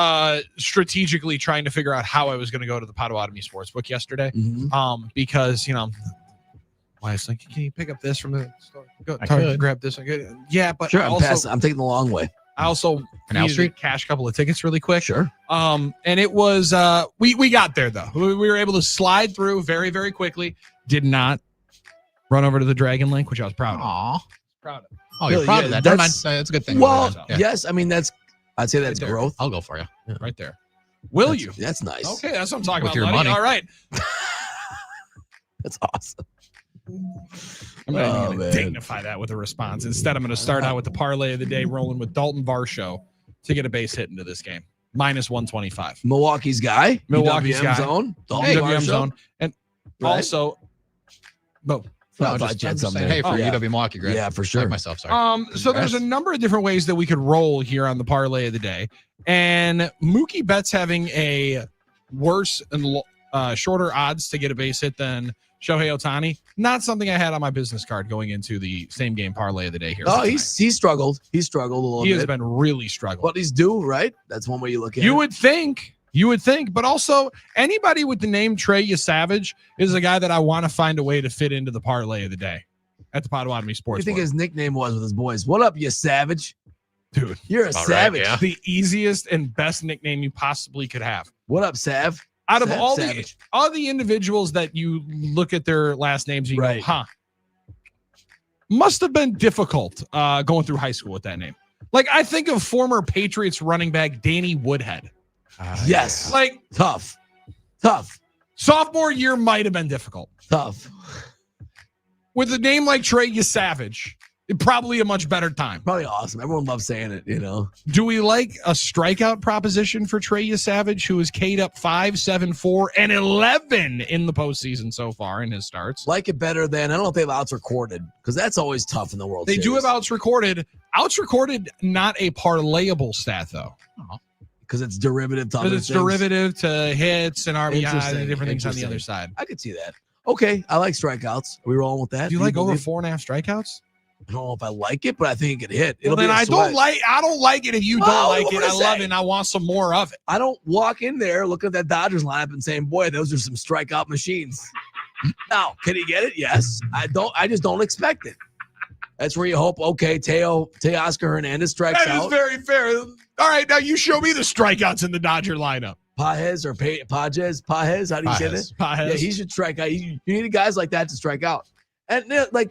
strategically trying to figure out how I was going to go to the Potawatomi Sportsbook yesterday. Because, I was like, can you pick up this from the store? Go grab this. Yeah, but sure, I'm taking the long way. I also needed to cash a couple of tickets really quick. Sure. And it was we got there though. We were able to slide through very, very quickly. Did not run over to the Dragon Link, which I was proud of. Proud of. Oh, you're proud of that. Never mind. That's a good thing. Well, yes. I mean, I'd say that's right growth. I'll go for you. Yeah. Right there. Will you? That's nice. Okay, that's what I'm talking With about. your money. All right. That's awesome. I'm going to dignify that with a response. Instead, I'm going to start out with the parlay of the day, rolling with Dalton Varsho to get a base hit into this game. -125. Milwaukee's guy. Milwaukee's UWM guy. zone. UWM zone. And also, No, just saying, hey, for UW Milwaukee, Greg. Yeah, for sure. Myself, sorry. So there's a number of different ways that we could roll here on the parlay of the day. And Mookie Betts having a worse and shorter odds to get a base hit than Shohei Ohtani. Not something I had on my business card going into the same game parlay of the day here. Oh, he struggled. He struggled a little bit. He has been really struggling. But he's due, right? That's one way you look at it. You would think, but also anybody with the name Trey Savage is a guy that I want to find a way to fit into the parlay of the day at the Potawatomi Sports. What do you think his nickname was with his boys? What up, you savage? Dude, you're a savage. Right, yeah. The easiest and best nickname you possibly could have. What up, Sav? Out of Sav all Savage. the individuals that you look at their last names, you Right. go, must have been difficult going through high school with that name. Like, I think of former Patriots running back Danny Woodhead. Yes. Like, tough. Sophomore year might have been difficult. Tough. With a name like Trey Savage, probably a much better time. Probably awesome. Everyone loves saying it, Do we like a strikeout proposition for Trey Savage, who has K'd up 5, 7, 4, and 11 in the postseason so far in his starts? Like it better than, I don't know if they have outs recorded, because that's always tough in the World They Series. do have outs recorded. Outs recorded, not a parlayable stat, though. Because it's derivative to other Because it's things. derivative to hits and RBIs Interesting, and different things on the interesting. other side. I could see that. Okay, I like strikeouts. Are we rolling with that? Do you like over believe- 4.5 strikeouts? I don't know if I like it, but I think it could hit. Well, It'll then be a I sweat. don't like it if you don't Oh, like what it. would I I love say? it and I want some more of it. I don't walk in there looking at that Dodgers lineup and saying, boy, those are some strikeout machines. Now, can he get it? Yes. I just don't expect it. That's where you hope, okay, Teoscar Hernandez strikes That is out. very fair. All right, now you show me the strikeouts in the Dodger lineup. Pages or Pages? How do you say this? Pages. Yeah, he should strike out. You need guys like that to strike out. And like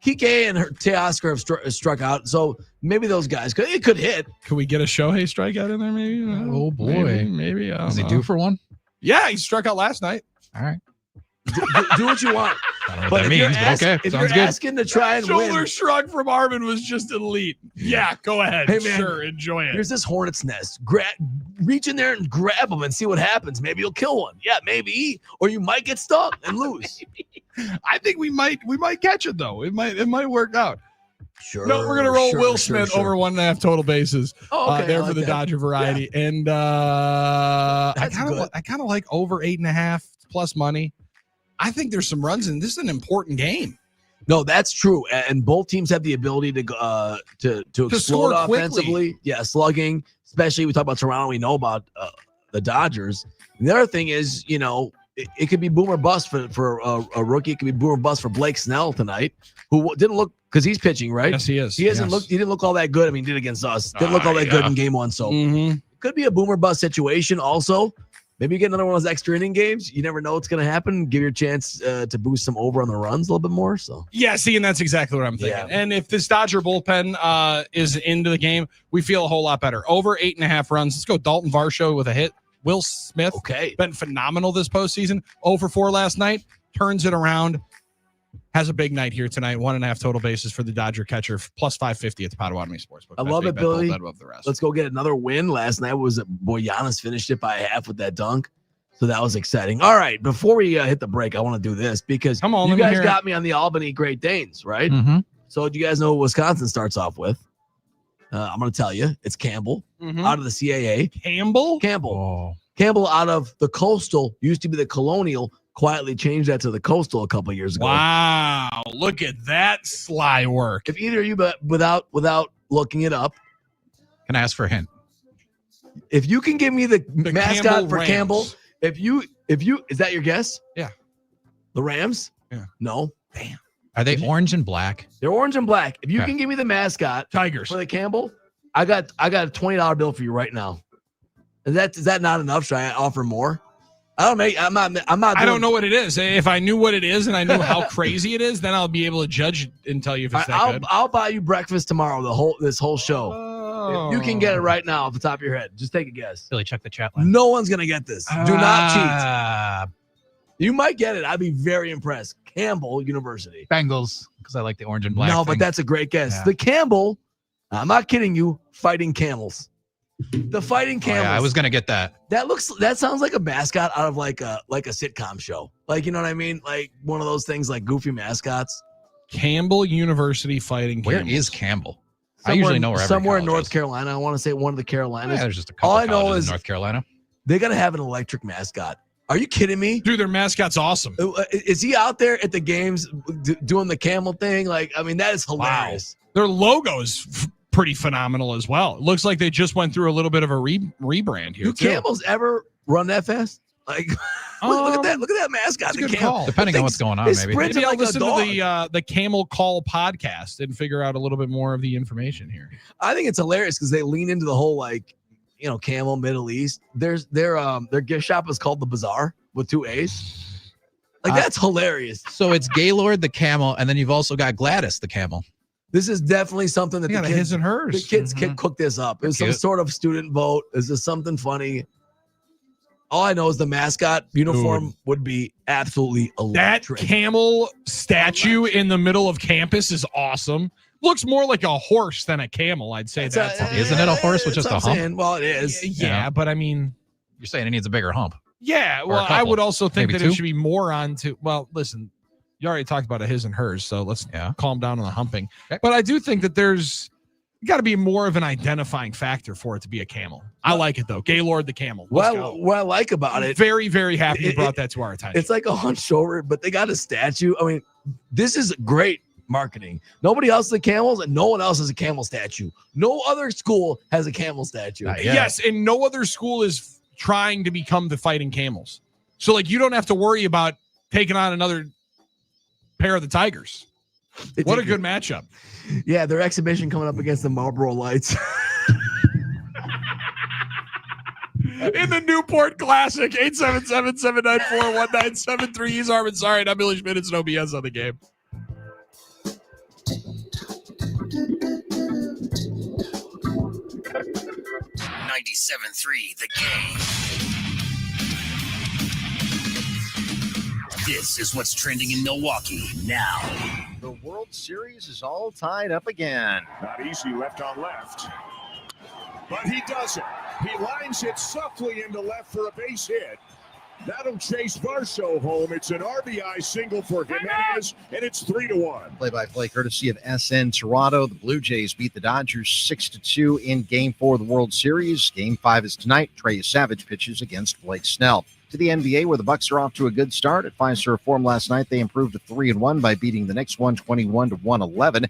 Kike and Teoscar have struck out, so maybe those guys it could hit. Can we get a Shohei strikeout in there? Maybe. Oh boy, maybe. I don't Is he know. due for one? Yeah, he struck out last night. All right. Do what you want. I don't know But what that if you're means, but okay. if Sounds you're good. asking to try and Shoulder win, shrug from Armin was just elite. Yeah, go ahead. Hey, man, sure, enjoy it. here's this hornet's nest. Reach in there and grab them and see what happens. Maybe you'll kill one. Yeah, maybe. Or you might get stung and lose. I think we might catch it though. It might work out. Sure. No, we're gonna roll sure, Will sure, Smith sure. over 1.5 total bases. Oh, okay, there I for like the that. Dodger variety, and That's good. I kind of like over 8.5 plus money. I think there's some runs in this. Is an important game. No, that's true, and both teams have the ability to explode score quickly. offensively. Yeah, slugging, especially we talk about Toronto. We know about the Dodgers. And the other thing is, it could be boom or bust for a rookie. It could be boom or bust for Blake Snell tonight, who didn't look because he's pitching, right? Yes, he is. He hasn't Yes. looked. He didn't look all that good. I mean, he did against us. Didn't look all that good in game one. So Mhm. could be a boom or bust situation. Also, Maybe you get another one of those extra inning games. You never know what's going to happen. Give your chance to boost some over on the runs a little bit more. So yeah, see, and that's exactly what I'm thinking. Yeah. And if this Dodger bullpen is into the game, we feel a whole lot better. Over 8.5 runs. Let's go Dalton Varsho with a hit. Will Smith, been phenomenal this postseason. 0-for-4 last night. Turns it around. Has a big night here tonight. 1.5 total bases for the Dodger catcher. Plus 550 at the Potawatomi Sportsbook. I love it, Billy. Let's go get another win. Last night was Giannis finished it by half with that dunk. So that was exciting. All right, before we hit the break, I want to do this because you guys got me on the Albany Great Danes, right? Mm-hmm. So do you guys know what Wisconsin starts off with? I'm going to tell you. It's Campbell out of the CAA. Campbell? Campbell out of the Coastal. Used to be the Colonial. Quietly changed that to the Coastal a couple years ago. Wow, look at that sly work. If either of you, but without looking it up. Can I ask for a hint? If you can give me the mascot Campbell for Rams. Campbell, if you is that your guess? Yeah. The Rams? Yeah. No. Damn. Are they orange and black? They're orange and black. If you can give me the mascot Tigers for the Campbell, I got a $20 bill for you right now. Is that not enough? Should I offer more? I'm not. I don't know what it is. If I knew what it is and I knew how crazy it is, then I'll be able to judge and tell you if it's that good. I'll buy you breakfast tomorrow. This whole show. If you can get it right now off the top of your head. Just take a guess. Billy, check the chat line. No one's gonna get this. Do not cheat. You might get it. I'd be very impressed. Campbell University. Bengals, because I like the orange and black. No, thing. but that's a great guess. Yeah. The Campbell. I'm not kidding you. Fighting camels. The Fighting Camels. Yeah, I was gonna get that. That sounds like a mascot out of like a sitcom show. Like, you know what I mean? Like one of those things like goofy mascots. Campbell University Fighting Camels. Where is Campbell? I usually know where somewhere in North Carolina. I want to say one of the Carolinas. Yeah, there's just a couple All I know colleges is in North Carolina. They gotta have an electric mascot. Are you kidding me? Dude, their mascot's awesome. Is he out there at the games doing the camel thing? Like, I mean, that is hilarious. Wow. Their logo is pretty phenomenal as well. It looks like they just went through a little bit of a rebrand here. Do camels ever run that fast? Like, look at that! Look at that mascot. That's a good call. Depending on what's going on, maybe I'll like listen to the Camel Call podcast and figure out a little bit more of the information here. I think it's hilarious because they lean into the whole camel Middle East. Their gift shop is called the Bazaar with 2 A's. Like that's hilarious. So it's Gaylord the camel, and then you've also got Gladys the camel. This is definitely something that the kids, his and hers. The kids can cook this up. It's some sort of student vote. Is this something funny? All I know is the mascot uniform would be absolutely electric. That camel statue in the middle of campus is awesome. Looks more like a horse than a camel, I'd say. Isn't it a horse with just a hump? Well, it is. Yeah, but I mean, you're saying it needs a bigger hump. Yeah, well, I would also think Maybe that two? it should be more onto. Well, listen, you already talked about a his and hers, so let's calm down on the humping. Okay. But I do think that there's got to be more of an identifying factor for it to be a camel. I like it though. Gaylord the camel. Well, what I like about it, very, very happy you brought that to our attention. It's like a hunched over, but they got a statue. I mean, this is great marketing. Nobody else has a camels, and no one else has a camel statue. No other school has a camel statue. Yes, and no other school is trying to become the Fighting Camels. So, like, you don't have to worry about taking on another pair of the Tigers. What a good matchup. Yeah, their exhibition coming up against the Marlboro Lights. In the Newport Classic, 877-794-1973. He's Armin. Sorry, I'm Billy Schmidt. It's no BS on the game. The Game. This is what's trending in Milwaukee now. The World Series is all tied up again. Not easy left on left. But he does it. He lines it softly into left for a base hit. That'll chase Varsho home. It's an RBI single for Jimenez, and it's 3-1. Play-by-play courtesy of SN Toronto. The Blue Jays beat the Dodgers 6-2 in Game 4 of the World Series. Game 5 is tonight. Trey Savage pitches against Blake Snell. To the NBA, where the Bucks are off to a good start. At Fiserv Forum last night, they improved to 3-1 by beating the Knicks 121-111.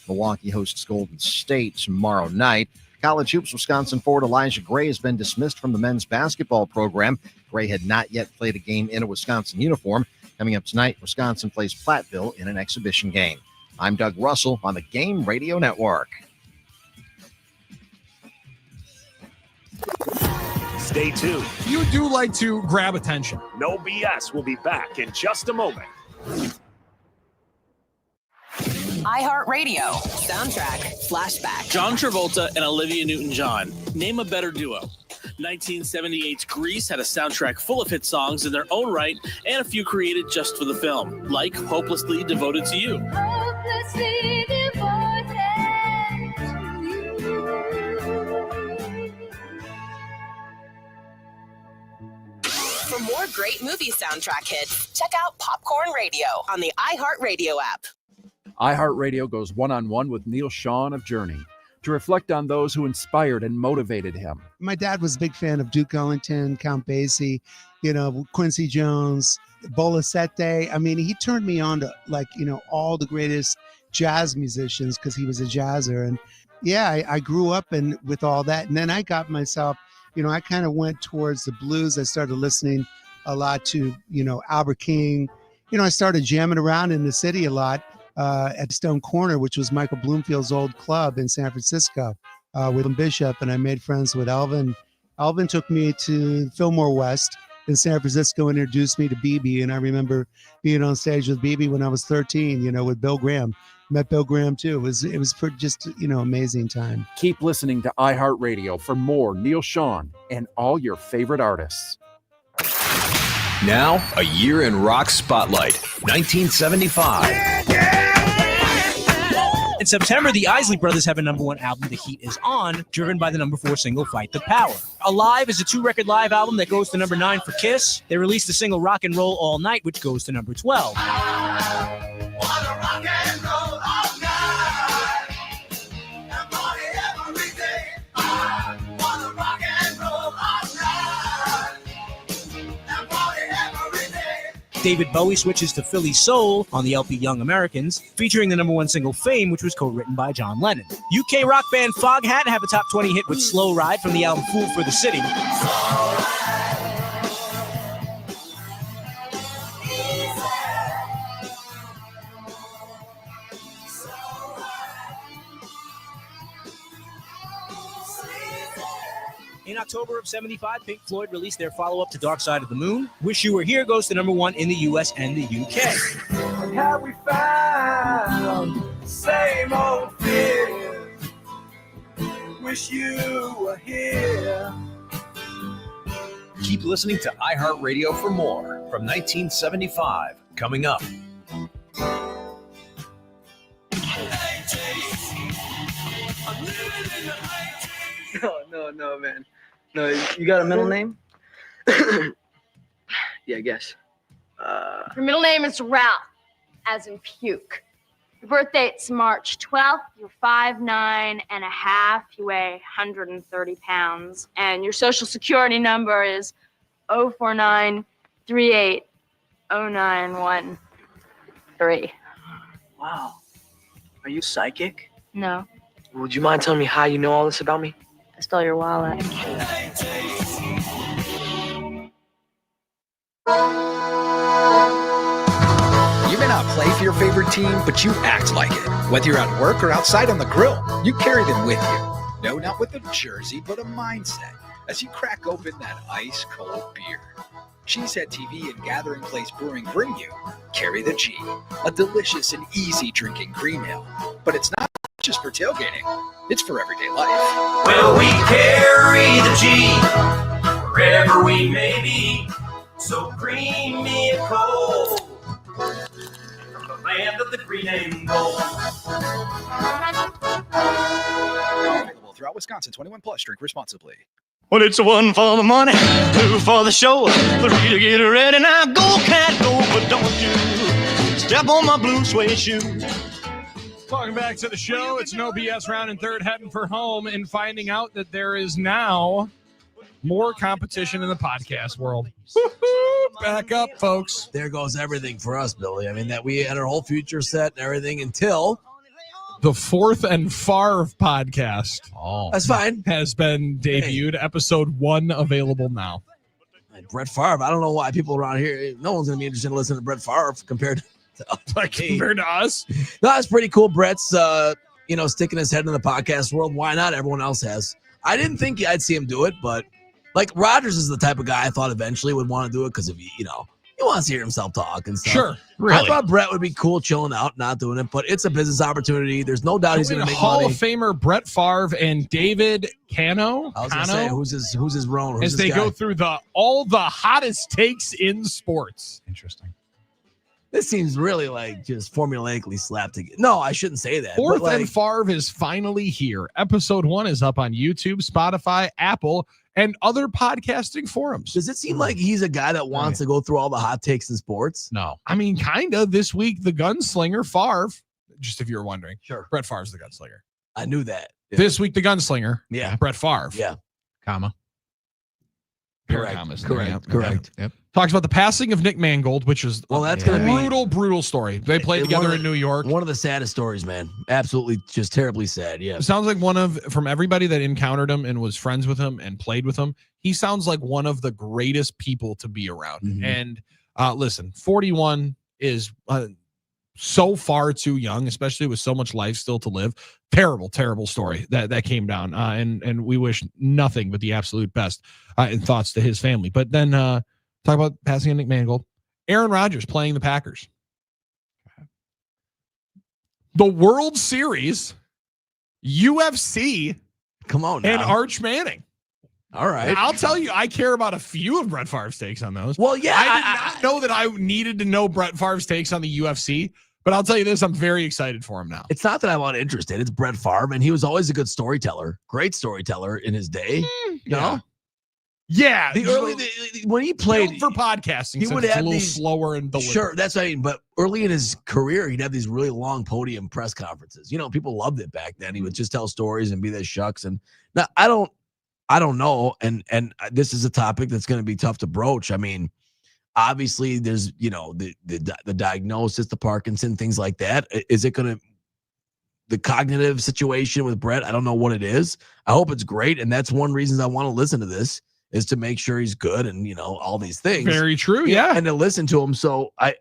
Milwaukee hosts Golden State tomorrow night. College hoops, Wisconsin forward Elijah Gray has been dismissed from the men's basketball program. Gray had not yet played a game in a Wisconsin uniform. Coming up tonight, Wisconsin plays Platteville in an exhibition game. I'm Doug Russell on the Game Radio Network. Stay tuned. You do like to grab attention. No BS will be back in just a moment. iHeartRadio soundtrack flashback. John Travolta and Olivia Newton-John. Name a better duo. 1978's Grease had a soundtrack full of hit songs in their own right and a few created just for the film, like Hopelessly Devoted to You. Hopelessly devoted to you. For more great movie soundtrack hits, check out Popcorn Radio on the iHeartRadio app. iHeartRadio goes one-on-one with Neil Sean of Journey to reflect on those who inspired and motivated him. My dad was a big fan of Duke Ellington, Count Basie, Quincy Jones, Bolasete. I mean, he turned me on to all the greatest jazz musicians because he was a jazzer. And yeah, I grew up with all that. And then I got myself, I kind of went towards the blues. I started listening a lot to, Albert King. I started jamming around in the city a lot. At Stone Corner, which was Michael Bloomfield's old club in San Francisco, with Bishop, and I made friends with Elvin. Elvin took me to Fillmore West in San Francisco and introduced me to BB, and I remember being on stage with BB when I was 13, with Bill Graham. Met Bill Graham too. It was for just, amazing time. Keep listening to iHeartRadio for more Neil Sean and all your favorite artists. Now, a year in rock spotlight, 1975. In September, the Isley Brothers have a #1 album, The Heat Is On, driven by the #4 single, Fight the Power. Alive is a 2-record live album that goes to #9 for Kiss. They released the single Rock and Roll All Night, which goes to #12. David Bowie switches to Philly Soul on the LP Young Americans, featuring the #1 single Fame, which was co-written by John Lennon. UK rock band Foghat have a top 20 hit with Slow Ride from the album Fool for the City. In October of 75, Pink Floyd released their follow-up to Dark Side of the Moon. Wish You Were Here goes to #1 in the US and the UK. Have we found the same old fear? Wish you were here. Keep listening to iHeartRadio for more from 1975. Coming up. No, man. No, you got a middle name? Yeah, I guess. Your middle name is Ralph, as in puke. Your birth date's March 12th. You're 5'9.5". You weigh 130 pounds. And your social security number is 049380913. Wow. Are you psychic? No, Would you mind telling me how you know all this about me? I stole your wallet. You may not play for your favorite team, but you act like it. Whether you're at work or outside on the grill, you carry them with you. No, not with a jersey, but a mindset as you crack open that ice-cold beer. Cheesehead TV and Gathering Place Brewing bring you Carry the G, a delicious and easy drinking cream ale. But it's not just for tailgating, it's for everyday life. Well, we carry the G wherever we may be. So bring me a cold from the land of the green and gold. Available throughout Wisconsin. 21 plus. Drink responsibly. Well, it's 1 for the money, 2 for the show, 3 to get ready. Now go, cat, go, but don't you step on my blue suede shoe. Welcome back to the show. It's No BS round and third, heading for home and finding out that there is now more competition in the podcast world. Back up, folks. There goes everything for us, Billy. I mean, that we had our whole future set and everything until the Fourth and Favre podcast. Oh, that's fine. Has been debuted. Episode 1 available now. Brett Favre. I don't know why people around here, no one's going to be interested in listening to Brett Favre compared to compared to us. No, that's pretty cool. Brett's, sticking his head in the podcast world. Why not? Everyone else has. I didn't think I'd see him do it, but Like Rodgers is the type of guy I thought eventually would want to do it because of, he wants to hear himself talk and stuff. Sure, really. I thought Brett would be cool chilling out, not doing it, but it's a business opportunity. There's no doubt he's going to make Hall money. of Famer Brett Favre and David Cano. I was going to say, who's his Roan? As they go through all the hottest takes in sports. Interesting. This seems really like just formulaically slapped together. No, I shouldn't say that. Fourth and Favre is finally here. Episode 1 is up on YouTube, Spotify, Apple, and other podcasting forums. Does it seem like he's a guy that wants to go through all the hot takes in sports? No. I mean, kind of. This week, the gunslinger, Favre, just if you were wondering. Sure. Brett Favre's the gunslinger. I knew that. Yeah. This week, the gunslinger. Yeah. Brett Favre. Yeah. Comma. Correct. Yep. Talks about the passing of Nick Mangold, which is that's going to be brutal story. They played together in New York. One of the saddest stories, man. Absolutely, just terribly sad. Yeah. It sounds like from everybody that encountered him and was friends with him and played with him, he sounds like one of the greatest people to be around. Mm-hmm. And listen, 41 is so far too young, especially with so much life still to live. Terrible story that came down. And we wish nothing but the absolute best and thoughts to his family. But then talk about passing of Nick Mangold. Aaron Rodgers playing the Packers. The World Series, UFC, come on now. And Arch Manning. All right. And I'll tell you, I care about a few of Brett Favre's takes on those. Well, yeah. I did not know that I needed to know Brett Favre's takes on the UFC, but I'll tell you this, I'm very excited for him now. It's not that I'm uninterested. It's Brett Favre, and he was always a good storyteller, great storyteller in his day. You know? Yeah. When he played for podcasting, he would it's have a little these slower and deliberate. Sure, that's what I mean. But early in his career, he'd have these really long podium press conferences. People loved it back then. He would just tell stories and be the shucks. And now I don't know. And this is a topic that's going to be tough to broach. I mean, obviously there's, the diagnosis, the Parkinson, things like that. Is it going to, the cognitive situation with Brett? I don't know what it is. I hope it's great. And that's one reason I want to listen to this, is to make sure he's good and, all these things. Very true. Yeah. And to listen to him. So I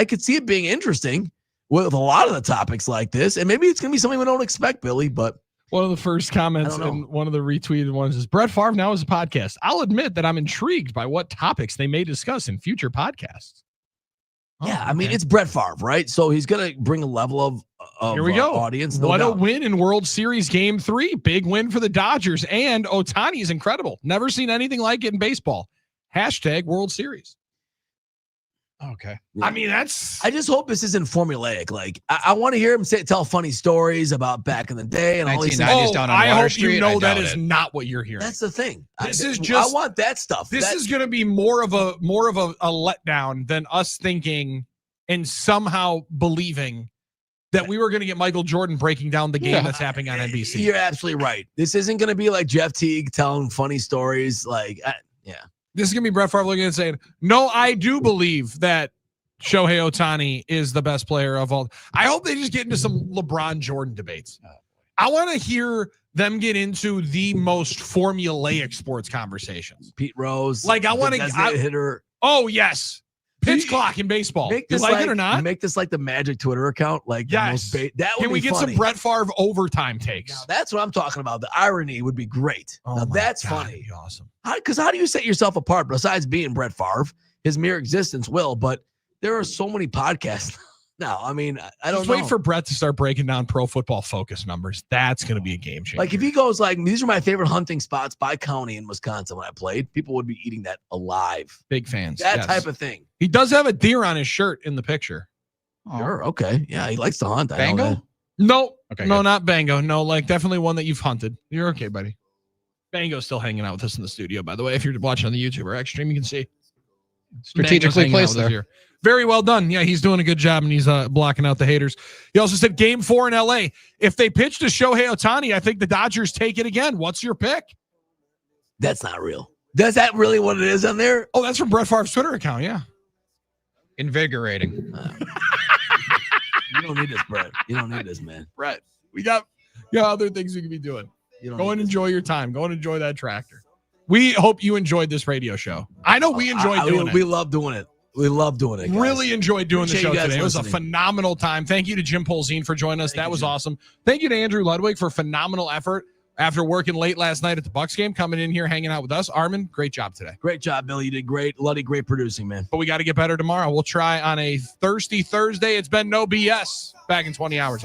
could see it being interesting with a lot of the topics like this. And maybe it's going to be something we don't expect, Billy, but one of the first comments and one of the retweeted ones is Brett Favre now is a podcast. I'll admit that I'm intrigued by what topics they may discuss in future podcasts. Yeah, I mean, it's Brett Favre, right? So he's going to bring a level of here we go. Audience. What a win in World Series Game 3. Big win for the Dodgers. And Ohtani is incredible. Never seen anything like it in baseball. # World Series. Okay. Yeah. I mean, I just hope this isn't formulaic. Like, I want to hear him tell funny stories about back in the day and all these things. I hope you know that is not what you're hearing. That's the thing. I want that stuff. This is going to be more of a letdown than us thinking and somehow believing that we were going to get Michael Jordan breaking down the game that's happening on NBC. You're absolutely right. This isn't going to be like Jeff Teague telling funny stories. This is going to be Brett Favre looking and saying, no, I do believe that Shohei Ohtani is the best player of all. I hope they just get into some LeBron Jordan debates. I want to hear them get into the most formulaic sports conversations. Pete Rose. Like, I want to hitter. Oh, yes. Pitch clock in baseball. You like it or not? Make this like the Magic Twitter account. Like, yes. That would Can we be get funny. some Brett Favre overtime takes? Now, that's what I'm talking about. The irony would be great. Now, that's funny. That'd be awesome. Because how do you set yourself apart besides being Brett Favre? His mere existence will, but there are so many podcasts now. I mean, I don't know. Wait for Brett to start breaking down Pro Football Focus numbers. That's going to be a game changer. Like if he goes like, these are my favorite hunting spots by county in Wisconsin when I played, people would be eating that alive. Big fans. That type of thing. He does have a deer on his shirt in the picture. Sure. Okay. Yeah. He likes to hunt. Bango? No. Okay, no, good. not Bango. No, like definitely one that you've hunted. You're okay, buddy. Bango's still hanging out with us in the studio, by the way. If you're watching on the YouTube or X stream, you can see. Strategically placed there. Here. Very well done. Yeah, he's doing a good job, and he's blocking out the haters. He also said Game 4 in L.A. If they pitch to Shohei Ohtani, I think the Dodgers take it again. What's your pick? That's not real. Is that really what it is on there? Oh, that's from Brett Favre's Twitter account, yeah. Invigorating. You don't need this, Brett. You don't need this, man. Brett, we got other things we could be doing. Go and enjoy your time. Go and enjoy that tractor. We hope you enjoyed this radio show. I know we enjoyed doing it. We love doing it. We love doing it, guys. Really enjoyed doing the show today. It was a listening. phenomenal time. Thank you to Jim Polzine for joining us. That was awesome. Thank you to Andrew Ludwig for phenomenal effort. after working late last night at the Bucks game, coming in here, hanging out with us. Armin, great job today. Great job, Bill. You did great. Luddy, great producing, man. But we got to get better tomorrow. We'll try on a thirsty Thursday. It's been no BS. Back in 20 hours.